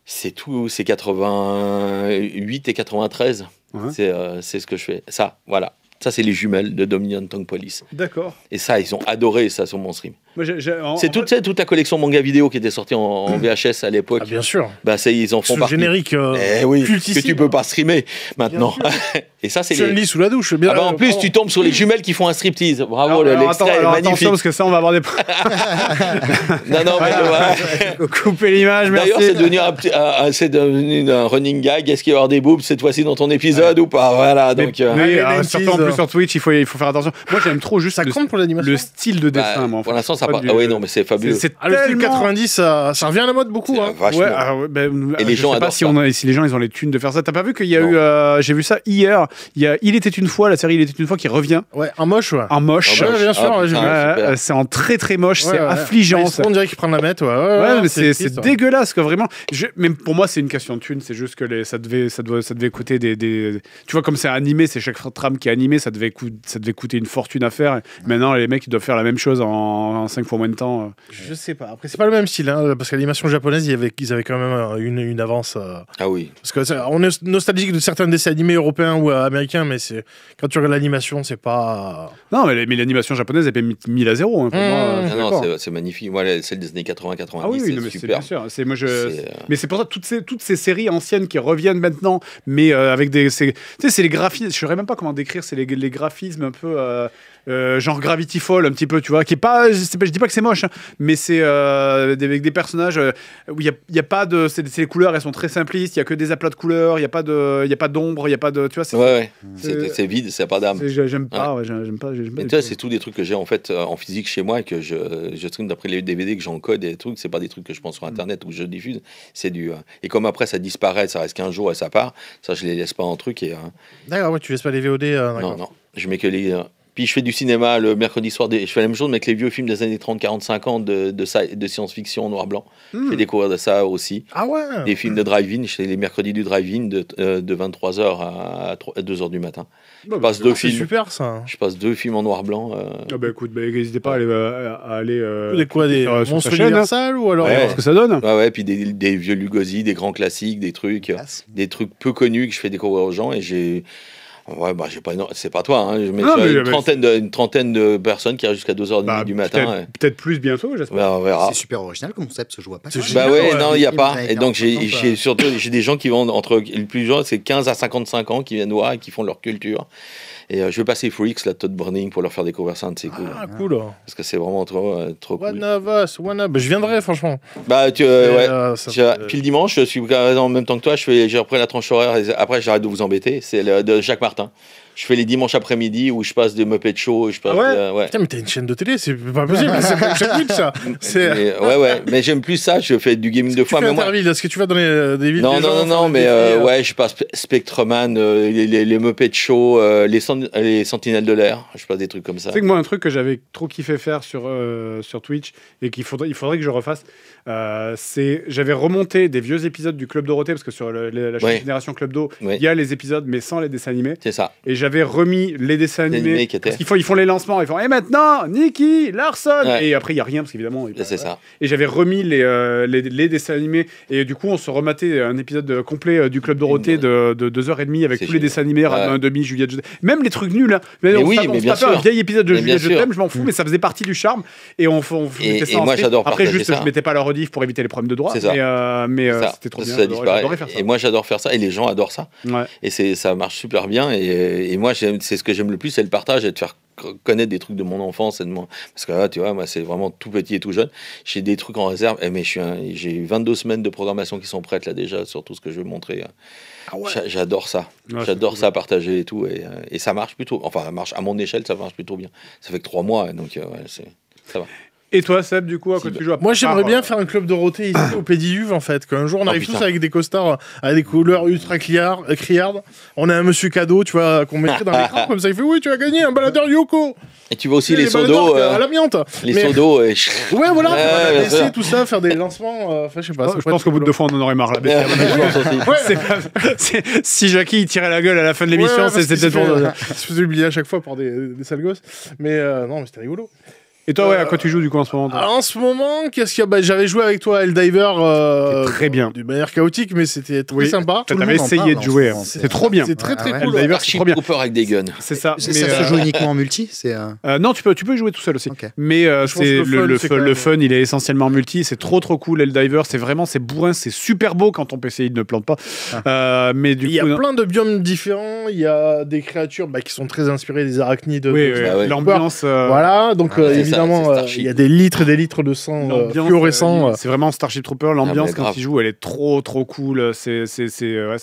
C'est tout, c'est 88 et 93. Ouais. C'est ce que je fais. Ça, voilà. Ça, c'est les jumelles de Dominion Tank Police. D'accord. Et ça, ils ont adoré ça sur mon stream. Moi, C'est toute la collection manga vidéo qui était sortie en VHS à l'époque. Ah, bien sûr. Bah, ça, ils en font Ce partie. générique. Oui, cultissime. que tu peux pas streamer maintenant. Et ça, c'est Je le les... lis sous la douche. Bien, Ah bah, en plus, tu tombes sur les jumelles qui font un striptease. Bravo, Alors, l'extrait est attention, magnifique. parce que ça, on va avoir des. Non, mais ouais. Couper l'image, merci. D'ailleurs, c'est devenu un running gag. Est-ce qu'il va y avoir des boobs cette fois-ci dans ton épisode ou pas? Voilà, donc. Mais les surtout en 90s, plus sur Twitch, il faut faire attention. Moi, j'aime trop juste Ça compte pour l'animation. le style de dessin. bah, moi, en pour fait. l'instant, ça Pas part. du- Ah oui, non, mais c'est fabuleux. C'est Ah, le style tellement- 90, ça revient à la mode beaucoup. Hein. Vachement. Ouais, Et les je gens sais pas adorent si, ça. si les gens ils ont les thunes de faire ça. T'as pas vu qu'il y a Non. eu, j'ai vu ça hier, Il était une fois, la série Il était une fois qui revient Ouais, en moche, ouais. en moche. En moche. bien sûr, Ah, ouais, j'ai putain, vu. Ouais, super. c'est en très très moche, Ouais, c'est ouais. affligeant. On dirait qu'ils prennent la mette, ouais. Ouais, mais c'est triste, ouais. dégueulasse, quoi, vraiment. Mais pour moi, c'est une question de thunes. C'est juste que ça devait coûter des. Tu vois, comme c'est animé, c'est chaque trame qui est animée, ça devait coûter une fortune à faire. Et maintenant, les mecs, ils doivent faire la même chose en 5 fois moins de temps. Je sais pas. Après, c'est pas le même style, hein, parce que l'animation japonaise, ils avaient quand même une avance. Ah oui. Parce que on est nostalgique de certains dessins animés européens ou américains, mais quand tu regardes l'animation, c'est pas. Non, mais l'animation japonaise, elle est mise à zéro. Hein, pour moi, Mmh. je suis Non, d'accord. c'est magnifique. Moi, celle des années 80-90, Ah oui, c'est non, mais c'est super. bien sûr. Moi, C'est, Mais c'est pour ça toutes ces séries anciennes qui reviennent maintenant, mais avec des. Tu sais, c'est les graphismes. Je saurais même pas comment décrire. C'est les graphismes un peu. Genre Gravity Fall, un petit peu, tu vois, qui est pas. Je dis pas que c'est moche, hein, mais c'est avec des personnages où il y a pas de. Les couleurs, elles sont très simplistes. Il y a que des aplats de couleurs. Il y a pas d'ombre. Il y a pas de. Tu vois, c'est. Ouais. C'est- C'est vide, c'est pas d'âme. J'aime pas. Ouais, j'aime pas. Mais du tu vois, tout. c'est tous des trucs que j'ai en fait en physique chez moi et que je stream d'après les DVD que j'encode et des trucs. C'est pas des trucs que je pense sur internet ou je diffuse. C'est du. Et comme après ça disparaît, ça reste 15 jours et ça part, ça je les laisse pas en truc. Et, D'accord, ouais, tu laisses pas les VOD. non, non. Je mets que les. Puis je fais du cinéma le mercredi soir. Je fais la même chose mais avec les vieux films des années 30, 40, 50 de science-fiction en noir-blanc. Je fais découvrir de ça aussi. Ah ouais. Des films de drive-in. Je fais les mercredis du drive-in de 23h à 2h du matin. Bon, Je passe deux C'est films. super ça. Je passe 2 films en noir-blanc. Ah bah écoute, n'hésitez pas à aller. Des quoi, des sur sa monstres chaîne, Universal ou alors Ouais. voir ce que ça donne. Ouais, puis des vieux Lugosi, des grands classiques, des trucs peu connus que je fais découvrir aux gens et j'ai. Ouais, bah, j'ai pas c'est pas toi, hein, mais Non, tu as mais une trentaine de personnes qui arrivent jusqu'à 2h30 du matin. Peut-être plus bientôt, j'espère. Bah, on verra. C'est super original comme concept, je vois pas. C'est ça. génial. Bah ouais, Ouais, non, il n'y a pas. avec Et donc, 40, j'ai surtout des gens qui vont entre le plus jeune, c'est 15 à 55 ans qui viennent voir et qui font leur culture. Et je vais passer Freaks, la Todd Burning, pour leur faire découvrir ça, c'est cool. Ah cool. Parce que c'est vraiment trop cool. One of us, one of. Je viendrai franchement. Bah, ouais. Ça Puis le dimanche, je suis en même temps que toi, j'ai repris la tranche horaire. Et après, j'arrête de vous embêter. C'est de Jacques Martin. Je fais les dimanches après-midi où je passe des Muppet Show. Je passe, ouais. Putain, mais t'as une chaîne de télé, c'est pas possible. C'est pas chaque week, ça. C'est. Ouais. Mais j'aime plus ça. Je fais du gaming de Tu fois. fais Mais moi. Interville, est-ce que tu vas dans des villes Non, des gens, non, faire mais des défis, ouais, je passe Spectreman, les Muppet Show, les Sentinelles de l'air. Je passe des trucs comme ça. Tu sais que moi, un truc que j'avais trop kiffé faire sur Twitch et il faudrait que je refasse, j'avais remonté des vieux épisodes du Club Dorothée, parce que sur la chaîne Ouais. Génération Club Do, Ouais. il y a les épisodes, mais sans les dessins animés. C'est ça. Et j'avais remis les dessins Les animés. animés qui étaient- Parce ils font les lancements, ils font et maintenant, Nicky, Larson. Ouais. Et après, il n'y a rien, parce qu'évidemment. C'est ça. Et j'avais remis les dessins animés. Et du coup, on se rematait un épisode complet du Club Dorothée de 2h30 avec C'est tous les génial. dessins animés, Ranma Ouais. 1,5, Juliette, je t'aime. Même les trucs nuls. Hein. Mais on oui, se mais se bien tapait un sûr. vieil épisode de Mais bien Juliette, je sûr. t'aime, je m'en fous, mais ça faisait partie du charme. Et on mettait ça et en moi, stream. j'adore Après, partager juste, ça. je mettais pas la rediff pour éviter les problèmes de droit. C'est ça. Mais Ça. c'était trop Ça bien. disparaît. J'adorais faire ça. Et moi, j'adore faire ça. Et les gens adorent ça. Ouais. Et ça marche super bien. Et moi, c'est ce que j'aime le plus, c'est le partage et de faire connaître des trucs de mon enfance et de mon... Parce que là, tu vois, moi, c'est vraiment tout petit et tout jeune. J'ai des trucs en réserve, mais j'ai 22 semaines de programmation qui sont prêtes là déjà sur tout ce que je vais montrer. Ah ouais. J'adore ça. Ouais, J'adore c'est ça, partager et tout. Et ça marche plutôt. Enfin, ça marche à mon échelle, ça marche plutôt bien. Ça fait que 3 mois, donc ça va. Et toi, Seb, du coup, à quoi tu joues à Moi, j'aimerais part, bien faire un club Dorothée ici au Pédiluve, en fait. Qu'un jour, on arrive tous avec des costards avec des couleurs ultra criardes. On a un monsieur cadeau, tu vois, qu'on mettrait dans l'écran, comme ça. Il fait oui, tu as gagné un baladeur Yoko. Et tu vois aussi les seaux baladeurs d'eau. à l'amiante. Les seaux d'eau. Ouais, voilà, Ouais, essayer voilà. tout ça, faire des lancements. Enfin, je sais pas. je pense qu'au bout de 2 fois, on en aurait marre. Là, si Jackie il tirait la gueule à la fin de l'émission, c'était peut-être pour. Il se faisait oublier à chaque fois par des sales gosses. Mais non, mais c'était rigolo. Et toi, à quoi tu joues du coup en ce moment toi En ce moment, qu'est-ce qu'il y a j'avais joué avec toi à Helldiver. Très bien. De manière chaotique, mais c'était très sympa. T'avais essayé de jouer. Hein. C'est trop bien. C'est très très Ah ouais. cool. Helldiver, c'est trop bien. Trooper avec des guns. C'est ça. Ça se joue uniquement en multi. Non, tu peux y jouer tout seul aussi. Ok. Mais Je pense que le fun, il est essentiellement multi. C'est trop cool. Helldiver, c'est bourrin, c'est super beau quand ton PCI ne plante pas. Mais du Il y a coup, plein de biomes différents. Il y a des créatures qui sont très inspirées des arachnides. oui, ouais. l'ambiance. Voilà, donc c'est évidemment, ça, c'est Starship. il y a des litres et des litres de sang l'ambiance, fluorescent. c'est vraiment Starship Trooper. L'ambiance mais quand grave. il joue, elle est trop cool. C'est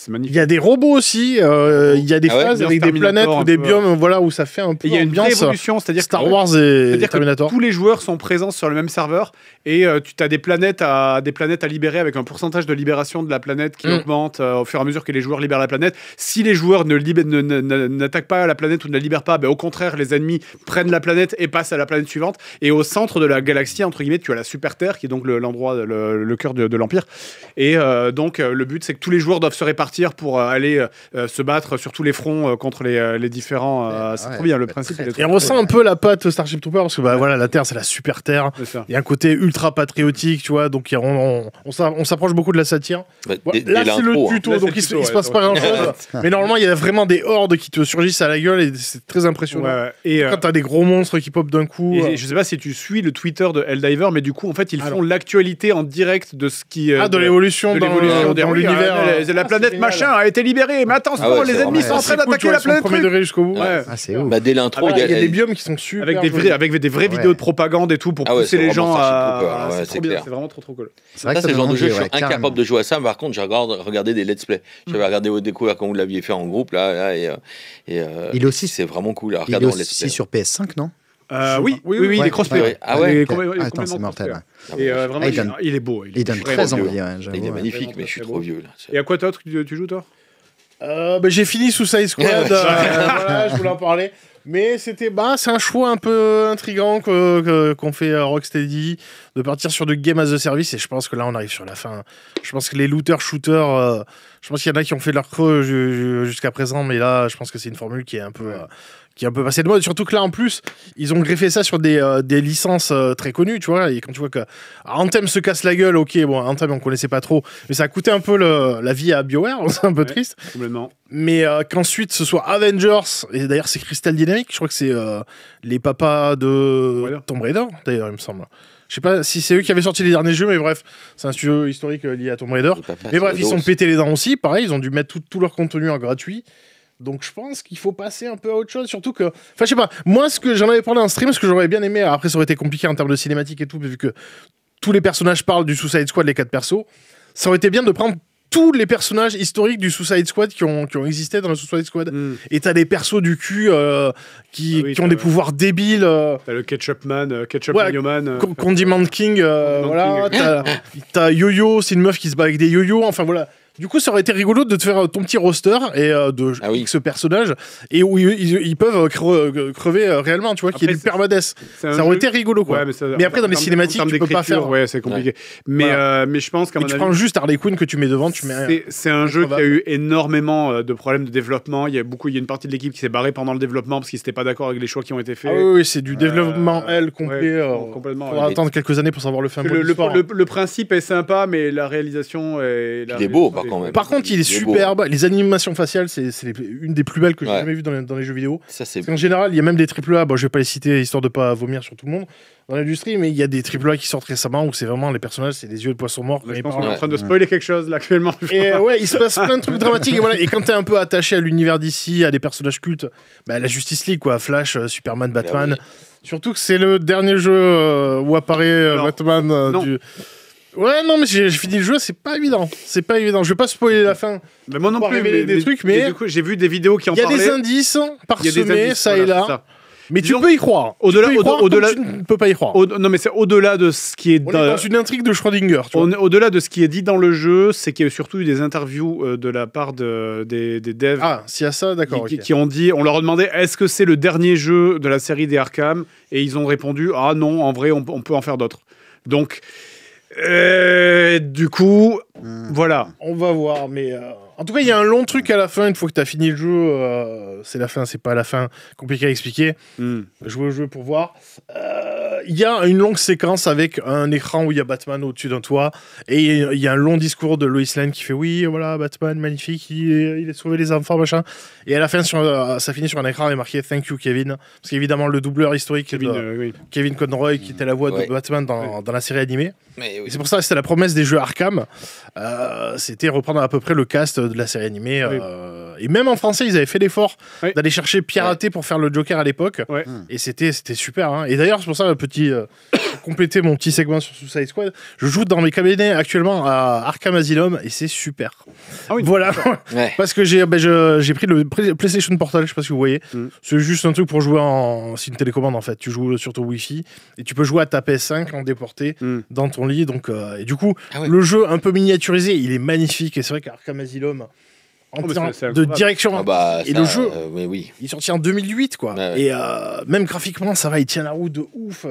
magnifique. Il y a des robots aussi. Il y a des Ah ouais, phases ambiance avec des planètes Terminator, ou un des peu. biomes, voilà, où ça fait un peu Il y a une vraie ambiance évolution, c'est-à-dire Star que, Wars et c'est-à-dire que Terminator. tous les joueurs sont présents sur le même serveur et tu as des planètes à libérer avec un pourcentage de libération de la planète qui augmente au fur et à mesure que les joueurs libèrent la planète. Si les joueurs n'attaquent pas la planète ou ne la libèrent pas, au contraire, les ennemis prennent la planète et passent à la planète suivante. Et au centre de la galaxie, entre guillemets, tu as la Super Terre qui est donc l'endroit, le cœur de l'Empire. Et donc, le but, c'est que tous les joueurs doivent se répartir pour aller se battre sur tous les fronts contre les différents. C'est trop bien, le principe. Il est trop Et on ressent un peu la patte Starship Trooper parce que voilà, la Terre, c'est la super Terre. C'est ça. Il y a un côté ultra patriotique, tu vois, donc on s'approche beaucoup de la satire. Bah, Voilà, dès là, c'est le l'intro, hein. tuto, Là, donc c'est il le tuto, se passe ouais, pas grand-chose. Mais normalement, il y a vraiment des hordes qui te surgissent à la gueule et c'est très impressionnant. Ouais. Et, Quand t'as des gros monstres qui popent d'un coup. et je sais pas si tu suis le Twitter de Helldiver, mais du coup, en fait, ils font l'actualité en direct de ce qui. de l'évolution de dans l'évolution dans l'univers. la planète c'est machin a été libérée, mais attention, Ah ouais, les c'est ennemis vraiment- sont en train C'est cool, d'attaquer tu vois, la ils sont planète. premier degré jusqu'au bout. Ouais. Ah, c'est ouf. Bah, dès l'intro, Voilà, il y a des elle- biomes qui sont super. Avec des vraies jolis. vidéos de propagande et tout pour Ah ouais, pousser c'est les vraiment gens Starship à. Trooper, Ah, ouais, c'est c'est trop bien, clair. c'est vraiment trop cool. C'est vrai Ça, que c'est le genre de jeu, je suis ouais, incapable carrément. de jouer à ça. Par contre, j'ai regardé des let's play. J'avais regardé vos découvertes quand vous l'aviez fait en groupe, là et Il est aussi- c'est vraiment cool à Il regarder est en let's play. aussi sur PS5, non Oui, il ouais. est crossplay. Ouais. Ah ouais, Il est ok. complètement Attends, c'est mortel. crossplay. Ouais. Et vraiment, il donne- il est beau. Il donne vraiment 13 ans, beau. il Il est j'avoue. magnifique, Vraiment mais je suis très trop beau. vieux là. Et à quoi toi tu joues toi J'ai fini Suicide Squad, voilà, je voulais en parler. Mais c'est un choix un peu intriguant qu'on fait Rocksteady, de partir sur de game as a service, et je pense que là on arrive sur la fin. Je pense que les looters-shooters, je pense qu'il y en a qui ont fait leur creux jusqu'à présent, mais là je pense que c'est une formule qui est un peu passée de mode, surtout que là en plus ils ont greffé ça sur des licences très connues, tu vois, et quand tu vois que Anthem se casse la gueule, ok, bon, Anthem on connaissait pas trop, mais ça a coûté un peu la vie à BioWare, c'est un peu triste, Complètement. mais qu'ensuite ce soit Avengers, et d'ailleurs c'est Crystal Dynamics, je crois que c'est les papas de Tomb Raider, d'ailleurs il me semble. Je sais pas si c'est eux qui avaient sorti les derniers jeux, mais bref, c'est un studio historique lié à Tomb Raider. Mais bref, ils sont pétés les dents aussi, pareil, ils ont dû mettre tout leur contenu en gratuit. Donc je pense qu'il faut passer un peu à autre chose, surtout que... Enfin, je sais pas, moi, ce que j'en avais parlé en stream, ce que j'aurais bien aimé, après ça aurait été compliqué en termes de cinématique et tout, vu que tous les personnages parlent du Suicide Squad, les 4 persos, ça aurait été bien de prendre tous les personnages historiques du Suicide Squad qui ont existé dans le Suicide Squad. Et t'as des persos du cul qui ont des pouvoirs débiles. T'as le Ketchup Man, Ouais, Man. Condiment King, voilà. T'as Yo-Yo, c'est une meuf qui se bat avec des yo-yo. Enfin voilà. Du coup, ça aurait été rigolo de te faire ton petit roster et de X personnage et où ils peuvent crever réellement, tu vois, qu'il y ait du permadeath. Ça aurait été rigolo, quoi. Ouais, mais après, dans les cinématiques, tu peux pas faire. Ouais, c'est compliqué. Mais je pense qu'à mon tu avis, prends juste Harley Quinn que tu mets devant, tu mets. C'est un jeu qui a eu énormément de problèmes de développement. Il y a une partie de l'équipe qui s'est barrée pendant le développement parce qu'ils n'étaient pas d'accord avec les choix qui ont été faits. Ah oui, c'est du développement complet. Complètement. On va attendre quelques années pour savoir le fin mot. Le principe est sympa, mais la réalisation est. Il est beau. encore quand même. Par contre, il est superbe. Les animations faciales, c'est une des plus belles que j'ai jamais vues dans les jeux vidéo. Ça, c'est... En général, il y a même des AAA. Bon, je vais pas les citer histoire de pas vomir sur tout le monde dans l'industrie, mais il y a des AAA qui sortent récemment où c'est vraiment les personnages, c'est des yeux de poisson mort. Je pense qu'on est en train de spoiler quelque chose là actuellement. Et ouais, il se passe plein de trucs dramatiques. Et, voilà. Et quand t'es un peu attaché à l'univers d'ici, à des personnages cultes, bah, la Justice League, quoi, Flash, Superman, Batman. Surtout que c'est le dernier jeu où apparaît Batman du. Ouais, non, mais j'ai fini le jeu, c'est pas évident. C'est pas évident. Je vais pas spoiler la fin. Mais moi non plus. Révéler des trucs, mais du coup, j'ai vu des vidéos qui en parlaient. Il y a des indices parsemés, ça et là. Mais tu peux y croire. Au-delà, tu ne peux pas y croire. Non, mais c'est au-delà de ce qui est. On est dans une intrigue de Schrödinger. Au-delà de ce qui est dit dans le jeu, c'est qu'il y a surtout eu des interviews de la part des devs. Ah, s'il y a ça, d'accord. Qui ont dit, on leur a demandé, est-ce que c'est le dernier jeu de la série des Arkham ? Et ils ont répondu, ah non, en vrai, on peut en faire d'autres. Donc, du coup, voilà. On va voir, mais. En tout cas, il y a un long truc à la fin. Une fois que tu as fini le jeu, c'est la fin, c'est pas la fin. Compliqué à expliquer. Jouer au jeu pour voir. Il y a une longue séquence avec un écran où il y a Batman au-dessus d'un toit. Et il y a un long discours de Lois Lane qui fait oui, voilà, Batman, magnifique, il a sauvé les enfants, machin. Et à la fin, ça finit sur un écran avec marqué Thank you, Kevin. Parce qu'évidemment, le doubleur historique Kevin Conroy, qui était la voix de Batman dans la série animée. Mais c'est pour ça que c'était la promesse des jeux Arkham. C'était reprendre à peu près le cast de la série animée. Et même en français, ils avaient fait l'effort d'aller chercher Piraté pour faire le Joker à l'époque. Et c'était super. Hein. Et d'ailleurs, c'est pour ça, pour compléter mon petit segment sur Suicide Squad, je joue dans mes cabinets actuellement à Arkham Asylum et c'est super. Ah oui, voilà. Parce que j'ai pris le PlayStation Portal, je sais pas si vous voyez. C'est juste un truc pour jouer c'est une télécommande en fait. Tu joues sur ton Wi-Fi et tu peux jouer à ta PS5 en déporté dans ton lit. Donc, et du coup, le jeu un peu miniaturisé, il est magnifique. Et c'est vrai qu'Arkham Asylum, en termes de direction, et le jeu, il est sorti en 2008, quoi. Et même graphiquement, ça va, il tient la route de ouf.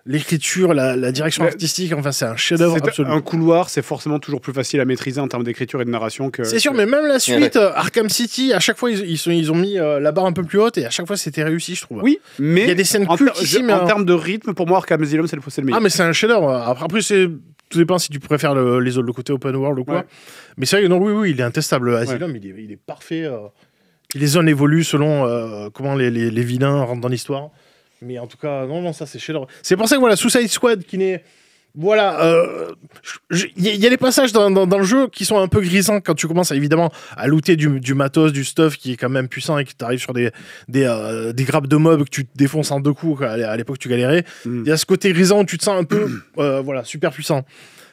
L'écriture, la direction artistique, enfin, c'est un chef-d'œuvre absolu. Un couloir, c'est forcément toujours plus facile à maîtriser en termes d'écriture et de narration que. C'est sûr, mais même la suite, Arkham City, à chaque fois, ils ont mis la barre un peu plus haute et à chaque fois, c'était réussi, je trouve. Oui, mais il y a des scènes cultissimes. En termes de rythme, pour moi, Arkham Asylum, c'est le meilleur. Ah, mais c'est un chef-d'œuvre. Après, tout dépend si tu préfères le côté open world ou quoi. Mais c'est vrai que non, oui, il est intestable. Asylum, il est parfait. Les zones évoluent selon comment les vilains rentrent dans l'histoire. Mais en tout cas, non, ça c'est chef-d'œuvre. C'est pour ça que voilà, Suicide Squad qui n'est. Voilà, il y a des passages dans le jeu qui sont un peu grisants quand tu commences évidemment à looter du matos, du stuff qui est quand même puissant et que tu arrives sur des grappes de mobs que tu défonces en 2 coups. À l'époque, tu galérais. Il y a ce côté grisant où tu te sens un peu super puissant.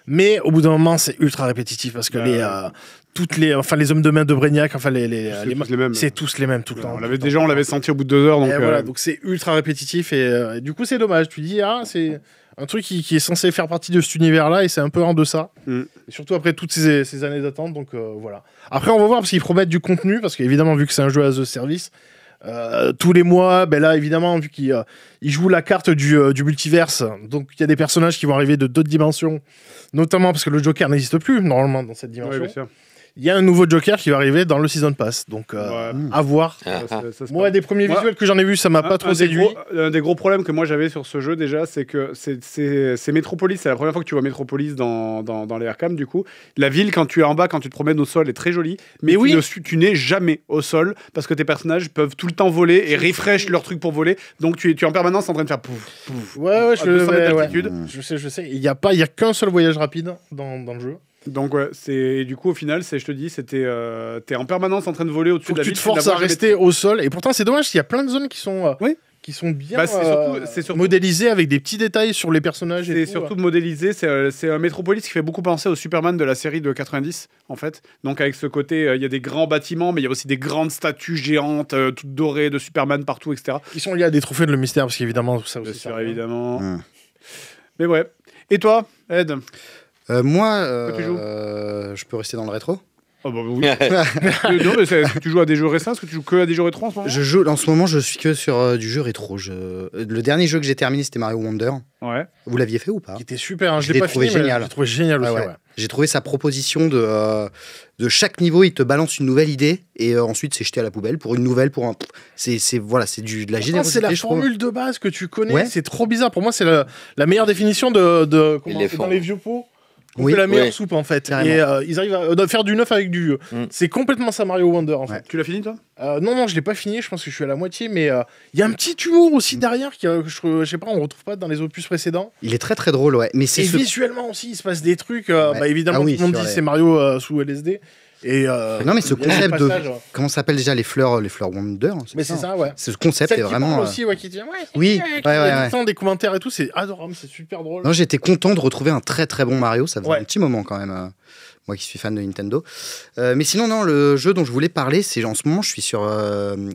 Mais au bout d'un moment, c'est ultra répétitif parce que les hommes de main de Brainiac, c'est tous les mêmes tout le temps. On l'avait senti au bout de 2 heures. Donc, donc c'est ultra répétitif et du coup, c'est dommage. Tu dis, c'est un truc qui est censé faire partie de cet univers-là et c'est un peu en deçà. Et surtout après toutes ces années d'attente. Donc voilà. Après, on va voir parce qu'ils promettent du contenu parce qu'évidemment, vu que c'est un jeu as a service, tous les mois, là évidemment, vu qu'ils jouent la carte du multiverse, donc il y a des personnages qui vont arriver de d'autres dimensions, notamment parce que le Joker n'existe plus normalement dans cette dimension. bien sûr. Il y a un nouveau Joker qui va arriver dans le Season Pass, donc à voir. Moi, des premiers visuels que j'en ai vus, ça m'a pas trop séduit. Un des gros problèmes que moi j'avais sur ce jeu déjà, c'est que c'est Metropolis, c'est la première fois que tu vois Metropolis dans les Arkham du coup. La ville, quand tu es en bas, quand tu te promènes au sol, est très jolie, mais tu n'es jamais au sol parce que tes personnages peuvent tout le temps voler et refresh leur truc pour voler, donc tu es en permanence en train de faire pouf, pouf. Je sais. Il y a qu'un seul voyage rapide dans le jeu. Donc du coup au final je te dis t'es en permanence en train de voler au-dessus de la ville. Tu te forces à rester au sol et pourtant c'est dommage, il y a plein de zones qui sont bien c'est surtout modélisées avec des petits détails sur les personnages. C'est surtout modélisé, c'est un Metropolis qui fait beaucoup penser au Superman de la série de 90 en fait. Donc avec ce côté il y a des grands bâtiments mais il y a aussi des grandes statues géantes toutes dorées de Superman partout, etc. Ils sont liés à des trophées de le mystère parce qu'évidemment ça aussi. Bien sûr, évidemment. Mais ouais. Et toi, Ed? Moi, je peux rester dans le rétro. Oh bah oui. Non, mais est-ce que tu joues à des jeux récents? Est-ce que tu joues que à des jeux rétro en ce moment? En ce moment, je suis que sur du jeu rétro. Le dernier jeu que j'ai terminé, c'était Mario Wonder. Ouais. Vous l'aviez fait ou pas? Qui était super, je l'ai pas fini, génial. J'ai trouvé génial aussi. J'ai trouvé sa proposition de chaque niveau, il te balance une nouvelle idée et ensuite c'est jeté à la poubelle pour une nouvelle, pour un. C'est de la générosité. C'est la formule de base que tu connais. C'est trop bizarre. Pour moi, c'est la meilleure définition de dans les vieux pots. On fait la meilleure Oui. soupe en fait. Carrément. Et ils arrivent à faire du neuf avec du vieux. C'est complètement ça Mario Wonder en fait. Ouais. Tu l'as fini, toi? Non, je l'ai pas fini, je pense que je suis à la moitié, mais il y a un petit humour aussi derrière que je sais pas, on retrouve pas dans les opus précédents. Il est très très drôle, ouais. Mais Et c'est visuellement aussi, il se passe des trucs. Ouais. Bah, évidemment, Ah oui, tout le monde sur dit les- c'est Mario sous LSD. Et, Non, mais ce il y a des concept de. passages, Comment ça s'appelle déjà les fleurs Wonder? Mais c'est ça, ouais. Ce concept Celle est qui vraiment. parle aussi, ouais, qui dit ouais, Oui, qui ouais, a ouais, tout le ouais. temps des commentaires et tout, c'est adorable, c'est super drôle. Non, j'étais content de retrouver un très très bon Mario. Ça faisait Ouais. un petit moment quand même. Moi qui suis fan de Nintendo. Mais sinon, non, le jeu dont je voulais parler, c'est en ce moment, je suis sur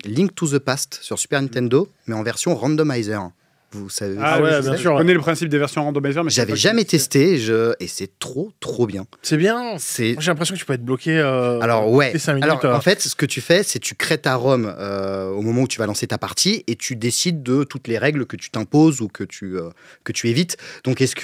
Link to the Past sur Super Nintendo, mais en version randomizer. Vous savez. Ah ouais, bien sûr. Je connais le principe des versions randomizer, mais je sais J'avais pas jamais que c'est. testé et c'est trop bien. C'est bien. C'est Moi, j'ai l'impression que tu peux être bloqué. alors ouais. toutes les 5 minutes, Alors en fait, ce que tu fais, c'est tu crées ta ROM au moment où tu vas lancer ta partie et tu décides de toutes les règles que tu t'imposes ou que tu évites. Donc est-ce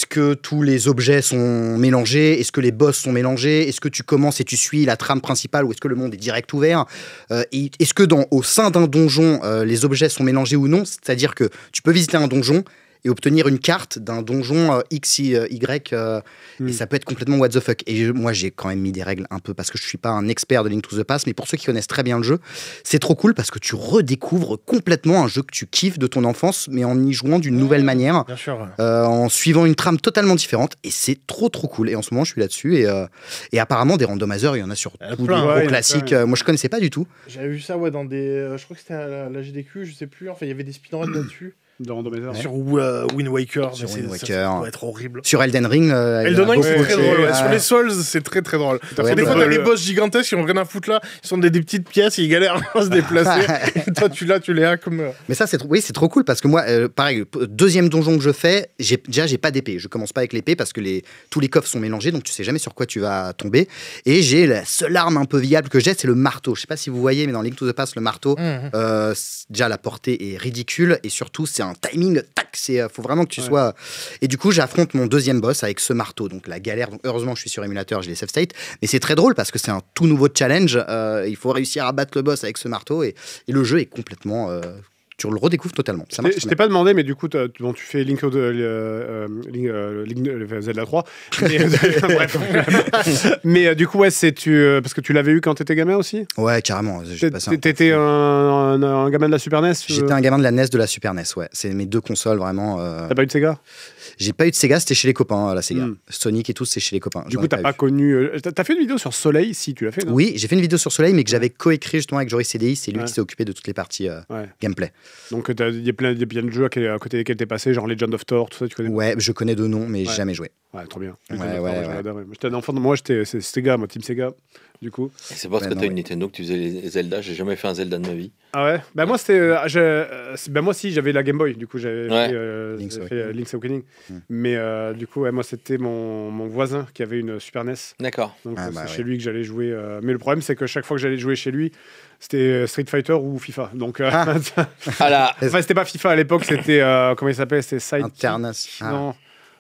que tous les objets sont mélangés? Est-ce que les boss sont mélangés? Est-ce que tu commences et tu suis la trame principale ou est-ce que le monde est direct ouvert? Est-ce que au sein d'un donjon, les objets sont mélangés ou non? C'est-à-dire que tu peux visiter un donjon et obtenir une carte d'un donjon X, Y, et ça peut être complètement what the fuck. Et moi, j'ai quand même mis des règles un peu, parce que je suis pas un expert de Link to the Past, mais pour ceux qui connaissent très bien le jeu, c'est trop cool parce que tu redécouvres complètement un jeu que tu kiffes de ton enfance, mais en y jouant d'une nouvelle manière, Bien sûr. en suivant une trame totalement différente, et c'est trop cool. Et en ce moment, je suis là-dessus, et apparemment, des randomizers, il y en a sur Il y en a tous plein, les ouais, gros il y en a classiques. plein. Moi, je connaissais pas du tout. J'avais vu ça ouais, dans des. Je crois que c'était à la GDQ, je sais plus. Enfin, il y avait des speedruns là-dessus. De randomizer. Sur Wind Waker. Sur mais Wind ça Waker. doit être horrible. Sur Elden Ring, Elden Ring, c'est beaucoup très de- drôle. Ouais. Ah. Sur les Souls, c'est très drôle. Ouais, Des fois, bah, t'as des boss gigantesques, ils ont rien à foutre là. Ils sont des petites pièces, ils galèrent à se déplacer. Et toi, tu les as comme. Mais ça, oui, c'est trop cool parce que moi, pareil, deuxième donjon que je fais, j'ai pas d'épée. Je commence pas avec l'épée parce que tous les coffres sont mélangés, donc tu sais jamais sur quoi tu vas tomber. Et j'ai la seule arme un peu viable que j'ai, c'est le marteau. Je sais pas si vous voyez, mais dans Link to the Past, le marteau, déjà la portée est ridicule et surtout, c'est un timing, tac, faut vraiment que tu sois. Et du coup, j'affronte mon deuxième boss avec ce marteau. Donc la galère. Donc, heureusement, je suis sur émulateur, j'ai les save states. Mais c'est très drôle parce que c'est un tout nouveau challenge. Il faut réussir à battre le boss avec ce marteau et le jeu est complètement. Tu le redécouvres totalement. Ça marche. Je t'ai pas demandé, mais du coup, tu fais Link Zelda 3. Mais, bref. Mais du coup, ouais, parce que tu l'avais eu quand t'étais gamin aussi. Ouais, carrément. J'ai passé un temps T'étais fou. un gamin de la Super NES. J'étais un gamin de la NES, de la Super NES, ouais. C'est mes deux consoles vraiment. T'as pas eu de Sega? J'ai pas eu de Sega, c'était chez les copains, la Sega. Mm. Sonic et tout, c'est chez les copains. Du J'en coup, ai t'as pas eu. connu. T'as fait une vidéo sur Soleil, si tu l'as fait, non? Oui, j'ai fait une vidéo sur Soleil, mais que j'avais coécrit justement avec Joris CDI. C'est lui Ouais. qui s'est occupé de toutes les parties Ouais. gameplay. Donc, il y a plein de jeux à côté desquels t'es passé, genre Legend of Thor, tout ça, tu connais? Ouais, je connais deux noms, mais Ouais. j'ai jamais joué. Ouais, trop bien. Ouais, Legend of Thor, ouais, moi, ouais. j'adore, ouais. J'étais un enfant de moi, c'est Sega, moi, Team Sega, du coup. C'est parce Ouais, que non, t'as une ouais. Nintendo que tu faisais les Zelda. J'ai jamais fait un Zelda de ma vie. Ah ouais? Bah moi moi aussi j'avais la Game Boy, du coup j'avais Ouais. Link's Link's Awakening. Mm. Mais du coup ouais, moi c'était mon voisin qui avait une Super NES. D'accord. Donc Ah, c'est bah, chez ouais. lui que j'allais jouer. Mais le problème c'est que chaque fois que j'allais jouer chez lui, c'était Street Fighter ou FIFA. Donc Ah. Ah là, enfin c'était pas FIFA à l'époque, c'était comment il s'appelle? C'était Sidekick. Internet. Ah. Non.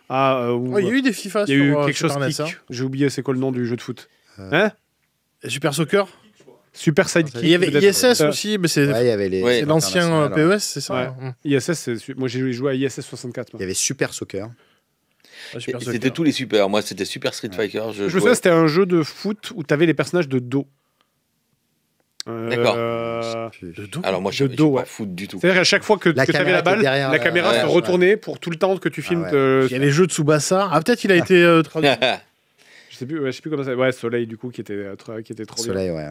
Ah ou- Il y a eu des FIFA il y a eu sur quelque chose Super NES, qui. hein. J'ai oublié c'est quoi le nom du jeu de foot. Euh. Hein? Super Soccer. Super Sidekick. Et il y avait peut-être. ISS aussi, mais c'est Ouais, il y avait les. Ouais. c'est l'ancien internationales, ouais. PES, c'est ça Ouais. hein. ISS, moi j'ai joué à ISS 64. moi. Il y avait Super Soccer. Ouais, Super c'était Soccer. tous les super. Moi, c'était Super Street Fighter. Je me jouais- souviens, c'était un jeu de foot où tu avais les personnages de dos. D'accord. De dos. Alors moi, je De suis dos, pas ouais. foot du tout. C'est-à-dire qu'à chaque fois que La tu avais caméra la balle, était derrière, la caméra ouais, se ouais. retournait pour tout le temps que tu filmes. ouais. Il y a les jeux de Tsubasa. Ah, peut-être il a été traduit. je sais plus comment ça. Ouais, Soleil du coup qui était trop bien. Soleil, ouais.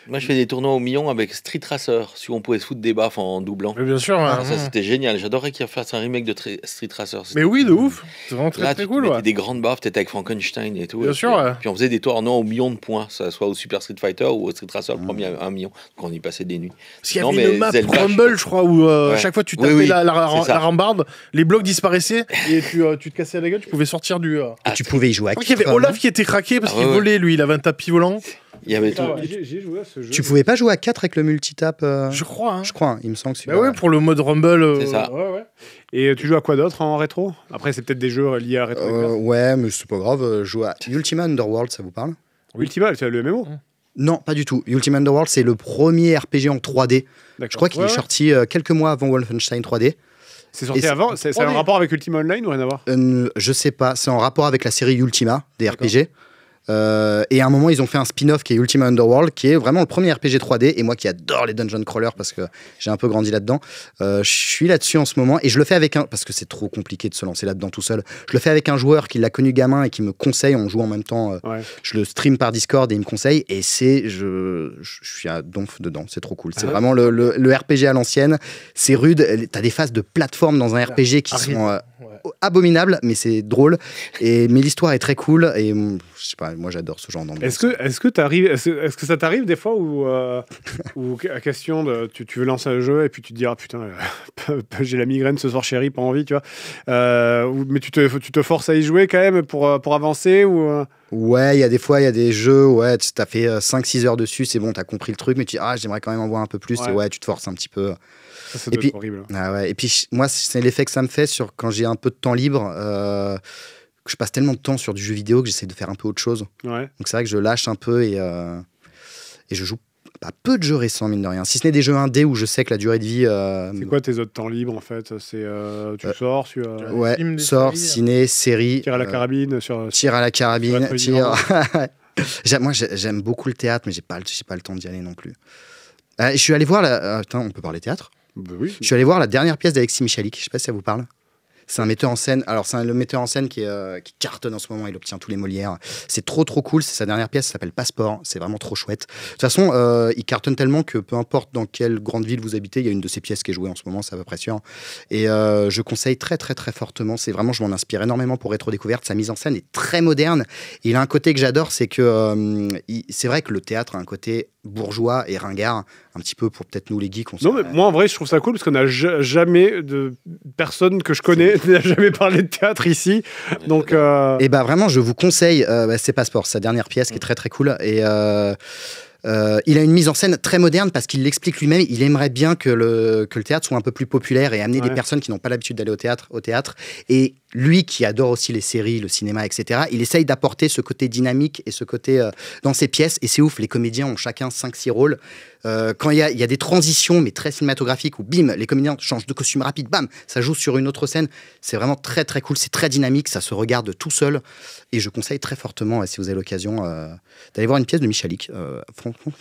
Moi, je fais des tournois au million avec Street Racer, si on pouvait se foutre des baffes en doublant. Mais bien sûr. hein. Ça, c'était génial. J'adorais qu'ils refassent un remake de Street Racer. Mais oui, de ouf. C'est vraiment très Là, très tu cool. mettais Ouais. des grandes baffes, t'étais avec Frankenstein et tout. Bien et sûr, puis, ouais. puis on faisait des tournois au million de points, ça soit au Super Street Fighter ou au Street Racer, le premier à 1 million. Donc on y passait des nuits. Parce qu'il y Non, avait mais une map Zelda, je Rumble, sais je crois, où Ouais. chaque fois tu Oui, tapais oui, la c'est ça. rambarde, les blocs disparaissaient et tu te cassais la gueule, tu pouvais sortir du. Et tu pouvais y jouer à Je crois qu'il y avait quatre, Olaf non qui était craqué parce Ah, qu'il ouais. volait, lui, il avait un tapis volant. Il y avait tout. Ah, ouais. J'ai joué à ce jeu. Tu pouvais pas jouer à 4 avec le multitap Je crois. Hein. Je crois, hein, il me semble que c'est. Bah ouais, pour le mode Rumble. C'est ça. Ouais, ouais. Et tu joues à quoi d'autre en rétro? Après, c'est peut-être des jeux liés à rétro. Ouais, mais c'est pas grave. Je joue à Ultima Underworld, ça vous parle? Ultima, c'est le MMO. Non, pas du tout. Ultima Underworld, c'est le premier RPG en 3D. D'accord. Je crois qu'il est sorti quelques mois avant Wolfenstein 3D. C'est sorti avant. C'est un rapport avec Ultima Online ou rien à voir? Je sais pas. C'est en rapport avec la série Ultima des RPG. Et à un moment, ils ont fait un spin-off qui est Ultima Underworld, qui est vraiment le premier RPG 3D. Et moi qui adore les dungeon crawlers parce que j'ai un peu grandi là-dedans, je suis là-dessus en ce moment. Et je le fais avec parce que c'est trop compliqué de se lancer là-dedans tout seul. Je le fais avec un joueur qui l'a connu gamin et qui me conseille. On joue en même temps. Je le stream par Discord et il me conseille. Et je suis à donf dedans. C'est trop cool. C'est vraiment le RPG à l'ancienne. C'est rude. T'as des phases de plateforme dans un RPG qui sont abominables, mais c'est drôle. Mais l'histoire est très cool. Et je sais pas, moi j'adore ce genre d'ambiance. Est-ce que ça t'arrive des fois ou à question de tu veux lancer un jeu et puis tu te dis putain j'ai la migraine ce soir chérie, pas envie, tu vois, mais tu te forces à y jouer quand même pour avancer ou Ouais, il y a des fois, il y a des jeux, ouais, t'as fait 5-6 heures dessus, c'est bon, t'as compris le truc, mais tu dis j'aimerais quand même en voir un peu plus, et ouais, tu te forces un petit peu. Ça doit être horrible. Et puis moi, c'est l'effet que ça me fait sur quand j'ai un peu de temps libre. Je passe tellement de temps sur du jeu vidéo que j'essaie de faire un peu autre chose. Ouais. Donc c'est vrai que je lâche un peu et je joue pas peu de jeux récents, mine de rien. Si ce n'est des jeux indés où je sais que la durée de vie... C'est quoi tes autres temps libres, en fait? C'est, tu sors ouais, ciné, série... Tir à la carabine Tir à la carabine, Moi, j'aime beaucoup le théâtre, mais j'ai pas le temps d'y aller non plus. Je suis allé voir... Attends, on peut parler théâtre? Oui. Je suis allé voir la dernière pièce d'Alexis Michalik. Je sais pas si ça vous parle. C'est un metteur en scène. Alors, c'est le metteur en scène qui cartonne en ce moment. Il obtient tous les Molières. C'est trop cool. C'est sa dernière pièce. Ça s'appelle Passeport. C'est vraiment trop chouette. De toute façon, il cartonne tellement que peu importe dans quelle grande ville vous habitez, il y a une de ses pièces qui est jouée en ce moment. C'est à peu près sûr. Et je conseille très, très, très fortement. C'est vraiment, je m'en inspire énormément pour Rétro Découverte. Sa mise en scène est très moderne. Et il a un côté que j'adore. C'est que c'est vrai que le théâtre a un côté bourgeois et ringard, un petit peu pour peut-être nous les geeks. Non, mais moi en vrai, je trouve ça cool parce qu'on n'a jamais de personne que je connais n'a jamais parlé de théâtre ici. Donc, et bah vraiment, je vous conseille, c'est Passeport, sa dernière pièce qui est très très cool. Et il a une mise en scène très moderne parce qu'il l'explique lui-même. Il aimerait bien que le théâtre soit un peu plus populaire et amener des personnes qui n'ont pas l'habitude d'aller au théâtre. Et lui qui adore aussi les séries, le cinéma, etc., il essaye d'apporter ce côté dynamique et ce côté dans ses pièces. Et c'est ouf, les comédiens ont chacun 5-6 rôles. Quand il y a des transitions, mais très cinématographiques, où bim, les comédiens changent de costume rapide, bam, ça joue sur une autre scène. C'est vraiment très très cool, c'est très dynamique, ça se regarde tout seul. Et je conseille très fortement, si vous avez l'occasion, d'aller voir une pièce de Michalik.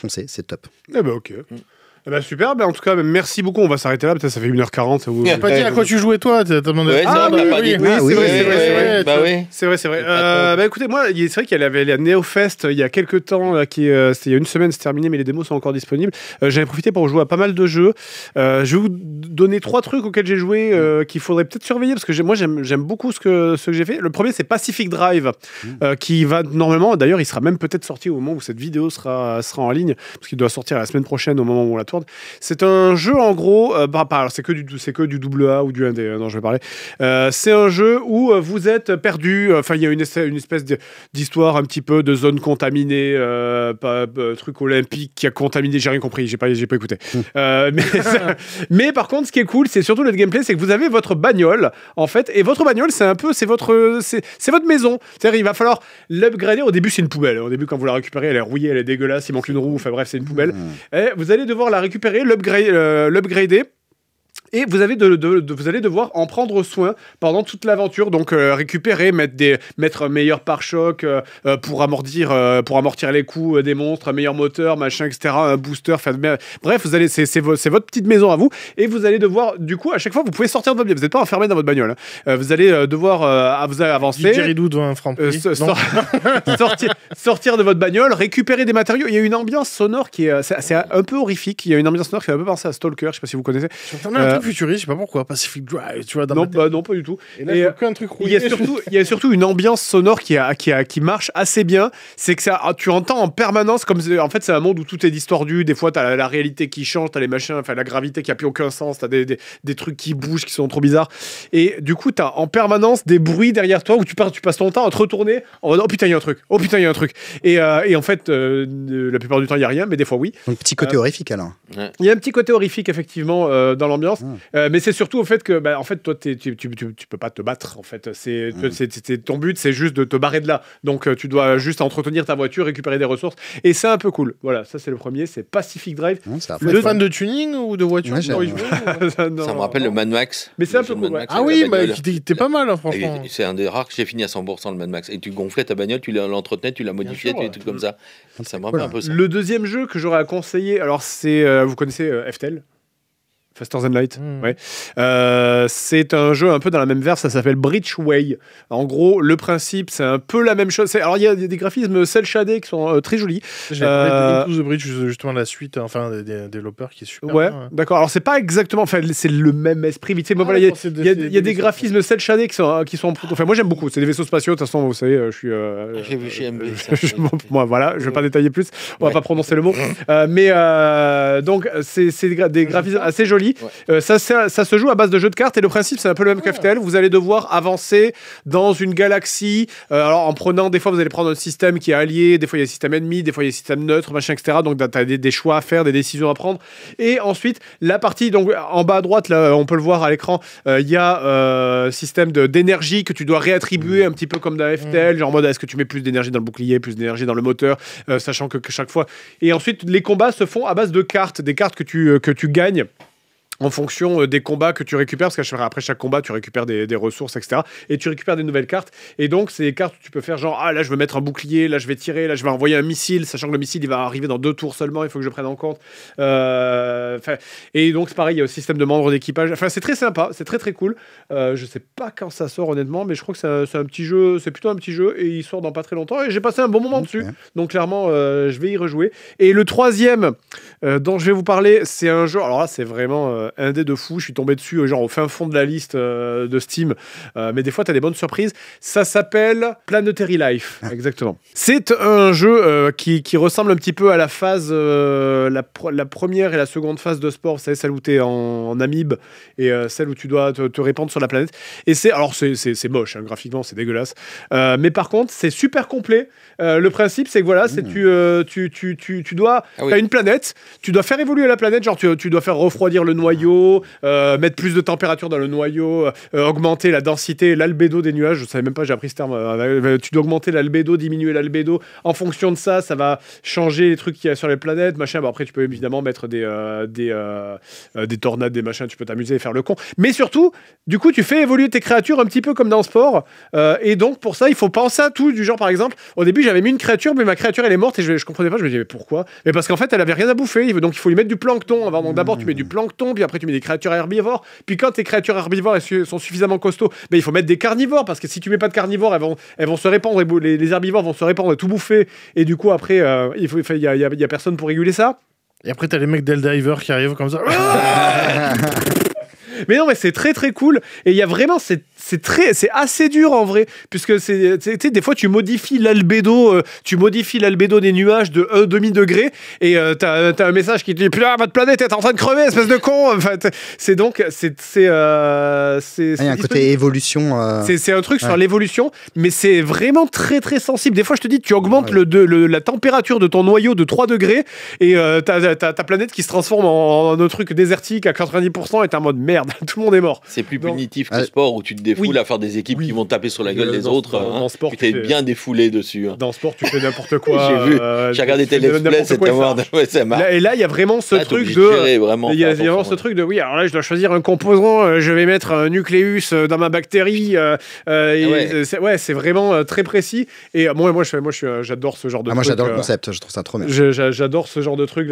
Foncez, c'est top. Eh ben ok. Super, en tout cas, merci beaucoup. On va s'arrêter là, peut-être ça fait 1h40. Tu n'as pas dit à quoi tu jouais toi? T'as demandé. C'est vrai. Écoutez, moi, c'est vrai qu'il y avait la NeoFest il y a quelques temps, il y a une semaine, c'est terminé, mais les démos sont encore disponibles. J'avais profité pour jouer à pas mal de jeux. Je vais vous donner 3 trucs auxquels j'ai joué qu'il faudrait peut-être surveiller, parce que moi, j'aime beaucoup ce que j'ai fait. Le premier, c'est Pacific Drive, qui va normalement, d'ailleurs, il sera même peut-être sorti au moment où cette vidéo sera en ligne, parce qu'il doit sortir la semaine prochaine au moment où on la tourne. C'est un jeu en gros, alors c'est que du double A ou du 1D dont je vais parler. C'est un jeu où vous êtes perdu. Enfin, il y a une espèce d'histoire un petit peu de zone contaminée, truc olympique qui a contaminé. J'ai rien compris, j'ai pas écouté. Mais par contre, ce qui est cool, c'est surtout le gameplay, c'est que vous avez votre bagnole en fait, et votre bagnole, c'est votre maison. C'est-à-dire, il va falloir l'upgrader. Au début, c'est une poubelle. Au début, quand vous la récupérez, elle est rouillée, elle est dégueulasse, il manque une roue. Enfin bref, c'est une poubelle. Et vous allez devoir la récupérer, l'upgrader. Et vous allez devoir en prendre soin pendant toute l'aventure. Donc récupérer, mettre un meilleur pare-choc pour amortir les coups des monstres, un meilleur moteur, machin, etc., un booster. Bref, c'est votre petite maison à vous. Et vous allez devoir, du coup, à chaque fois, vous pouvez sortir de votre bagnole. Vous n'êtes pas enfermé dans votre bagnole. Vous allez devoir vous avancer. Jerry Dou devant un Franprix. Sortir de votre bagnole, récupérer des matériaux. Il y a une ambiance sonore qui est c'est un peu horrifique. Il y a une ambiance sonore qui fait un peu penser à Stalker. Je ne sais pas si vous connaissez. Futuriste, je sais pas pourquoi, Pacific Drive, tu vois. Non, pas du tout. Et là, il y a aucun truc rouillé. Il y a surtout une ambiance sonore qui marche assez bien. C'est que tu entends en permanence, comme en fait, c'est un monde où tout est distordu. Des fois, t'as la réalité qui change, t'as les machins, enfin la gravité qui a plus aucun sens, t'as des trucs qui bougent, qui sont trop bizarres. Et du coup, t'as en permanence des bruits derrière toi où tu passes ton temps à te retourner en mode oh putain, il y a un truc. Oh putain, il y a un truc. Et en fait, la plupart du temps, il y a rien, mais des fois, oui. Donc, petit côté horrifique, alors. Il y a un petit côté horrifique, effectivement, dans l'ambiance. Mais c'est surtout au fait que, en fait, toi, tu peux pas te battre. En fait, ton but, c'est juste de te barrer de là. Donc, tu dois juste entretenir ta voiture, récupérer des ressources, et c'est un peu cool. Voilà, ça c'est le premier, c'est Pacific Drive. Vous êtes fan de tuning ou de voiture? Ouais, Ça me rappelle le Mad Max. Mais c'est un peu cool. Ah oui, t'es pas mal, hein, franchement. C'est un des rares que j'ai fini à 100% le Mad Max. Et tu gonflais ta bagnole, tu l'entretenais, tu la modifiais, tu des trucs comme ça. Ça me rappelle un peu ça. Le deuxième jeu que j'aurais à conseiller, alors c'est, vous connaissez FTL? Faster Than Light, ouais. C'est un jeu un peu dans la même verve, ça s'appelle Breachway. En gros, le principe, c'est un peu la même chose. Alors, il y a des graphismes cel shaded qui sont très jolis. J'ai parlé de Into the Breach, justement, la suite, enfin, des développeurs qui est super. Ouais, bien, d'accord. Alors, c'est pas exactement, enfin, c'est le même esprit. Vite fait, voilà, il y a des graphismes cel shaded qui sont. Enfin, moi, j'aime beaucoup. C'est des vaisseaux spatiaux. De toute façon, vous savez, je suis. J'ai vu chez MB. Moi, voilà, je vais pas détailler plus. On va pas prononcer le mot. Mais donc, c'est des graphismes assez jolis. Ouais. Ça se joue à base de jeux de cartes et le principe c'est un peu le même qu'FTL. Vous allez devoir avancer dans une galaxie. Alors en prenant, des fois vous allez prendre un système qui est allié, des fois il y a un système ennemi, des fois il y a un système neutre, machin, etc. Donc tu as des choix à faire, des décisions à prendre. Et ensuite la partie, donc en bas à droite, là, on peut le voir à l'écran, il y a système d'énergie que tu dois réattribuer un petit peu comme dans FTL, genre en mode est-ce que tu mets plus d'énergie dans le bouclier, plus d'énergie dans le moteur, sachant que chaque fois. Et ensuite les combats se font à base de cartes, des cartes que tu gagnes en fonction des combats que tu récupères, parce qu'après chaque combat, tu récupères des ressources, etc. Et tu récupères des nouvelles cartes. Et donc, c'est des cartes où tu peux faire genre, ah là, je veux mettre un bouclier, là, je vais tirer, là, je vais envoyer un missile, sachant que le missile, il va arriver dans 2 tours seulement, il faut que je prenne en compte. Et donc, c'est pareil, il y a un système de membres d'équipage. Enfin, c'est très sympa, c'est très très cool. Je sais pas quand ça sort, honnêtement, mais je crois que c'est un petit jeu, c'est plutôt un petit jeu, et il sort dans pas très longtemps, et j'ai passé un bon moment dessus. Donc, clairement, je vais y rejouer. Et le troisième dont je vais vous parler, c'est un jeu, alors là, c'est vraiment un dé de fou, je suis tombé dessus genre au fin fond de la liste de Steam, mais des fois tu as des bonnes surprises. Ça s'appelle Planetary Life, exactement. C'est un jeu qui ressemble un petit peu à la phase la première et la seconde phase de sport, vous savez, celle où tu es en amibe et celle où tu dois te répandre sur la planète. Et c'est moche, hein, graphiquement c'est dégueulasse, mais par contre c'est super complet. Le principe c'est que voilà, c'est tu dois t'as une planète, tu dois faire évoluer la planète, genre tu dois faire refroidir le noyau, mettre plus de température dans le noyau, augmenter la densité, l'albédo des nuages. Je savais même pas, j'ai appris ce terme. Tu dois augmenter l'albédo, diminuer l'albédo. En fonction de ça, ça va changer les trucs qu'il y a sur les planètes, machin. Bon, après, tu peux évidemment mettre des tornades, des machins. Tu peux t'amuser et faire le con. Mais surtout, du coup, tu fais évoluer tes créatures un petit peu comme dans le sport. Et donc, pour ça, il faut penser à tout. Du genre, par exemple, au début, j'avais mis une créature, mais ma créature, elle est morte et je comprenais pas. Je me disais, mais pourquoi? Mais parce qu'en fait, elle avait rien à bouffer. Donc, il faut lui mettre du plancton avant. Donc, d'abord, tu mets du plancton, puis après, tu mets des créatures herbivores. Puis quand tes créatures herbivores sont suffisamment costauds, il faut mettre des carnivores, parce que si tu mets pas de carnivores, elles vont se répandre, et les herbivores vont se répandre et tout bouffer. Et du coup, après, il y a personne pour réguler ça. Et après, t'as les mecs d'Helldiver qui arrivent comme ça. Mais non, mais c'est très très cool. Et il y a vraiment, c'est assez dur en vrai, puisque des fois tu modifies l'albédo des nuages de 1/2 degré, et t'as un message qui te dit putain, votre planète est en train de crever, espèce de con. Enfin, c'est il y a un côté évolution. C'est un truc sur l'évolution, mais c'est vraiment très très sensible. Des fois, je te dis, tu augmentes la température de ton noyau de 3 degrés, et t'as ta planète qui se transforme en un truc désertique à 90%, et t'es en mode merde. Tout le monde est mort. C'est plus punitif que sport où tu te défoules à faire des équipes qui vont taper sur la gueule des autres. Dans sport, tu t'es bien défoulé dessus. Dans sport, tu fais n'importe quoi. J'ai vu. J'ai regardé tes let's play, c'était mort. Et là, il y a vraiment ce truc de. Il y a vraiment ce truc de oui. Alors là, je dois choisir un composant. Je vais mettre un nucléus dans ma bactérie. C'est vraiment très précis. Et moi, j'adore ce genre de truc. Moi, j'adore le concept. Je trouve ça trop bien. J'adore ce genre de truc.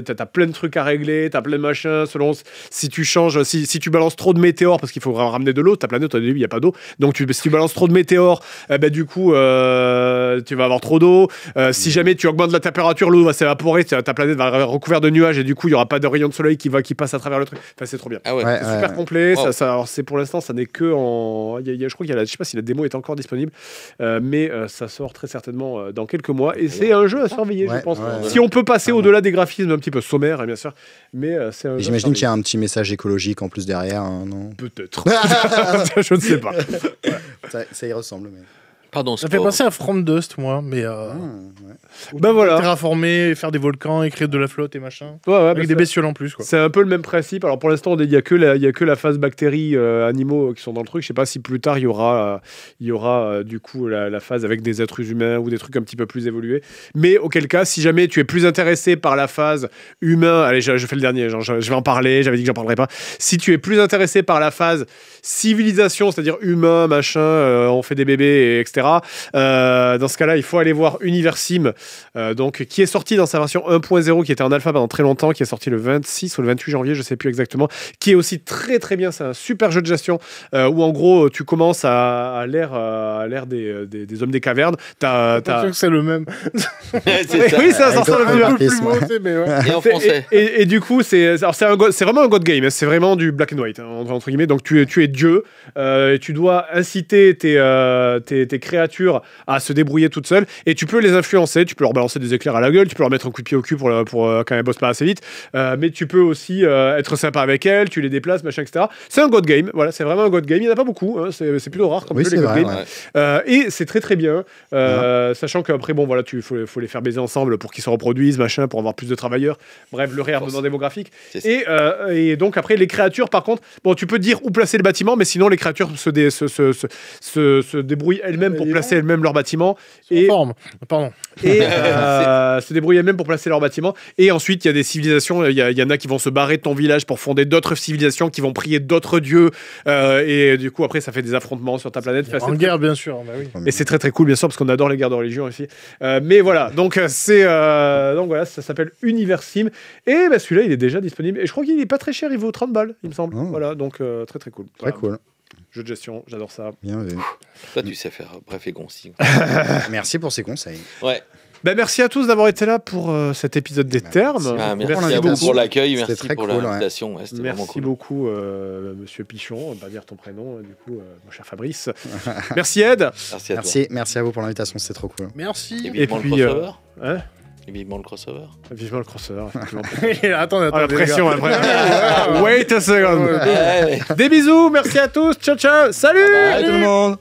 T'as plein de trucs à régler. T'as plein de machins. Selon si tu changes, si tu balances trop de météores, parce qu'il faut ramener de l'eau, ta planète au début il n'y a pas d'eau, donc si tu balances trop de météores, du coup tu vas avoir trop d'eau. Si jamais tu augmentes la température, l'eau va s'évaporer, ta planète va recouvrir de nuages, et du coup il n'y aura pas de rayon de soleil qui passe à travers le truc. Enfin, c'est trop bien. C'est super complet. Wow. Alors, c'est pour l'instant, ça n'est que en. Je crois qu'il y a je sais pas si la démo est encore disponible, mais ça sort très certainement dans quelques mois, et c'est un jeu à surveiller, je pense. Si on peut passer au-delà des graphismes un petit peu sommaires, bien sûr, mais c'est un jeu. J'imagine qu'il y a un petit message écologique en plus derrière, hein, non? Peut-être. Je ne sais pas. Ça y ressemble. Mais... Pardon, Ça fait penser à From Dust, moi, mais Bah voilà. terraformer, faire des volcans, et créer de la flotte et machin. Ouais, Avec des bestioles en plus, quoi. C'est un peu le même principe. Alors pour l'instant, il y a que la phase bactéries animaux qui sont dans le truc. Je sais pas si plus tard il y aura du coup la phase avec des êtres humains ou des trucs un petit peu plus évolués. Mais auquel cas, si jamais tu es plus intéressé par la phase humain, allez, je fais le dernier. Je vais en parler. J'avais dit que j'en parlerais pas. Si tu es plus intéressé par la phase civilisation, c'est-à-dire humain, machin, on fait des bébés, etc. Dans ce cas-là, il faut aller voir Universim. Donc, qui est sorti dans sa version 1.0, qui était en alpha pendant très longtemps, qui est sorti le 26 ou le 28 janvier, je sais plus exactement, qui est aussi très très bien. C'est un super jeu de gestion où en gros tu commences à l'ère des hommes des cavernes. T'as l'impression que c'est le même. C'est ça. Oui, ça sort le un plus. peu plus beau, mais ouais. Et en français. Et du coup, c'est vraiment un god game. C'est vraiment du black and white, hein, entre guillemets. Donc tu es Dieu. Et tu dois inciter tes créatures à se débrouiller toutes seules. Et tu peux les influencer. Tu peux leur balancer des éclairs à la gueule. Tu peux leur mettre un coup de pied au cul pour quand elles bossent pas assez vite. Mais tu peux aussi être sympa avec elles. Tu les déplaces, machin, etc. C'est un god game. Voilà, c'est vraiment un god game. Il n'y en a pas beaucoup. Hein, c'est plutôt rare comme Oui, jeu, c'est les god vrai, games. ouais. Et c'est très très bien. Sachant qu'après, bon, voilà, faut les faire baiser ensemble pour qu'ils se reproduisent, machin, pour avoir plus de travailleurs. Bref, le réarmement démographique. Et donc après, les créatures, par contre, bon, tu peux dire où placer le bâtiment, mais sinon les créatures se débrouillent elles-mêmes pour placer elles-mêmes leur bâtiment. Et se débrouillent elles-mêmes pour placer leur bâtiment. Et ensuite, il y a des civilisations. Il y en a qui vont se barrer de ton village pour fonder d'autres civilisations, qui vont prier d'autres dieux. Et du coup, après, ça fait des affrontements sur ta planète. En guerre, bien sûr. Bah oui. Et c'est très très cool, bien sûr, parce qu'on adore les guerres de religion ici. Mais voilà, donc voilà, ça s'appelle Universim. Et bah, celui-là, il est déjà disponible. Et je crois qu'il est pas très cher, il vaut 30 balles, il me semble. Oh. Voilà, donc très très cool. Très Voilà. cool. Jeu de gestion, j'adore ça. Bien vu. Toi, tu sais faire bref et concis. Merci pour ces conseils. Ouais. Ben, merci à tous d'avoir été là pour cet épisode des termes. Ah, merci pour à vous l'invitation. pour l'accueil, C'était merci très pour cool, l'invitation. Ouais, c'était vraiment Merci cool. beaucoup, monsieur Pichon, on va pas dire ton prénom, du coup, mon cher Fabrice. Merci Ed. Merci à toi. Merci à vous pour l'invitation, c'était trop cool. Merci. Et vivement puis, le crossover. Hein, Et vivement le crossover. vivement le crossover, effectivement. Attends, Ah, la pression, les gars. après. Wait a second. Ouais. Des bisous, merci à tous, ciao ciao, salut. Bye tout le monde.